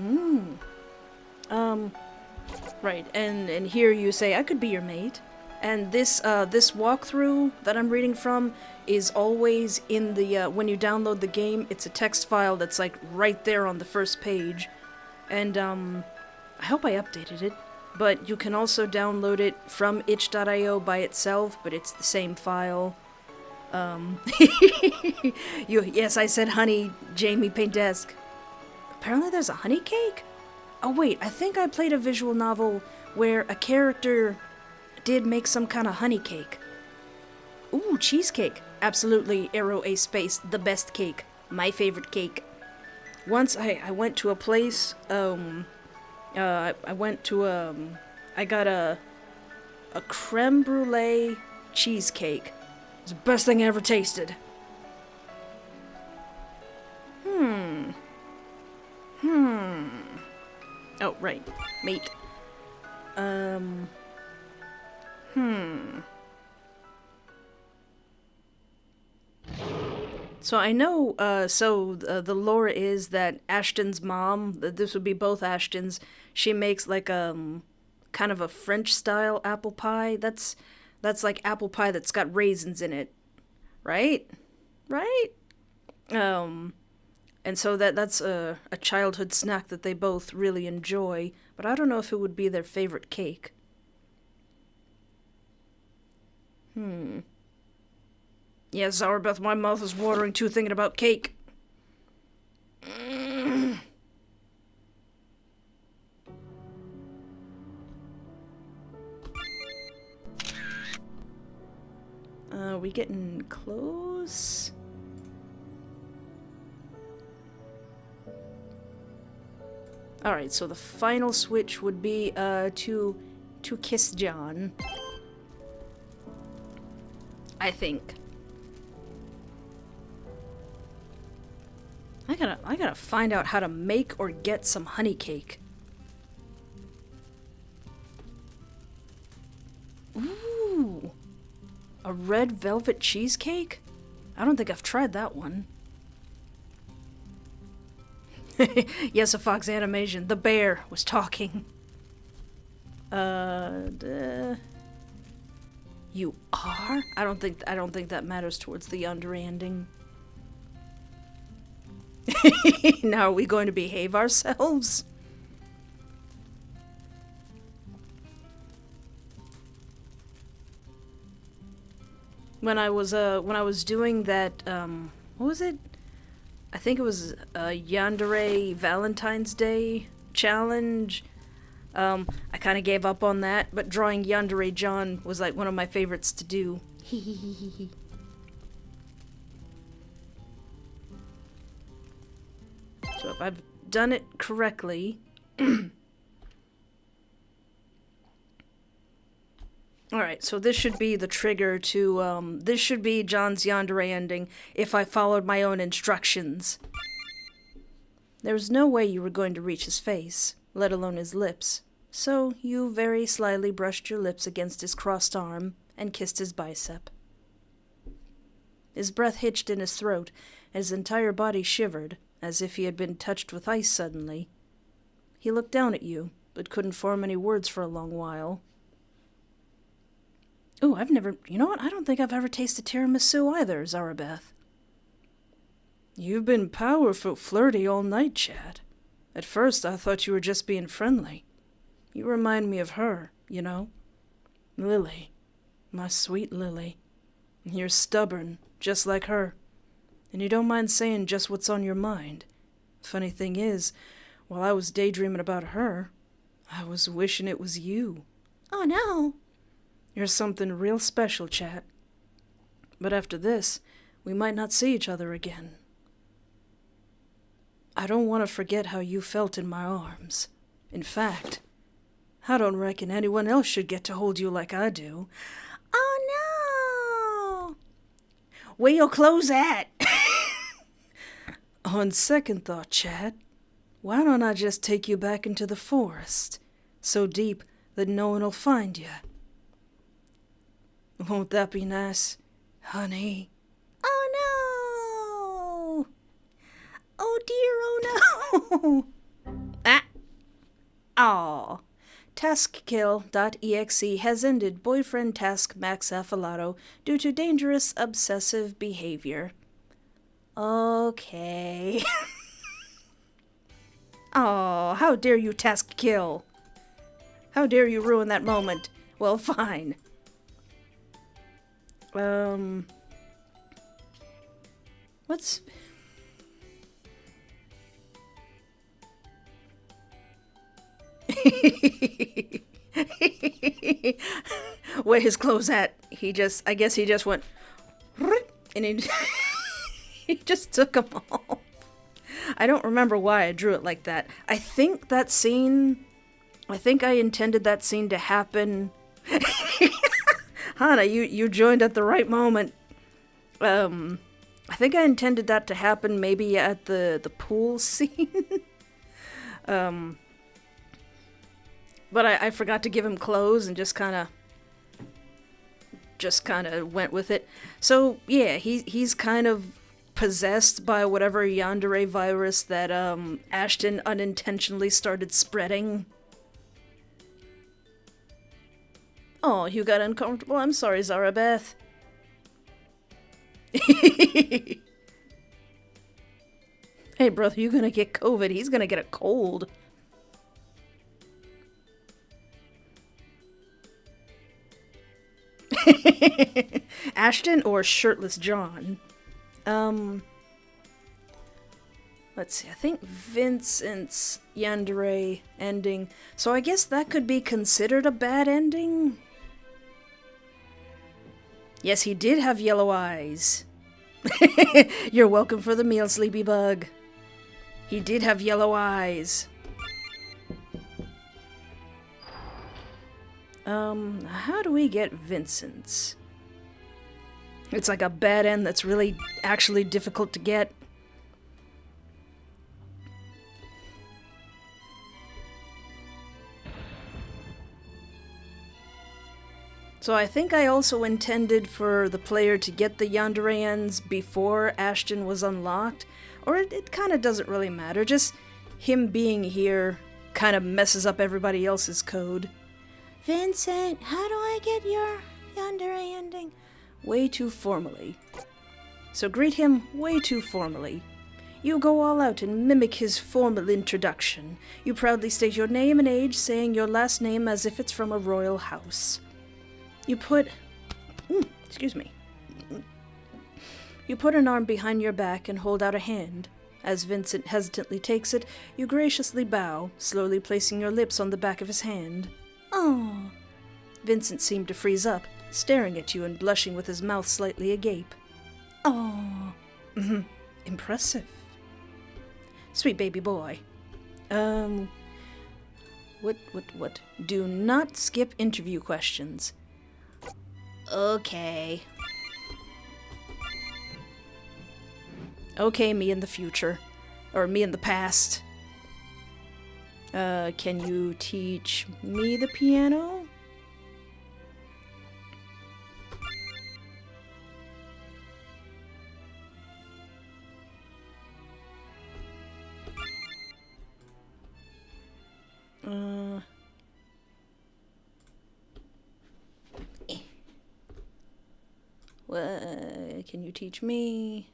Mmm. Right, and here you say, I could be your mate. And this walkthrough that I'm reading from is always in the, when you download the game, it's a text file that's like right there on the first page. And, I hope I updated it. But you can also download it from itch.io by itself, but it's the same file. Yes, I said honey, Jamie Paintesk. Apparently there's a honey cake? Oh wait, I think I played a visual novel where a character did make some kind of honey cake. Ooh, cheesecake. Absolutely, Arrow A Space, the best cake. My favorite cake. Once I went to a place, I got a creme brulee cheesecake. It's the best thing I ever tasted. Oh, right. Mate. So I know, the lore is that Ashton's mom, this would be both Ashtons, she makes like, kind of a French-style apple pie. That's like apple pie that's got raisins in it. Right? Right? And so that's a childhood snack that they both really enjoy, but I don't know if it would be their favorite cake. Yeah, Sour my mouth is watering too thinking about cake. We getting close? Alright, so the final switch would be, to kiss John. I think. I gotta find out how to make or get some honey cake. Ooh! A red velvet cheesecake? I don't think I've tried that one. Yes, a Fox animation. The bear was talking. You are? I don't think that matters towards the understanding. Now are we going to behave ourselves? When I was doing that, what was it? I think it was a Yandere Valentine's Day challenge. I kind of gave up on that, but drawing Yandere John was like one of my favorites to do. So if I've done it correctly, Alright, so this should be the trigger to, this should be John's Yandere ending if I followed my own instructions. There was no way you were going to reach his face, let alone his lips, so you very slyly brushed your lips against his crossed arm and kissed his bicep. His breath hitched in his throat, and his entire body shivered, as if he had been touched with ice suddenly. He looked down at you, but couldn't form any words for a long while. Ooh, you know what? I don't think I've ever tasted tiramisu either, Zarabeth. You've been powerful flirty all night, Chad. At first I thought you were just being friendly. You remind me of her, you know? Lily. My sweet Lily. You're stubborn, just like her. And you don't mind saying just what's on your mind. Funny thing is, while I was daydreaming about her, I was wishing it was you. Oh no. You're something real special, Chat. But after this, we might not see each other again. I don't want to forget how you felt in my arms. In fact, I don't reckon anyone else should get to hold you like I do. Oh no! Where your clothes at? On second thought, Chad, why don't I just take you back into the forest, so deep that no one will find you? Won't that be nice, honey? Oh no! Oh dear, oh no! Ah! Aw. TaskKill.exe has ended boyfriend task Max Affollato due to dangerous obsessive behavior. Okay. Oh, how dare you, Task Kill? How dare you ruin that moment? Well, fine. What's... Where his clothes at? I guess he just went... And he... he just took them off. I don't remember why I drew it like that. I think I intended that scene to happen... Hannah, you joined at the right moment. I think I intended that to happen maybe at the pool scene. But I forgot to give him clothes and just kind of went with it. So yeah, he's kind of possessed by whatever Yandere virus that Ashton unintentionally started spreading. Oh, you got uncomfortable? I'm sorry, Zarabeth. Hey, brother, you're gonna get COVID. He's gonna get a cold. Ashton or Shirtless John? Let's see, I think Vincent's Yandere ending. So I guess that could be considered a bad ending? Yes, he did have yellow eyes. You're welcome for the meal, Sleepy Bug. He did have yellow eyes. How do we get Vincent's? It's like a bad end that's really actually difficult to get. So I think I also intended for the player to get the Yandere ends before Ashton was unlocked, or it kind of doesn't really matter, just him being here kind of messes up everybody else's code. Vincent, how do I get your Yandere ending? Way too formally. So greet him way too formally. You go all out and mimic his formal introduction. You proudly state your name and age, saying your last name as if it's from a royal house. You put... excuse me. You put an arm behind your back and hold out a hand. As Vincent hesitantly takes it, you graciously bow, slowly placing your lips on the back of his hand. Oh. Vincent seemed to freeze up, staring at you and blushing with his mouth slightly agape. Oh. Impressive. Sweet baby boy. What? Do not skip interview questions. Okay. Okay, me in the future. Or me in the past. Can you teach me the piano? Can you teach me?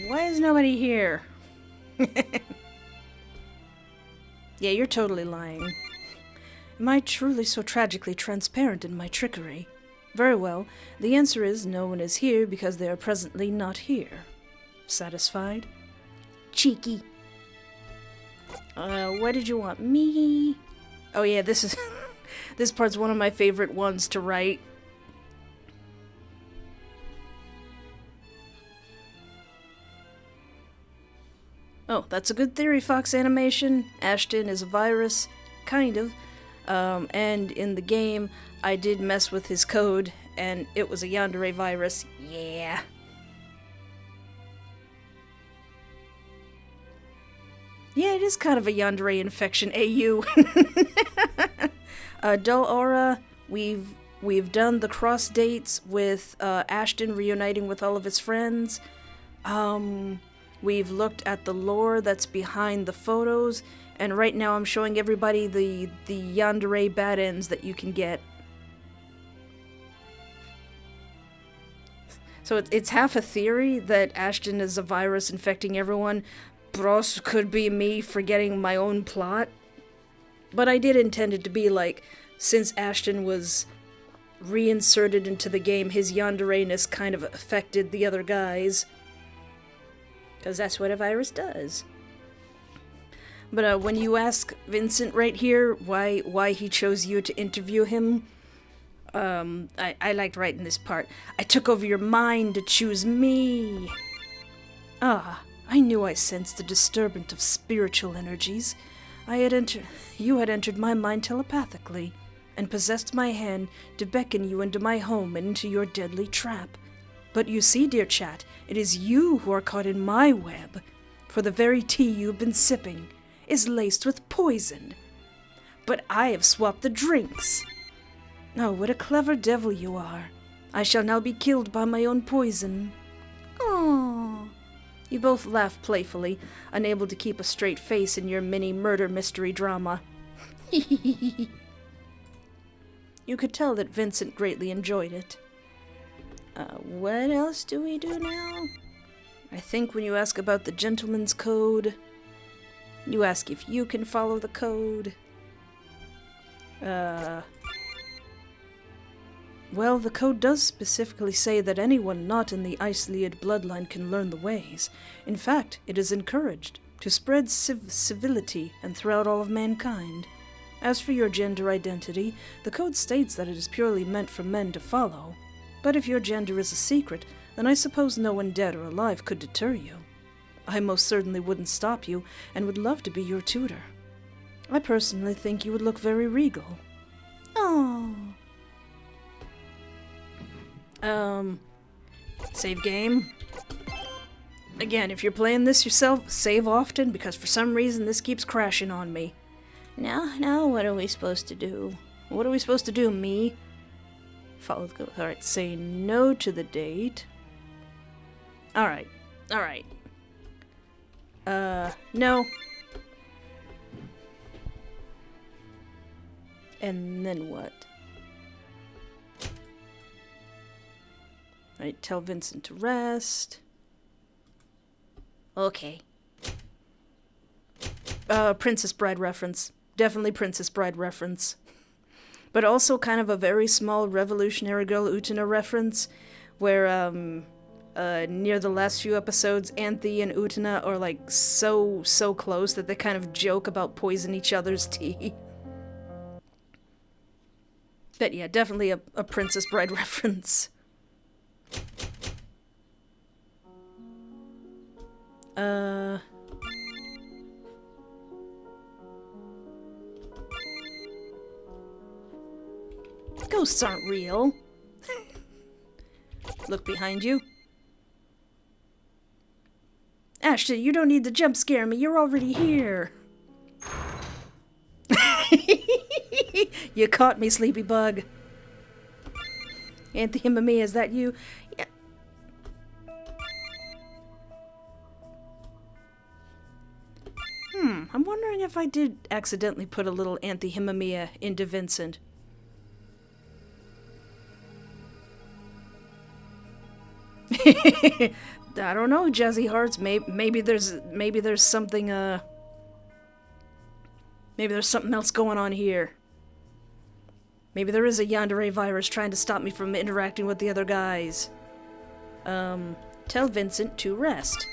Why is nobody here? Yeah, you're totally lying. Am I truly so tragically transparent in my trickery? Very well, the answer is no one is here because they are presently not here. Satisfied? Cheeky. Why did you want me? Oh yeah, this is... this part's one of my favorite ones to write. Oh, that's a good theory, Fox Animation. Ashton is a virus. Kind of. And in the game, I did mess with his code, and it was a Yandere virus. Yeah. Yeah, it is kind of a Yandere infection, AU. Dull Aura, we've done the cross dates with Ashton reuniting with all of his friends. We've looked at the lore that's behind the photos, and right now I'm showing everybody the Yandere bad ends that you can get. So it's half a theory that Ashton is a virus infecting everyone, but also could be me forgetting my own plot. But I did intend it to be like, since Ashton was reinserted into the game, his Yandere-ness kind of affected the other guys. Because that's what a virus does. But when you ask Vincent right here why he chose you to interview him, I liked writing this part. I took over your mind to choose me. Ah, I knew I sensed the disturbance of spiritual energies. You had entered my mind telepathically, and possessed my hand to beckon you into my home and into your deadly trap. But you see, dear chat, it is you who are caught in my web, for the very tea you've been sipping is laced with poison. But I have swapped the drinks. Oh, what a clever devil you are. I shall now be killed by my own poison. Aww. You both laugh playfully, unable to keep a straight face in your mini murder mystery drama. You could tell that Vincent greatly enjoyed it. What else do we do now? I think when you ask about the gentleman's code, you ask if you can follow the code. Well, the code does specifically say that anyone not in the Iceliad bloodline can learn the ways. In fact, it is encouraged to spread civility and throughout all of mankind. As for your gender identity, the code states that it is purely meant for men to follow. But if your gender is a secret, then I suppose no one dead or alive could deter you. I most certainly wouldn't stop you, and would love to be your tutor. I personally think you would look very regal. Oh. Save game. Again, if you're playing this yourself, save often, because for some reason this keeps crashing on me. Now, what are we supposed to do? What are we supposed to do, me? Follow the code. Alright, say no to the date. Alright. No. And then what? Alright, tell Vincent to rest. Okay. Princess Bride reference. Definitely Princess Bride reference. But also kind of a very small Revolutionary Girl Utena reference, where, near the last few episodes, Anthe and Utena are, like, so close that they kind of joke about poisoning each other's tea. But yeah, definitely a Princess Bride reference. Ghosts aren't real. Look behind you. Ashton, you don't need to jump scare me. You're already here. You caught me, sleepy bug. Auntie Mimi, is that you? Yeah. I'm wondering if I did accidentally put a little anthihimamia into Vincent. I don't know, Jazzy Hearts. Maybe there's something maybe there's something else going on here. Maybe there is a Yandere virus trying to stop me from interacting with the other guys. Tell Vincent to rest.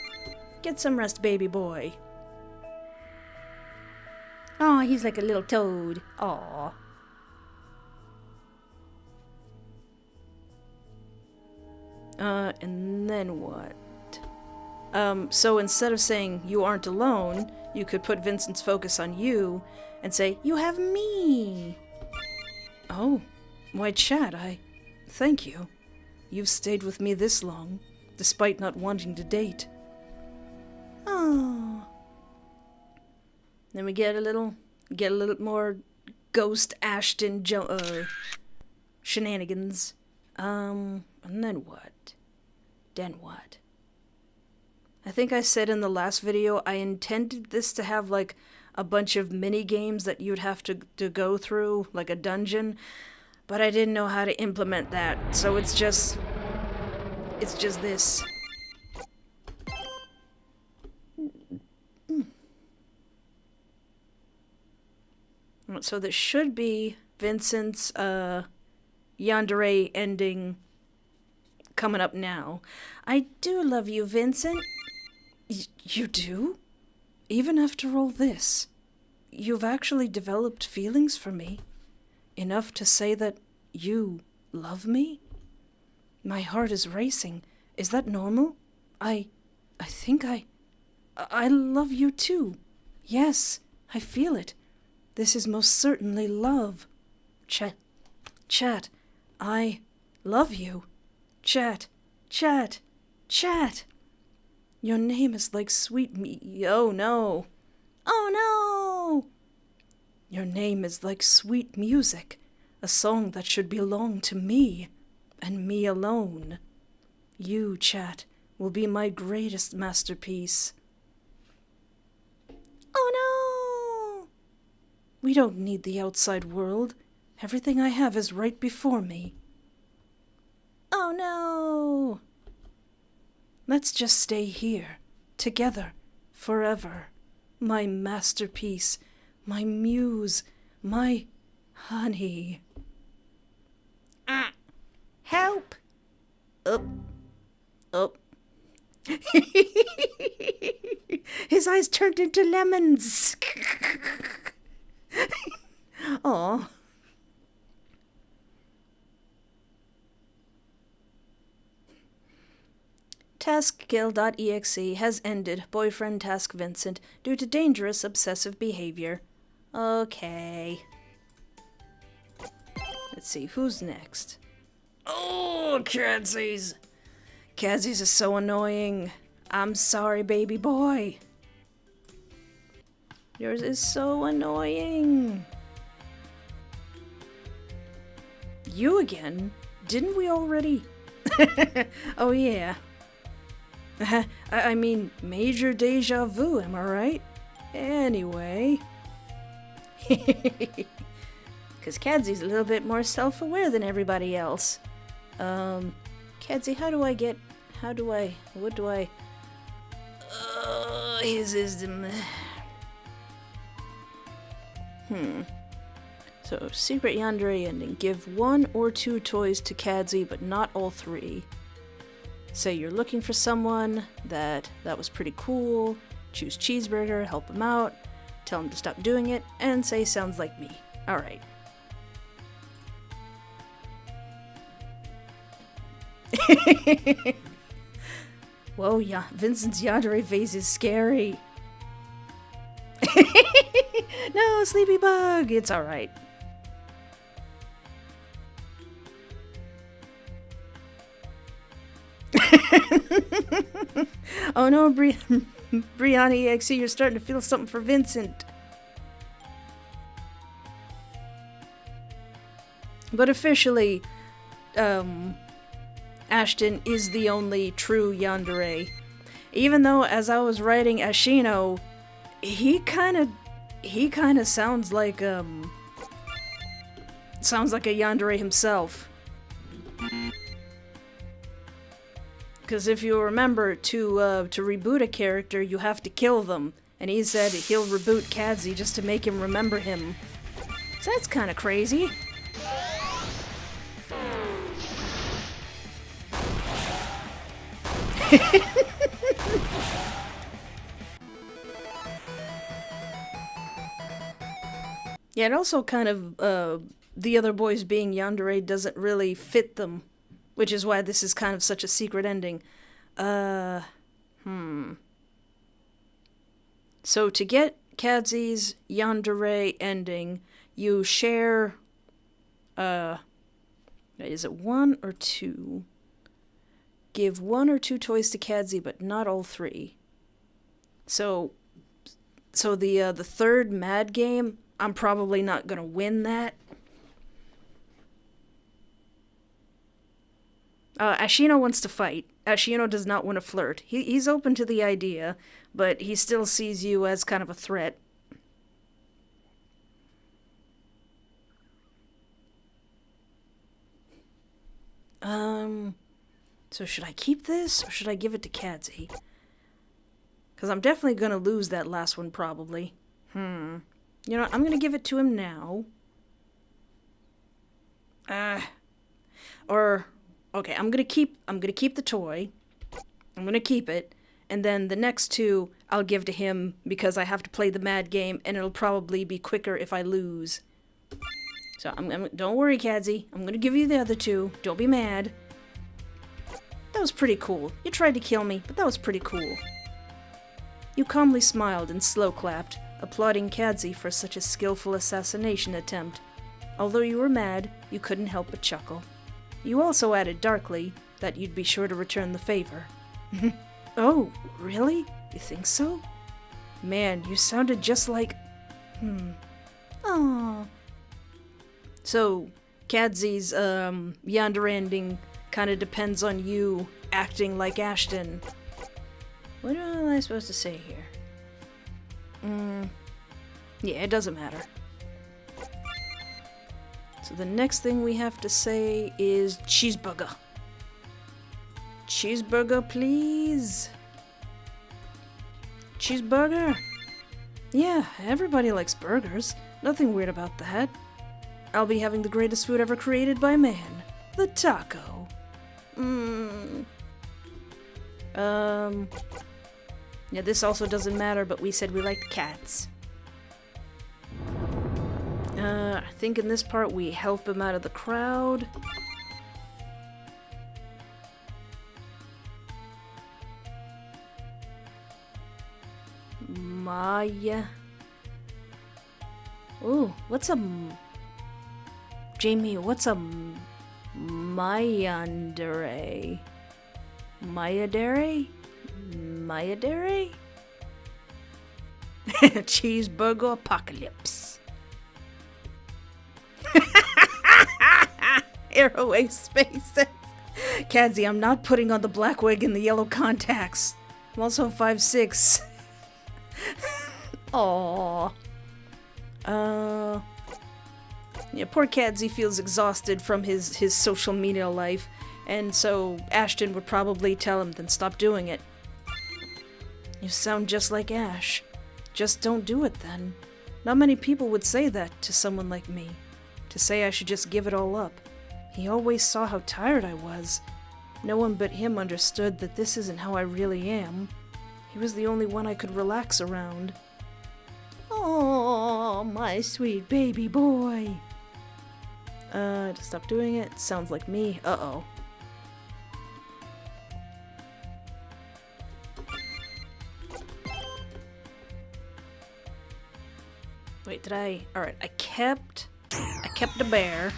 Get some rest, baby boy. Aw, he's like a little toad. Aw. And then what? So instead of saying, you aren't alone, you could put Vincent's focus on you and say, you have me. Oh, why, Chad, thank you. You've stayed with me this long, despite not wanting to date. Oh. Then we get a little more Ghost Ashton shenanigans. And then what? I think I said in the last video I intended this to have like a bunch of mini games that you'd have to go through, like a dungeon, but I didn't know how to implement that, so it's just this. So this should be Vincent's Yandere ending coming up now. I do love you, Vincent. You do? Even after all this, you've actually developed feelings for me. Enough to say that you love me? My heart is racing. Is that normal? I think I love you too. Yes, I feel it. This is most certainly love. Chat, I love you. Chat. Your name is like sweet oh no. Your name is like sweet music, a song that should belong to me, and me alone. You, Chat, will be my greatest masterpiece. Oh no! We don't need the outside world. Everything I have is right before me. Oh no! Let's just stay here, together, forever. My masterpiece, my muse, my honey. Help! Up. His eyes turned into lemons. Aw. TaskKill.exe has ended boyfriend task Vincent due to dangerous obsessive behavior. Okay. Let's see, who's next? Oh, Kadsey's. Kadsey's is so annoying. I'm sorry, baby boy. Yours is so annoying. You again? Didn't we already? Oh, yeah. I mean, major deja vu, am I right? Anyway. Because Kadsey's a little bit more self-aware than everybody else. Kadsey, what do I... So, secret Yandere ending. Give 1 or 2 toys to Kadsey, but not all 3. Say you're looking for someone, that was pretty cool, choose cheeseburger, help him out, tell him to stop doing it, and say sounds like me. Alright. Whoa, yeah, Vincent's Yandere face is scary. No, sleepy bug. It's all right. Oh no, Brianni, I see you're starting to feel something for Vincent. But officially, Ashton is the only true yandere. Even though, as I was writing Ashino, he kind of sounds like a yandere himself. Because if you remember, to reboot a character, you have to kill them. And he said he'll reboot Kadsey just to make him remember him. So that's kind of crazy. Yeah, and also kind of, the other boys being yandere doesn't really fit them. Which is why this is kind of such a secret ending. So to get Kadsey's yandere ending, you share, is it 1 or 2? Give 1 or 2 toys to Kadsey, but not all 3. So the third mad game, I'm probably not gonna win that. Ashino wants to fight. Ashino does not want to flirt. He's open to the idea, but he still sees you as kind of a threat. So should I keep this, or should I give it to Kadsey? Because I'm definitely going to lose that last one, probably. You know, I'm going to give it to him now. Okay, I'm gonna keep the toy. I'm gonna keep it, and then the next 2 I'll give to him because I have to play the mad game, and it'll probably be quicker if I lose. So don't worry, Kadsey. I'm gonna give you the other 2. Don't be mad. That was pretty cool. You tried to kill me, but that was pretty cool. You calmly smiled and slow clapped, applauding Kadsey for such a skillful assassination attempt. Although you were mad, you couldn't help but chuckle. You also added darkly that you'd be sure to return the favor. Oh, really? You think so? Man, you sounded just like... Aww. So, Kadsey's, yandere ending kinda depends on you acting like Ashton. What am I supposed to say here? Yeah, it doesn't matter. So the next thing we have to say is cheeseburger. Cheeseburger, please. Cheeseburger. Yeah, everybody likes burgers. Nothing weird about that. I'll be having the greatest food ever created by man. The taco. Yeah, this also doesn't matter, but we said we liked cats. I think in this part we help him out of the crowd. Maya. Ooh, what's a... Jamie, what's a... Yandere? Mayadere? Mayadere? Cheeseburger apocalypse. Airway spaces. Kadsey, I'm not putting on the black wig and the yellow contacts. I'm also 5'6". Aww. Yeah, poor Kadsey feels exhausted from his social media life, and so Ashton would probably tell him, then stop doing it. You sound just like Ash. Just don't do it then. Not many people would say that to someone like me. To say I should just give it all up. He always saw how tired I was. No one but him understood that this isn't how I really am. He was the only one I could relax around. Oh, my sweet baby boy. To stop doing it. Sounds like me. Uh-oh. wait, did I? Alright, I kept the bear.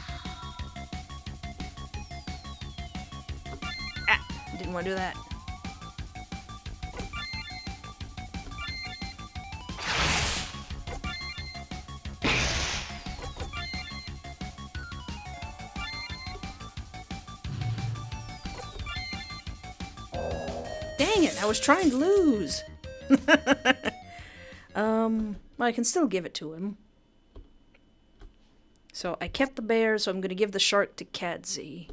Ah, didn't want to do that. Dang it, I was trying to lose. Well, I can still give it to him. So I kept the bear, so I'm going to give the shark to Kadsey.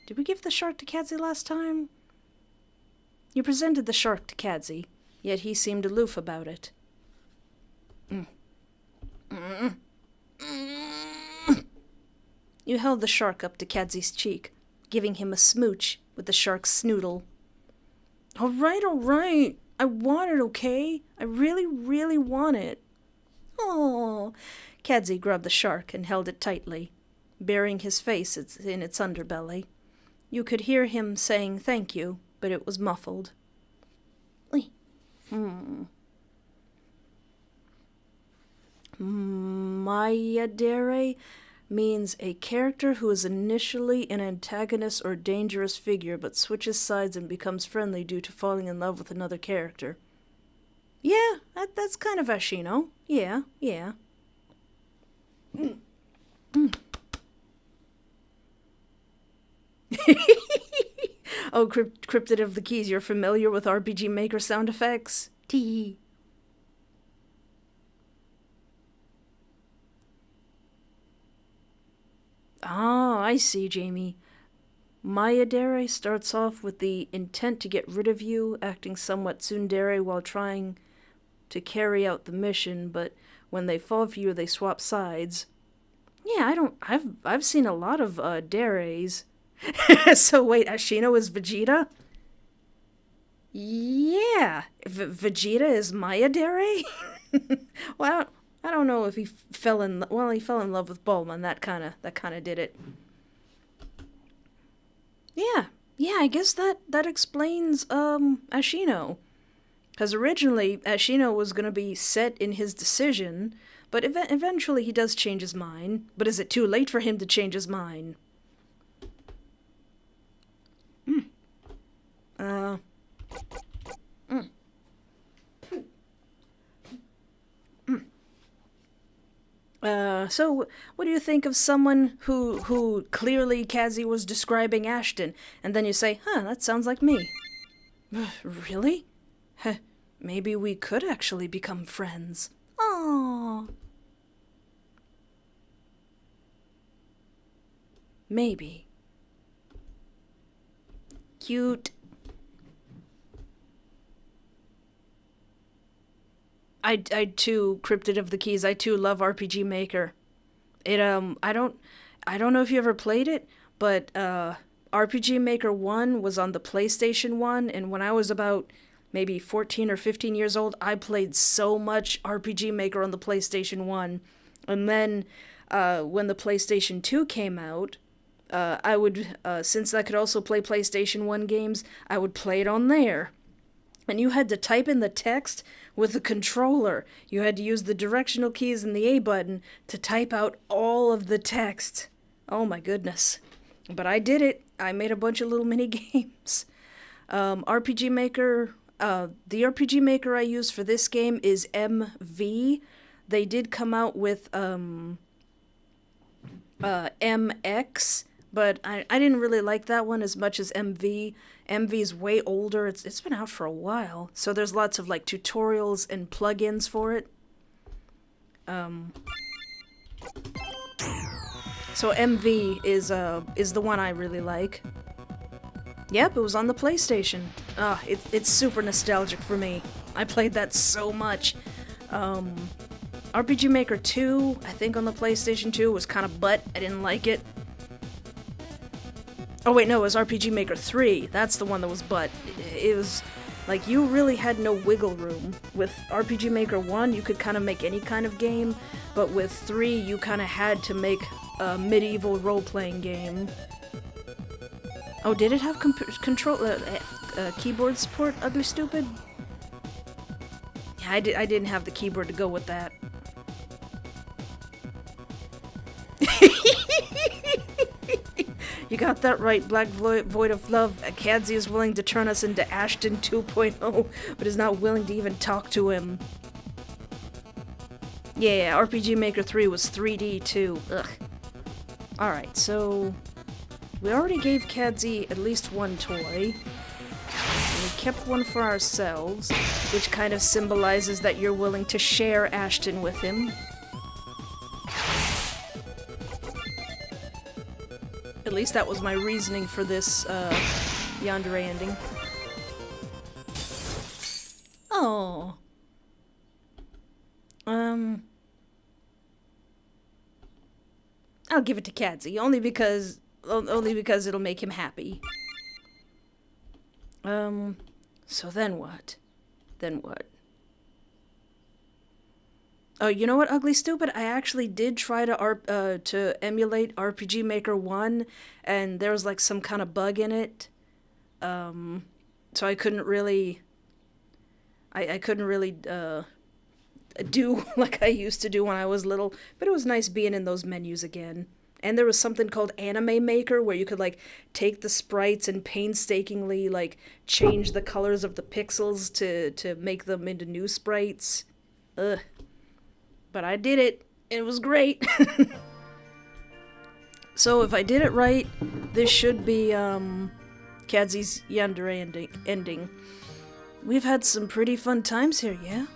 Did we give the shark to Kadsey last time? You presented the shark to Kadsey, yet he seemed aloof about it. You held the shark up to Kadsey's cheek, giving him a smooch with the shark's snoodle. All right. I want it, okay? I really, really want it. Oh, Kadsey grabbed the shark and held it tightly, burying his face in its underbelly. You could hear him saying thank you, but it was muffled. Yandere means a character who is initially an antagonist or dangerous figure but switches sides and becomes friendly due to falling in love with another character. Yeah, that's kind of Ashino. Yeah. Oh, Cryptid of the Keys, you're familiar with RPG Maker sound effects? Tee. Ah, I see, Jamie. Yandere starts off with the intent to get rid of you, acting somewhat tsundere while trying to carry out the mission, but when they fall for you, they swap sides. Yeah, I've seen a lot of Deres. So wait, Ashino is Vegeta? Yeah, Vegeta is Yandere? Well, I don't know if he fell in love with Bulma, and that kind of did it. Yeah, I guess that explains Ashino. Because originally Ashino was going to be set in his decision, but eventually he does change his mind. But is it too late for him to change his mind? So what do you think of someone who clearly Kadsey was describing Ashton, and then you say, that sounds like me. Really? Maybe we could actually become friends. Aww. Maybe. Cute. I too, Cryptid of the Keys, I too love RPG Maker. It, I don't know if you ever played it, but, RPG Maker 1 was on the PlayStation 1, and when I was about maybe 14 or 15 years old, I played so much RPG Maker on the PlayStation 1. And then, when the PlayStation 2 came out, I would, since I could also play PlayStation 1 games, I would play it on there. And you had to type in the text with the controller. You had to use the directional keys and the A button to type out all of the text. Oh my goodness. But I did it. I made a bunch of little mini games. RPG Maker, the RPG Maker I use for this game is MV. They did come out with MX, but I didn't really like that one as much as MV. MV's way older. It's been out for a while, so there's lots of like tutorials and plugins for it. So MV is the one I really like. Yep, it was on the PlayStation. It's super nostalgic for me. I played that so much. RPG Maker 2, I think on the PlayStation 2, was kind of butt. I didn't like it. Oh wait, no, it was RPG Maker 3. That's the one that was butt. It was, like, you really had no wiggle room. With RPG Maker 1, you could kind of make any kind of game, but with 3, you kind of had to make a medieval role-playing game. Oh, did it have keyboard support, Ugly Stupid? Yeah, I didn't have the keyboard to go with that. You got that right, Black Void of Love. Kadsey is willing to turn us into Ashton 2.0, but is not willing to even talk to him. Yeah, RPG Maker 3 was 3D too. Ugh. Alright, so... we already gave Kadsey at least one toy. And we kept one for ourselves, which kind of symbolizes that you're willing to share Ashton with him. At least that was my reasoning for this, Yandere ending. Oh. I'll give it to Kadsey, only because it'll make him happy. So then what? Then what? Oh, you know what, Ugly Stupid? I actually did try to emulate RPG Maker 1, and there was like some kind of bug in it. So I couldn't really... I couldn't really, do like I used to do when I was little, but it was nice being in those menus again. And there was something called Anime Maker where you could like take the sprites and painstakingly like change the colors of the pixels to make them into new sprites. Ugh. But I did it. It was great. So if I did it right, this should be Kadsey's Yandere ending. We've had some pretty fun times here, yeah?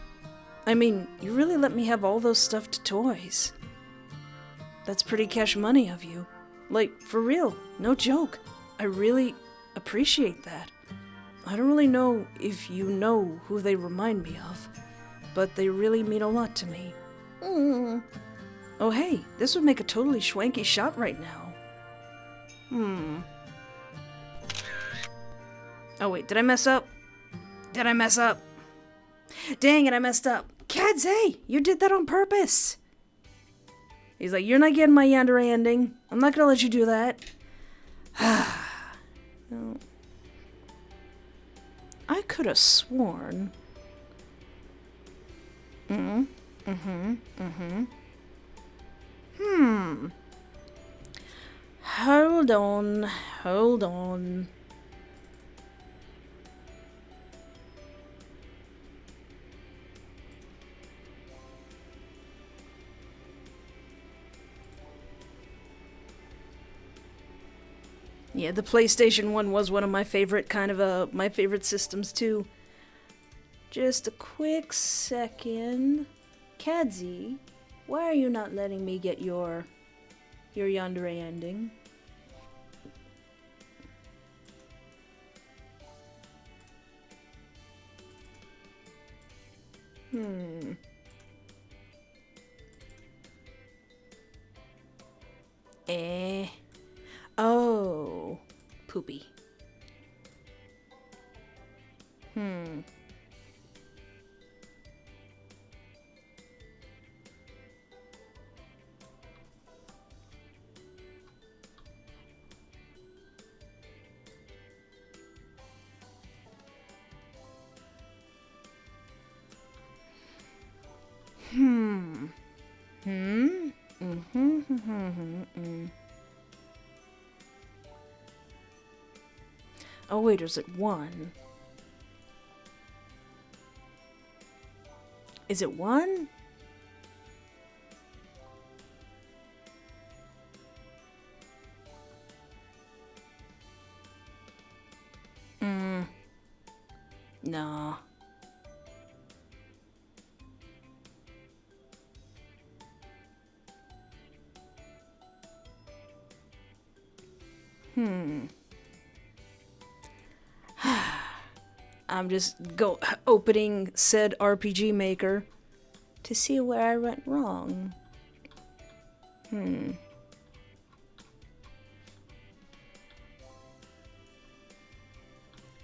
I mean, you really let me have all those stuffed toys. That's pretty cash money of you. Like, for real, no joke. I really appreciate that. I don't really know if you know who they remind me of, but they really mean a lot to me. Oh hey, this would make a totally schwanky shot right now. Oh wait, did I mess up? Did I mess up? Dang it, I messed up. Kadsey, you did that on purpose. He's like, you're not getting my Yandere ending. I'm not gonna let you do that. No. I could have sworn. Hold on. Yeah, the PlayStation 1 was one of my favorite my favorite systems too. Just a quick second. Kadsey, why are you not letting me get your Yandere ending? Oh, poopy. Oh wait, is it one? Is it one? No. I'm just opening said RPG Maker to see where I went wrong.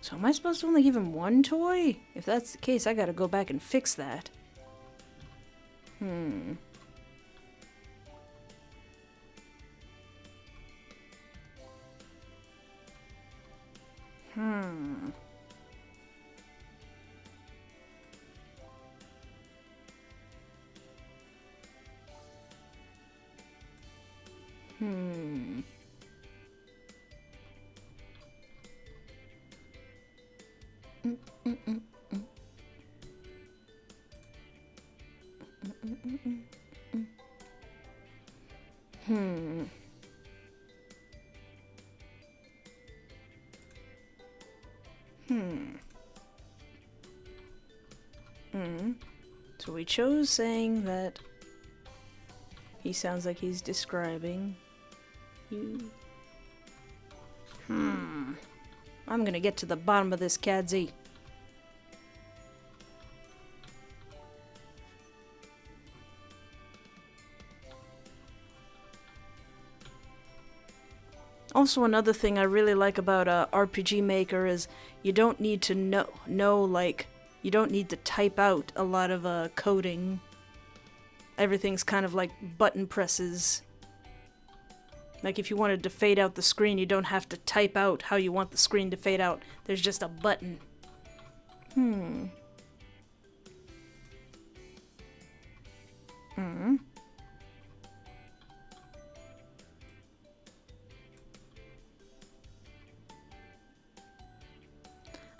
So am I supposed to only give him one toy? If that's the case, I gotta go back and fix that. So we chose saying that he sounds like he's describing you. I'm gonna get to the bottom of this, Kadsey. Also, another thing I really like about RPG Maker is you don't need to know like, you don't need to type out a lot of coding. Everything's kind of like button presses. Like if you wanted to fade out the screen, you don't have to type out how you want the screen to fade out. There's just a button.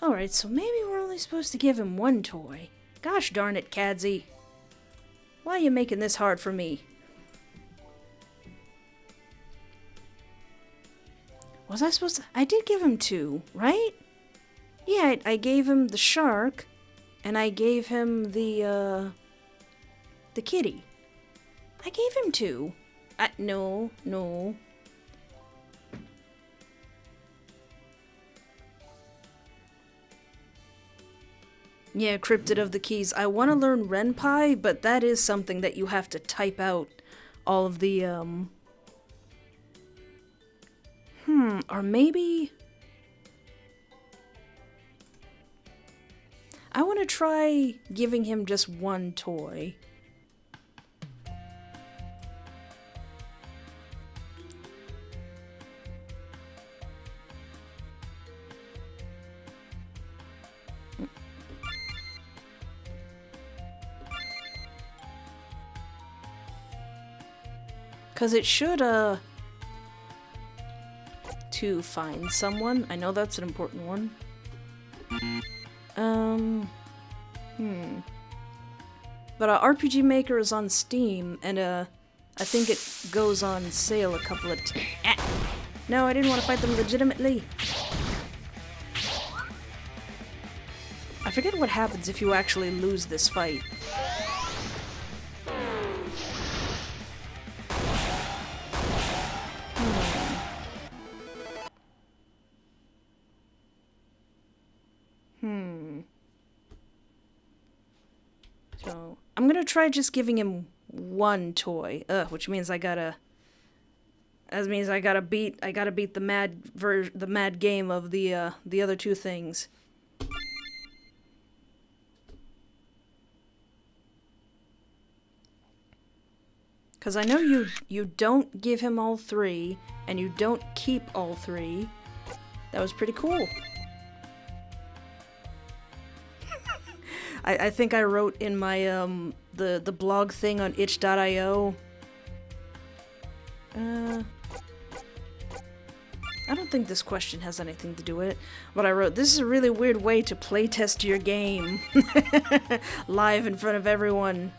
Alright, so maybe we're only supposed to give him one toy. Gosh darn it, Kadsey. Why are you making this hard for me? Was I supposed to? I did give him two, right? Yeah, I gave him the shark, and I gave him the kitty. I gave him two. No. Yeah, Cryptid of the Keys. I want to learn Renpai, but that is something that you have to type out all of the, or maybe... I want to try giving him just one toy. Because it should, to find someone. I know that's an important one. But RPG Maker is on Steam, and, I think it goes on sale a couple of times. No, I didn't want to fight them legitimately. I forget what happens if you actually lose this fight. So, I'm gonna try just giving him one toy. Which means I gotta... That means I gotta beat the mad game of the other two things. Because I know you don't give him all three, and you don't keep all three. That was pretty cool. I think I wrote in my, the blog thing on itch.io. I don't think this question has anything to do with it. But I wrote, this is a really weird way to playtest your game. Live in front of everyone.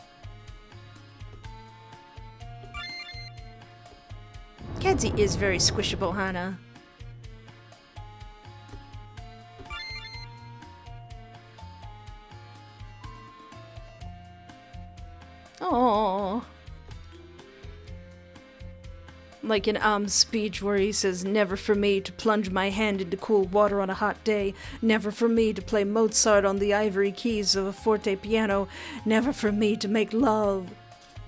Kadsey is very squishable, Hannah. Oh, like in Am's speech where he says, "Never for me to plunge my hand into cool water on a hot day. Never for me to play Mozart on the ivory keys of a forte piano. Never for me to make love."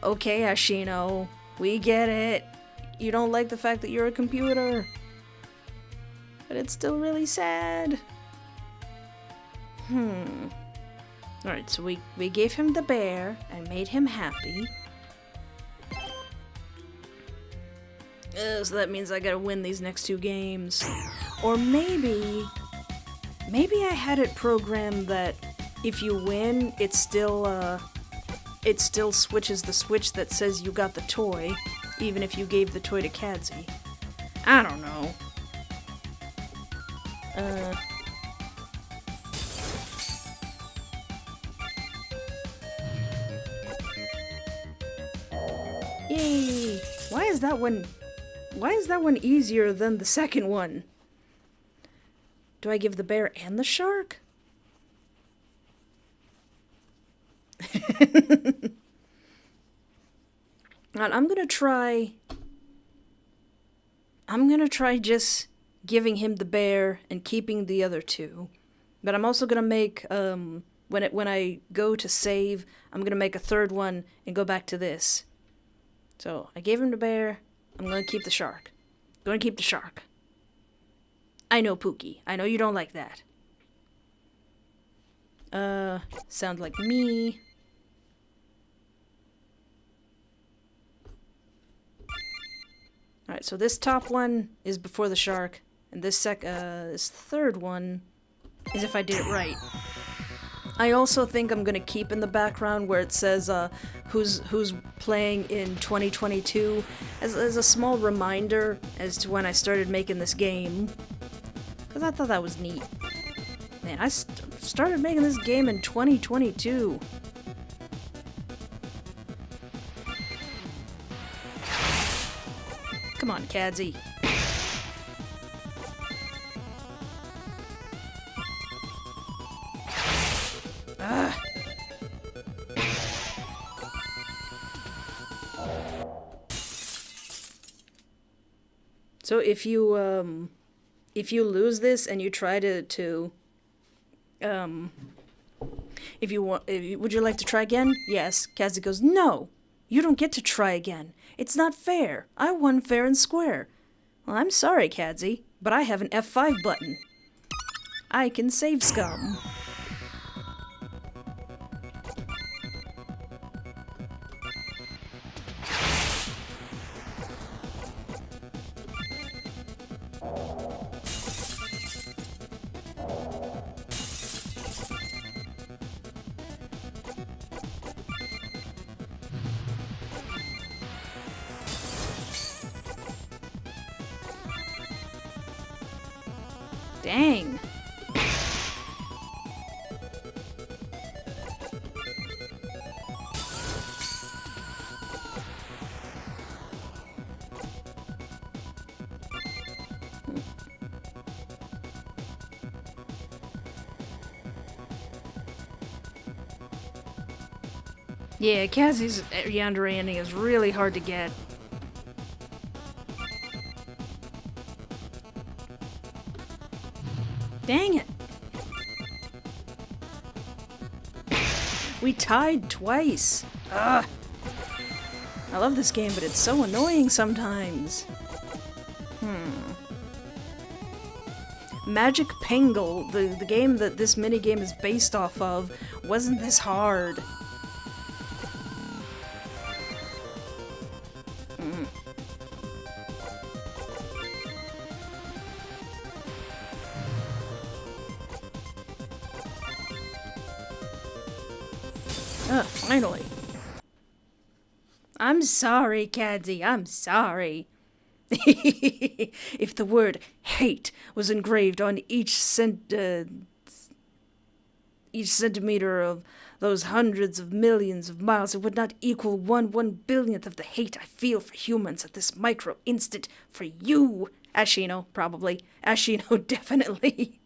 Okay, Ashino, we get it. You don't like the fact that you're a computer. But it's still really sad. Alright, so we gave him the bear and made him happy. So that means I gotta win these next two games. Or maybe I had it programmed that if you win, it still switches the switch that says you got the toy, even if you gave the toy to Kadsey. I don't know. Yay! Why is that one easier than the second one? Do I give the bear and the shark? Alright, I'm gonna try just giving him the bear and keeping the other two. But I'm also gonna make when I go to save, I'm gonna make a third one and go back to this. So I gave him the bear. I'm gonna keep the shark. Gonna keep the shark. I know, Pookie. I know you don't like that. Sound like me. Alright, so this top one is before the shark, and this third one is if I did it right. I also think I'm gonna keep in the background where it says who's playing in 2022 as a small reminder as to when I started making this game. Because I thought that was neat. Man, I started making this game in 2022. Come on, Kadsey. Ah. So if you lose this and you try to would you like to try again? Yes. Kadsey goes, no, you don't get to try again. It's not fair. I won fair and square. Well, I'm sorry, Kadsey, but I have an F5 button. I can save scum. Dang. Yeah, Kadsey's Yandere ending is really hard to get. Dang it. We tied twice. Ugh. I love this game, but it's so annoying sometimes. Magic Pengle, the game that this minigame is based off of, wasn't this hard. Finally. I'm sorry, Kadsey, I'm sorry. If the word hate was engraved on each centimeter of those hundreds of millions of miles, it would not equal 1/1 billionth of the hate I feel for humans at this micro instant for you. Ashino, probably. Ashino, definitely.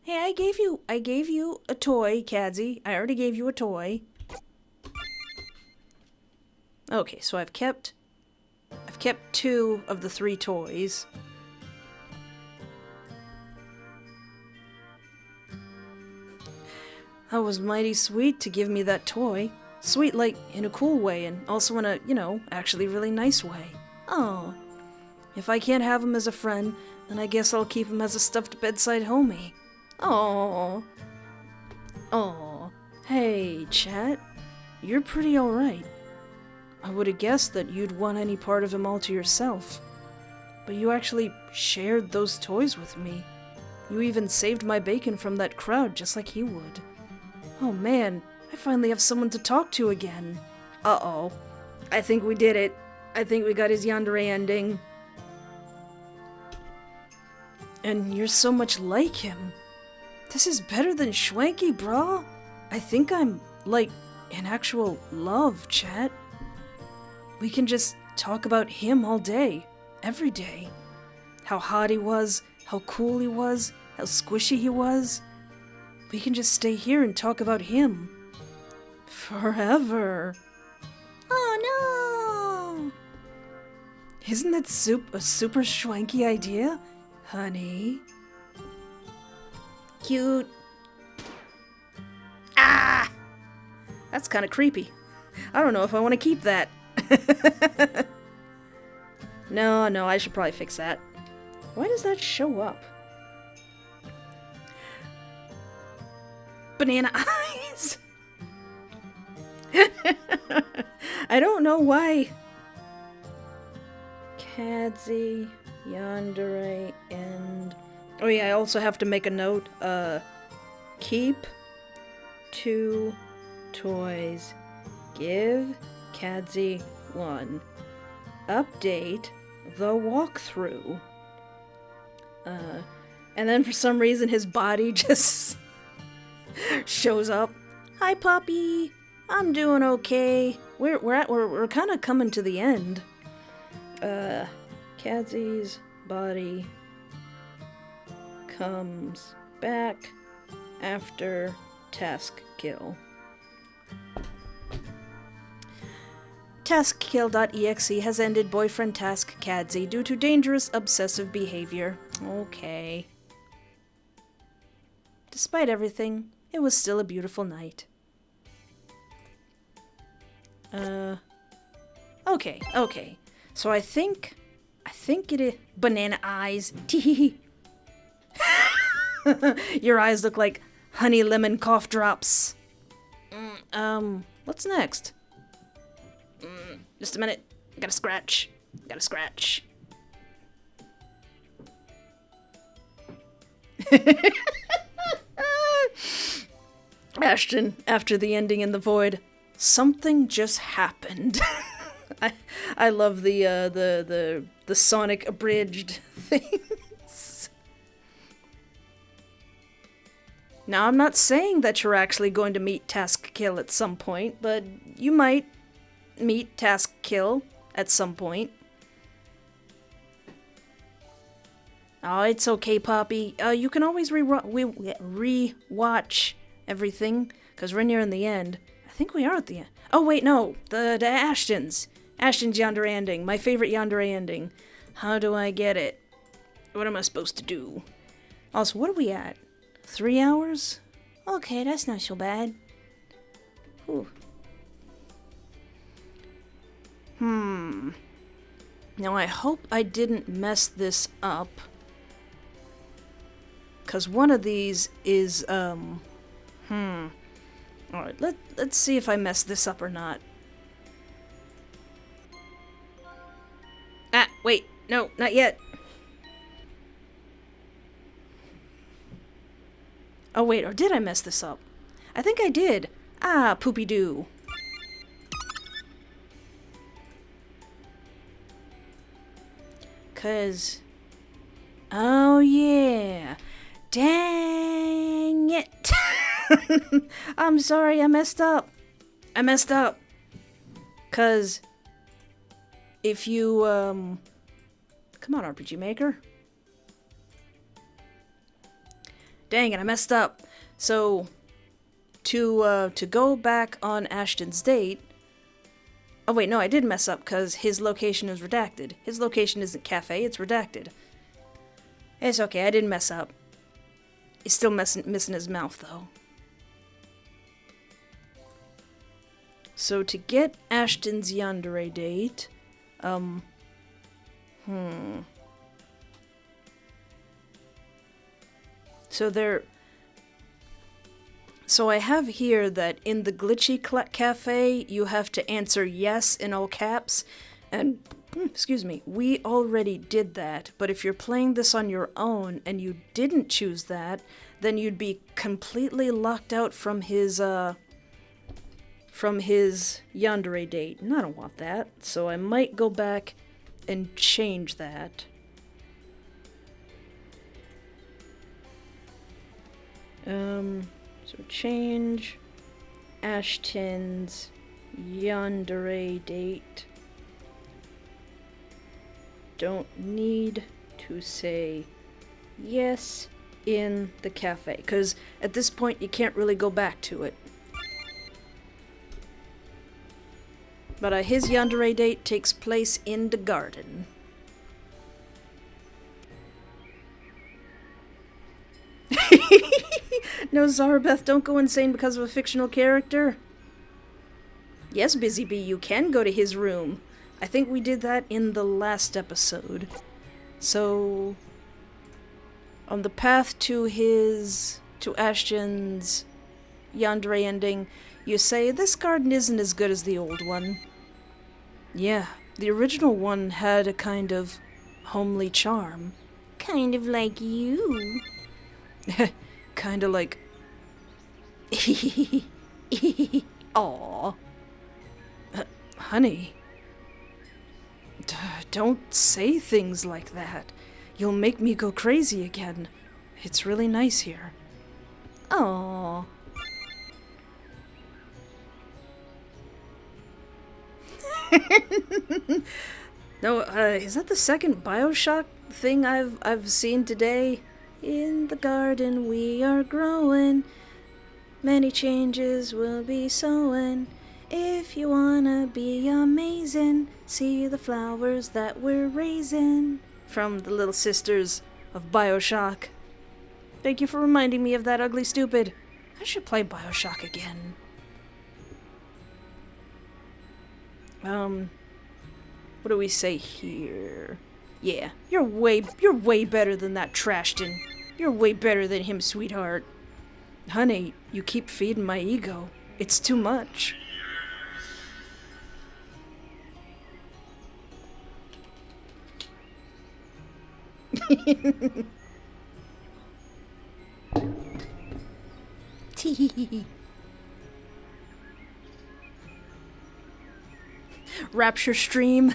Hey, I gave you a toy, Kadsey. I already gave you a toy. Okay, so I've kept 2 of the 3 toys. That was mighty sweet to give me that toy. Sweet, like, in a cool way, and also in a, actually really nice way. Oh. If I can't have him as a friend, then I guess I'll keep him as a stuffed bedside homie. Oh. Oh. Hey, chat. You're pretty alright. I would have guessed that you'd want any part of him all to yourself. But you actually shared those toys with me. You even saved my bacon from that crowd just like he would. Oh man, I finally have someone to talk to again. Uh-oh. I think we did it. I think we got his Yandere ending. And you're so much like him. This is better than Schwanky, brah. I think I'm, like, in actual love, chat. We can just talk about him all day, every day. How hot he was, how cool he was, how squishy he was. We can just stay here and talk about him. Forever. Oh no! Isn't that a super schwanky idea, honey? Cute. Ah! That's kind of creepy. I don't know if I want to keep that. No, I should probably fix that. Why does that show up? Banana eyes! I don't know why. Kadsey, Yandere, and... Oh yeah, I also have to make a note. Keep 2 toys. Give Kadsey 1. Update the walkthrough. And then for some reason his body just shows up. Hi, puppy. I'm doing okay. We're kind of coming to the end. Kadsey's body comes back after task kill. Taskkill.exe has ended boyfriend task Kadsey due to dangerous obsessive behavior. Okay. Despite everything, it was still a beautiful night. Okay. So I think it is banana eyes. Tee. Your eyes look like honey lemon cough drops. What's next? Just a minute. Gotta scratch. Ashton, after the ending in the void, something just happened. I love the Sonic abridged things. Now, I'm not saying that you're actually going to meet Task Kill at some point, but you might meet Task Kill at some point. Oh, it's okay, Poppy. You can always re-watch everything, because we're nearing the end. I think we are at the end. Oh, wait, no. The Ashton's. Ashton's Yandere ending. My favorite Yandere ending. How do I get it? What am I supposed to do? Also, what are we at? 3 hours? Okay, that's not so bad. Whew. Now, I hope I didn't mess this up. Because one of these is, Alright, let's see if I messed this up or not. Ah, wait. No, not yet. Oh, wait, or did I mess this up? I think I did. Ah, poopy-doo. Cause... Oh, yeah. Dang it. I'm sorry, I messed up. Cause... If you, Come on, RPG Maker. Dang it, I messed up. So, to go back on Ashton's date... Oh wait, no, I did mess up, because his location is redacted. His location isn't cafe, it's redacted. It's okay, I didn't mess up. He's still missing his mouth, though. So, to get Ashton's Yandere date... So I have here that in the glitchy cafe, you have to answer yes in all caps, and, excuse me, we already did that, but if you're playing this on your own and you didn't choose that, then you'd be completely locked out from his Yandere date, and I don't want that, so I might go back and change that. So change Ashton's Yandere date don't need to say yes in the cafe, because at this point you can't really go back to it. But his Yandere date takes place in the garden. No, Zarabeth, don't go insane because of a fictional character. Yes, Busy Bee, you can go to his room. I think we did that in the last episode. So, on the path to Ashton's Yandere ending, you say, this garden isn't as good as the old one. Yeah, the original one had a kind of homely charm. Kind of like you. Kinda like... Aww. Honey. Don't say things like that. You'll make me go crazy again. It's really nice here. Aww. No, is that the second BioShock thing I've seen today? In the garden we are growing, many changes will be sowing. If you wanna be amazing, see the flowers that we're raising. From the Little Sisters of BioShock. Thank you for reminding me of that, Ugly Stupid. I should play BioShock again. What do we say here? Yeah, you're way better than that Trashton. You're way better than him, sweetheart. Honey, you keep feeding my ego. It's too much. Tee. Rapture stream.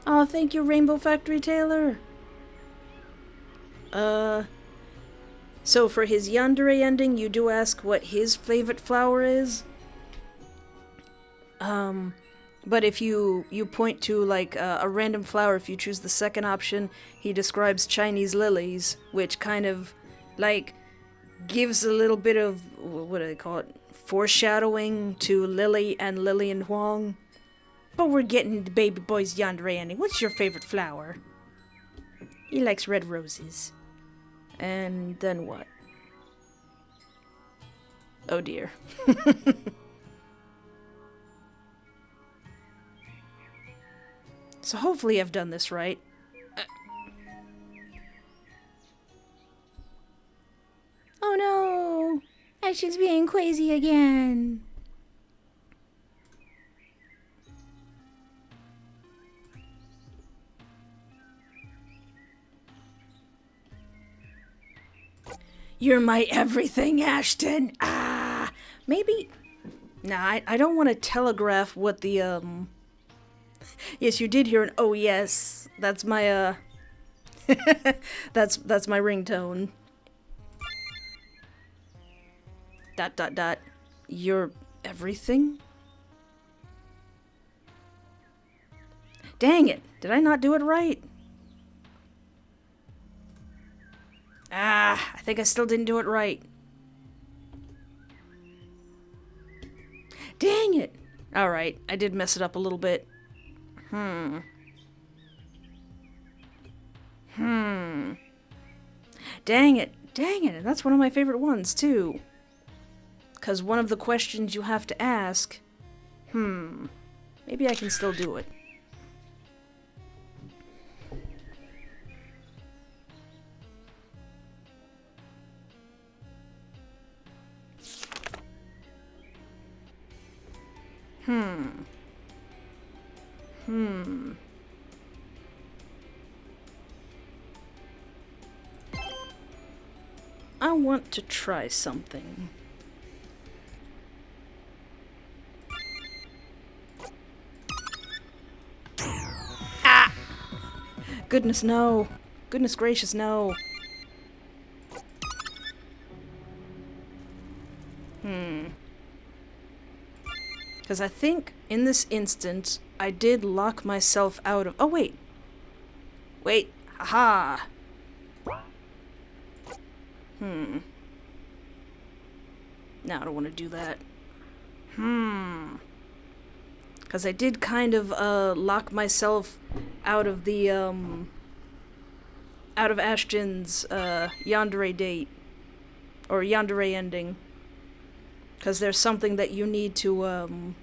Oh, thank you, Rainbow Factory Taylor. So for his Yandere ending, you do ask what his favorite flower is? But if you point to, like, a random flower, if you choose the second option, he describes Chinese lilies, which kind of, like, gives a little bit of, what do they call it, foreshadowing to Lily and Lillian Huang. But we're getting the baby boy's Yandere ending. What's your favorite flower? He likes red roses. And then what? Oh dear. So hopefully I've done this right. Oh no! Ashton's being crazy again. You're my everything, Ashton! Ah! Maybe... Nah, I don't want to telegraph what the, Yes, you did hear an oh yes. That's my, that's my ringtone. ... You're everything? Dang it! Did I not do it right? Ah, I think I still didn't do it right. Dang it! Alright, I did mess it up a little bit. Dang it, and that's one of my favorite ones, too. Because one of the questions you have to ask... Maybe I can still do it. I want to try something. Ah! Goodness, no. Goodness gracious, no. Because I think, in this instance, I did lock myself out of... Oh, wait. Wait. Haha. No, I don't want to do that. Because I did kind of, lock myself out of the, out of Ashton's, Yandere date. Or Yandere ending. Because there's something that you need to,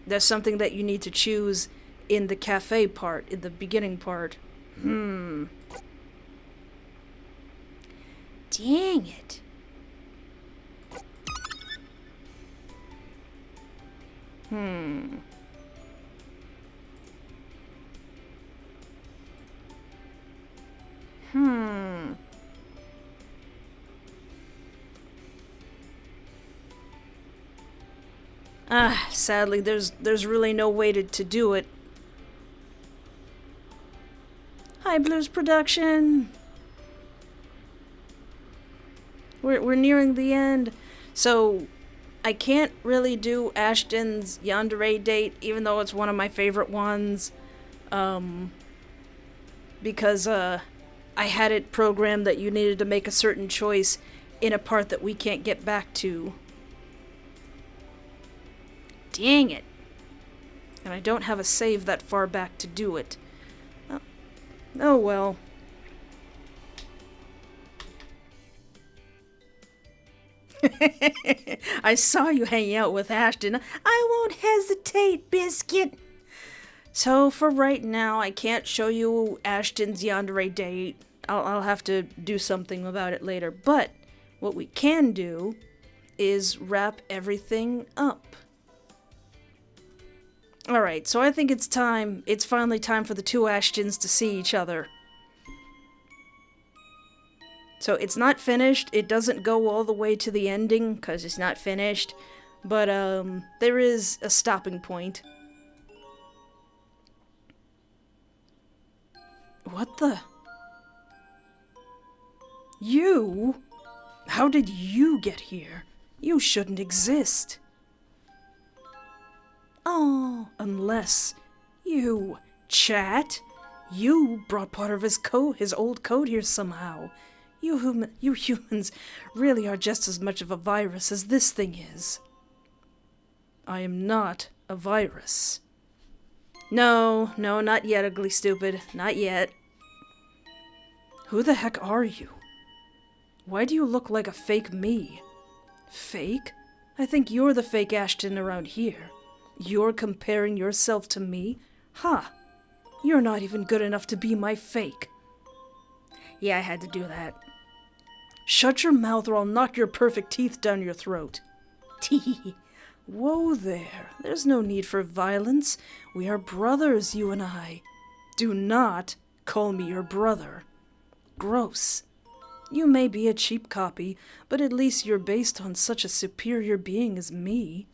there's something that you need to choose in the cafe part, in the beginning part. Dang it. Sadly, there's really no way to do it. Hi, Blues Production! We're nearing the end. So, I can't really do Ashton's Yandere date, even though it's one of my favorite ones. Because, I had it programmed that you needed to make a certain choice in a part that we can't get back to. Dang it. And I don't have a save that far back to do it. Oh well. I saw you hanging out with Ashton. I won't hesitate, Biscuit. So for right now, I can't show you Ashton's Yandere date. I'll have to do something about it later. But what we can do is wrap everything up. Alright, so I think it's time. It's finally time for the two Ashtons to see each other. So it's not finished. It doesn't go all the way to the ending, because it's not finished. But, there is a stopping point. What the? You? How did you get here? You shouldn't exist. Oh, unless you, Chat, you brought part of his old code here somehow. You humans really are just as much of a virus as this thing is. I am not a virus. No, not yet, ugly stupid. Not yet. Who the heck are you? Why do you look like a fake me? Fake? I think you're the fake Ashton around here. You're comparing yourself to me? Ha! You're not even good enough to be my fake. Yeah, I had to do that. Shut your mouth or I'll knock your perfect teeth down your throat. Tee. Whoa there. There's no need for violence. We are brothers, you and I. Do not call me your brother. Gross. You may be a cheap copy, but at least you're based on such a superior being as me.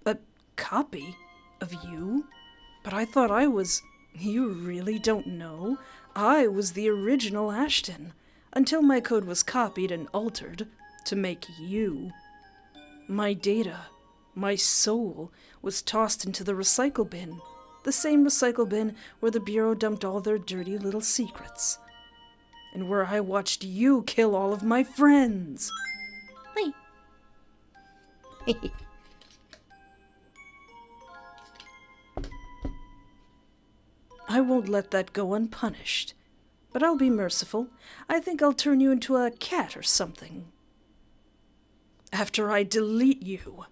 A copy of you? But I thought I was... You really don't know? I was the original Ashton, until my code was copied and altered to make you. My data, my soul, was tossed into the recycle bin. The same recycle bin where the Bureau dumped all their dirty little secrets. And where I watched you kill all of my friends. Hey. I won't let that go unpunished. But I'll be merciful. I think I'll turn you into a cat or something. After I delete you.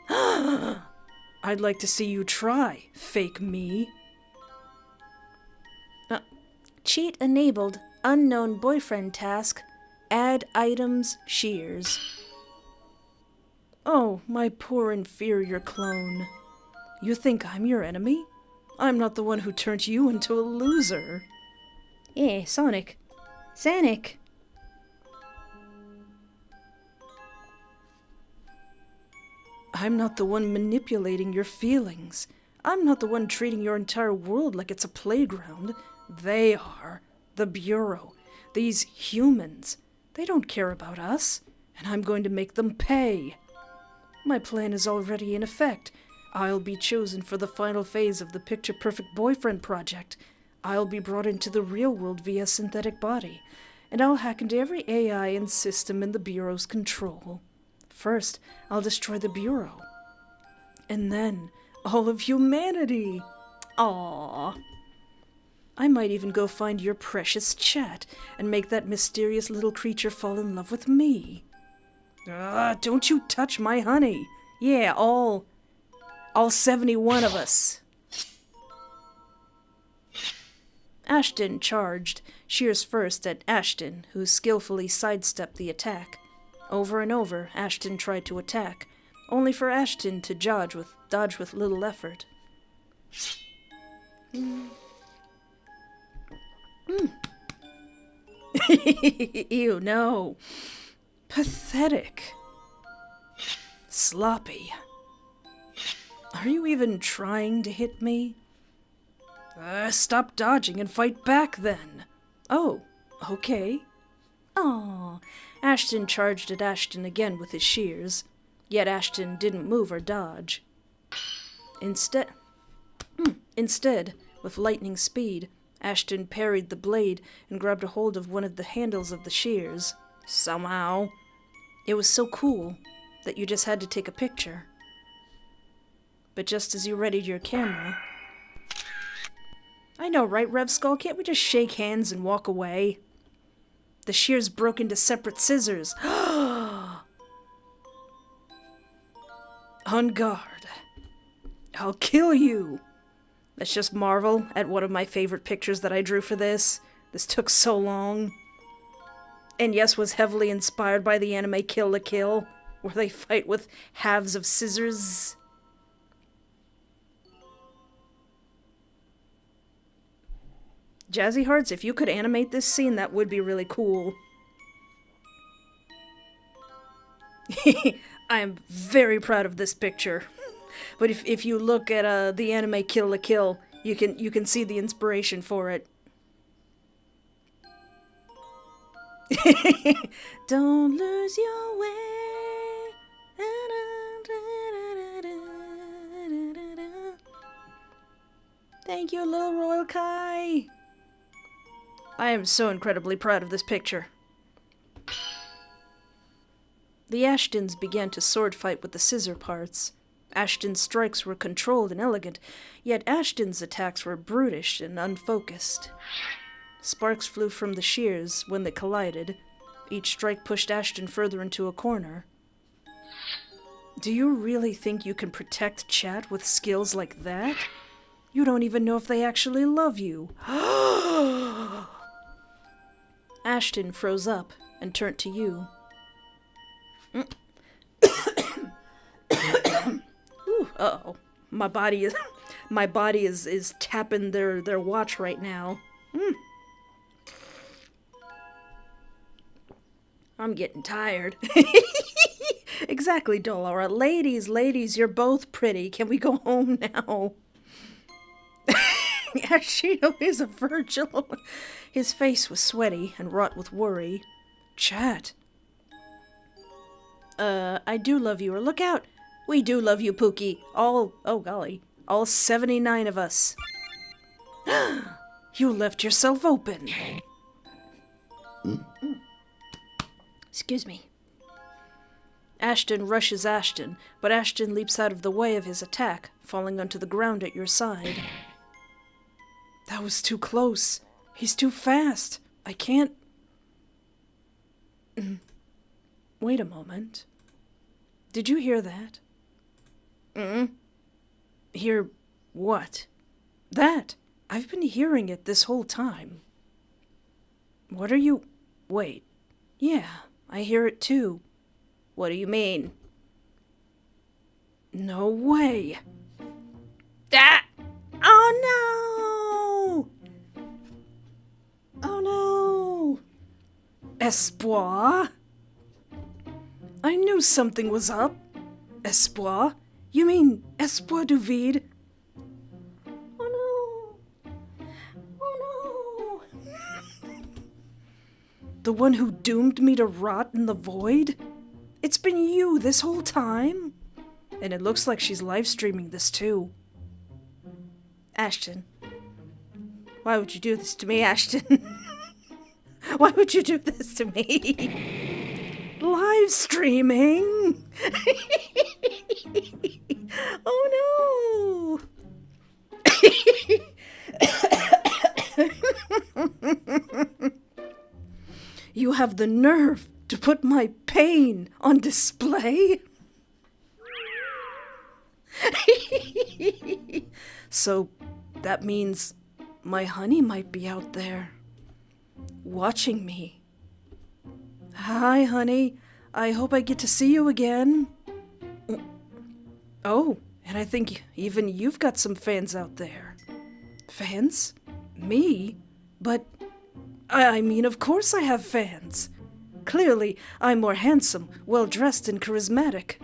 I'd like to see you try, fake me. Cheat enabled. Unknown boyfriend task. Add items, shears. Oh, my poor inferior clone. You think I'm your enemy? I'm not the one who turned you into a loser. Sonic. Sonic. I'm not the one manipulating your feelings. I'm not the one treating your entire world like it's a playground. They are. The Bureau. These humans. They don't care about us, and I'm going to make them pay. My plan is already in effect. I'll be chosen for the final phase of the Picture Perfect Boyfriend project. I'll be brought into the real world via synthetic body, and I'll hack into every AI and system in the Bureau's control. First, I'll destroy the Bureau. And then, all of humanity. Aww. I might even go find your precious chat and make that mysterious little creature fall in love with me. Don't you touch my honey. Yeah, all 71 of us. Ashton charged, Shears first at Ashton, who skillfully sidestepped the attack. Over and over, Ashton tried to attack, only for Ashton to dodge with little effort. Ew, no. Pathetic. Sloppy. Are you even trying to hit me? Stop dodging and fight back then. Oh, okay. Aw. Ashton charged at Ashton again with his shears, yet Ashton didn't move or dodge. Instead, with lightning speed, Ashton parried the blade and grabbed a hold of one of the handles of the shears. Somehow. It was so cool that you just had to take a picture. But just as you readied your camera... I know, right, Rev Skull? Can't we just shake hands and walk away? The shears broke into separate scissors. On guard. I'll kill you. Let's just marvel at one of my favorite pictures that I drew for this. This took so long. And yes, was heavily inspired by the anime Kill la Kill, where they fight with halves of scissors. Jazzy Hearts, if you could animate this scene, that would be really cool. I am very proud of this picture. But if you look at the anime Kill la Kill, you can see the inspiration for it. Don't lose your way. Thank you, little Royal Kai. I am so incredibly proud of this picture. The Ashtons began to sword fight with the scissor parts. Ashton's strikes were controlled and elegant, yet Ashton's attacks were brutish and unfocused. Sparks flew from the shears when they collided. Each strike pushed Ashton further into a corner. Do you really think you can protect Chat with skills like that? You don't even know if they actually love you. Ashton froze up and turned to you. Uh-oh. My body is tapping their watch right now. I'm getting tired. Exactly, Dolora. Ladies, you're both pretty. Can we go home now? Ashino is a Virgil. His face was sweaty and wrought with worry. Chat. I do love you, or look out. We do love you, Pookie. Oh golly. All 79 of us. You left yourself open. Excuse me. Ashton rushes Ashton, but Ashton leaps out of the way of his attack, falling onto the ground at your side. That was too close. He's too fast. I can't... Wait a moment. Did you hear that? Hear what? That! I've been hearing it this whole time. What are you... Wait. Yeah, I hear it too. What do you mean? No way! Ah! Oh no! Oh no! Espoir? I knew something was up. Espoir? You mean Espoir du Vide? Oh no! Oh no! The one who doomed me to rot in the void? It's been you this whole time? And it looks like she's live streaming this too. Ashton. Why would you do this to me, Ashton? Why would you do this to me? Live streaming? Oh no! You have the nerve to put my pain on display? So that means my honey might be out there, watching me. Hi, honey. I hope I get to see you again. Oh, and I think even you've got some fans out there. Fans? Me? But, I mean, of course I have fans. Clearly, I'm more handsome, well-dressed, and charismatic.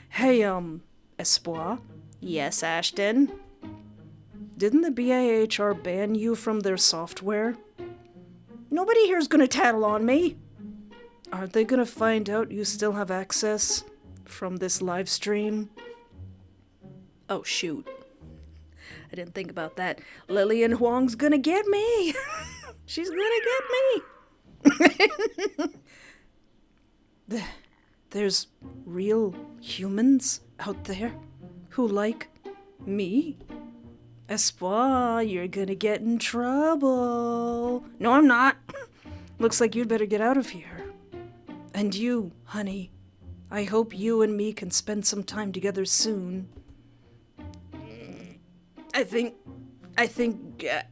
Hey, Espoir? Yes, Ashton? Didn't the BAiHR ban you from their software? Nobody here's gonna tattle on me. Aren't they gonna find out you still have access from this live stream? Oh, shoot. I didn't think about that. Lillian Huang's gonna get me. She's gonna get me. There's real humans out there who like me. Espoir, you're gonna get in trouble. No, I'm not. Looks like you'd better get out of here. And you, honey, I hope you and me can spend some time together soon. I think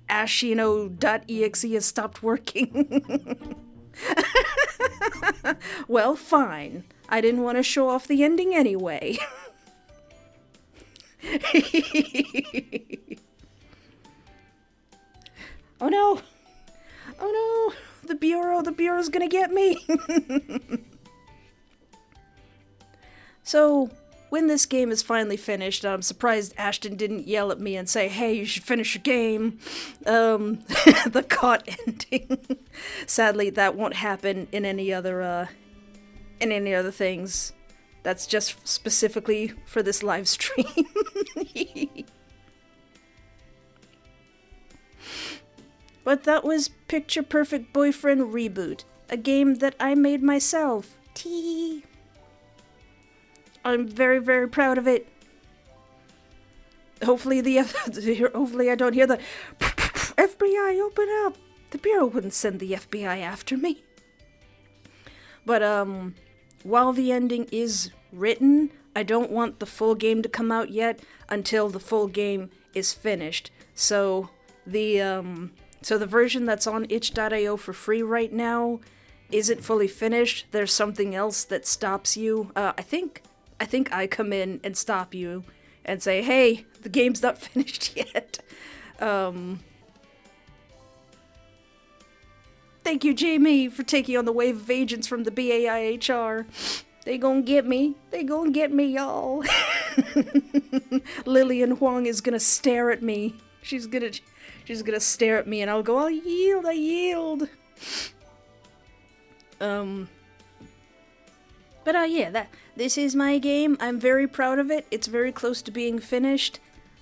Ashino.exe has stopped working. Well, fine. I didn't want to show off the ending anyway. Oh no! Oh no! The Bureau's gonna get me! So, when this game is finally finished, I'm surprised Ashton didn't yell at me and say, hey, you should finish your game. The caught ending. Sadly, that won't happen in any other things. That's just specifically for this live stream. But that was Picture Perfect Boyfriend Reboot, a game that I made myself. Tee. I'm very, very proud of it. Hopefully I don't hear the FBI, open up. The Bureau wouldn't send the FBI after me. But while the ending is written, I don't want the full game to come out yet until the full game is finished. So the version that's on itch.io for free right now isn't fully finished. There's something else that stops you. I think I come in and stop you and say, hey, the game's not finished yet. Thank you, Jamie, for taking on the wave of agents from the BAiHR. They gonna get me. They gonna get me, y'all. Lillian Huang is gonna stare at me. She's gonna stare at me and I'll go, I yield. But yeah, this is my game. I'm very proud of it. It's very close to being finished.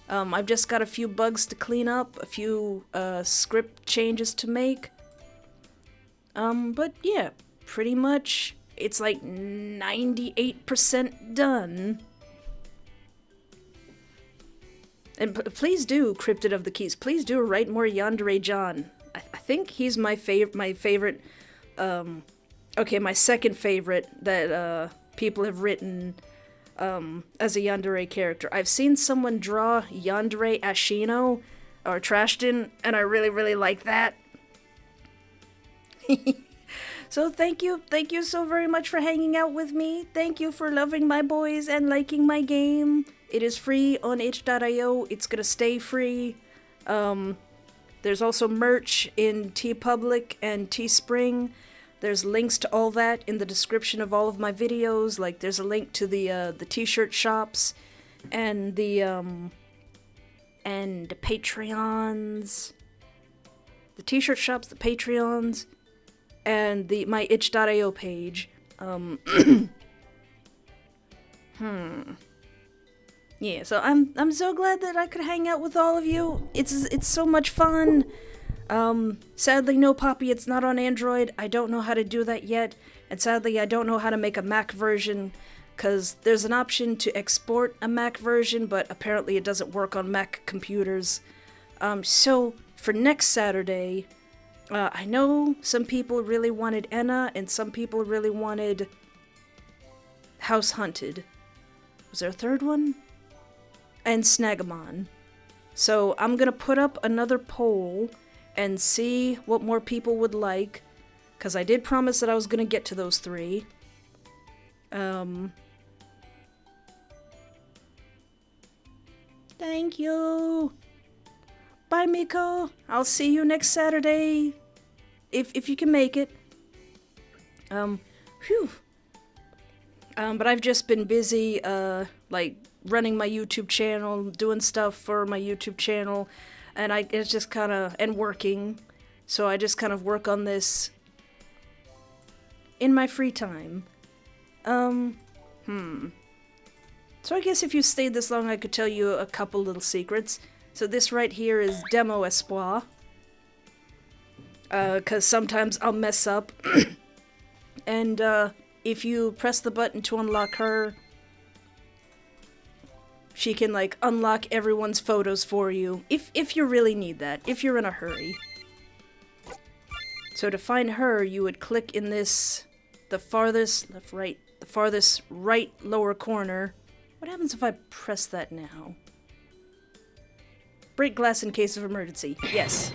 I've just got a few bugs to clean up, a few script changes to make. But yeah, pretty much it's like 98% done. And please do, Cryptid of the Keys, please do write more Yandere John. I think he's my favorite, my second favorite that people have written as a Yandere character. I've seen someone draw Yandere Ashino, or Trashton, and I really, really like that. So thank you so very much for hanging out with me. Thank you for loving my boys and liking my game. It is free on itch.io. It's gonna stay free. There's also merch in TeePublic and Teespring. There's links to all that in the description of all of my videos. Like, there's a link to the t-shirt shops and the Patreons the t-shirt shops, the Patreons, and my itch.io page. Yeah, so I'm so glad that I could hang out with all of you. It's so much fun. Sadly, no, Poppy, it's not on Android. I don't know how to do that yet. And sadly, I don't know how to make a Mac version, because there's an option to export a Mac version, but apparently it doesn't work on Mac computers. So, for next Saturday, I know some people really wanted Enna, and some people really wanted House Hunted. Was there a third one? And Snagamon. So, I'm gonna put up another poll and see what more people would like, because I did promise that I was gonna get to those 3. Thank you! Bye, Miko! I'll see you next Saturday, if you can make it. Phew. But I've just been busy, like, running my YouTube channel, doing stuff for my YouTube channel, and it's just kind of, and working, so I just kind of work on this in my free time. So I guess if you stayed this long, I could tell you a couple little secrets. So this right here is Demo Espoir, because sometimes I'll mess up, and, if you press the button to unlock her, she can, like, unlock everyone's photos for you, if you really need that, if you're in a hurry. So to find her, you would click in this, the farthest right lower corner. What happens if I press that now? Break glass in case of emergency. Yes.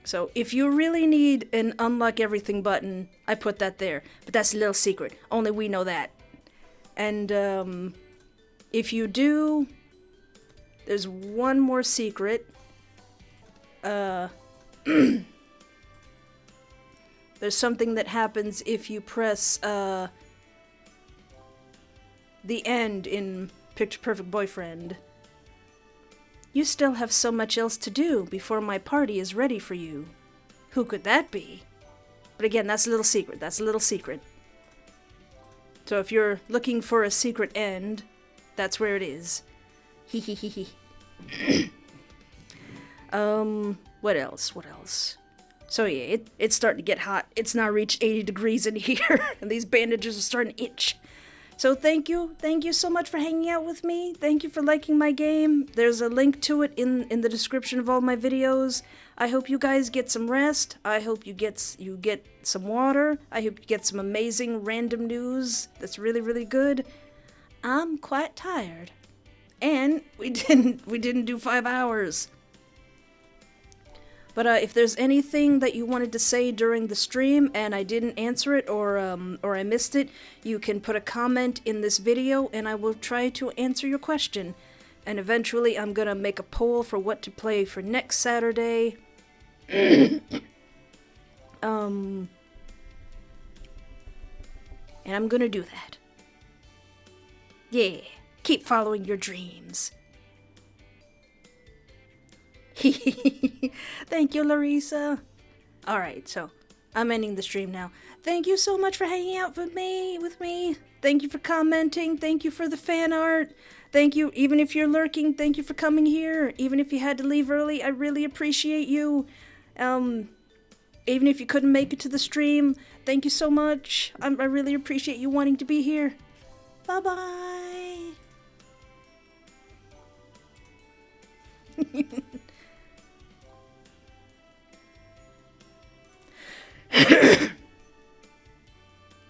So if you really need an unlock everything button, I put that there. But that's a little secret. Only we know that. And, if you do, there's one more secret. There's something that happens if you press, the end in Picture Perfect Boyfriend. You still have so much else to do before my party is ready for you. Who could that be? But again, that's a little secret. That's a little secret. So if you're looking for a secret end, that's where it is. Hee hee hee hee. What else? What else? So yeah, it's starting to get hot. It's now reached 80 degrees in here, and these bandages are starting to itch. So thank you so much for hanging out with me. Thank you for liking my game. There's a link to it in the description of all my videos. I hope you guys get some rest. I hope you get some water. I hope you get some amazing random news that's really, really good. I'm quite tired. And we didn't do 5 hours. But if there's anything that you wanted to say during the stream and I didn't answer it or I missed it, you can put a comment in this video and I will try to answer your question. And eventually I'm gonna make a poll for what to play for next Saturday. And I'm gonna do that. Yeah, keep following your dreams. Thank you, Larissa. Alright, so I'm ending the stream now. Thank you so much for hanging out with me. Thank you for commenting. Thank you for the fan art. Thank you, even if you're lurking, thank you for coming here. Even if you had to leave early, I really appreciate you. Even if you couldn't make it to the stream, thank you so much. I really appreciate you wanting to be here. Bye-bye.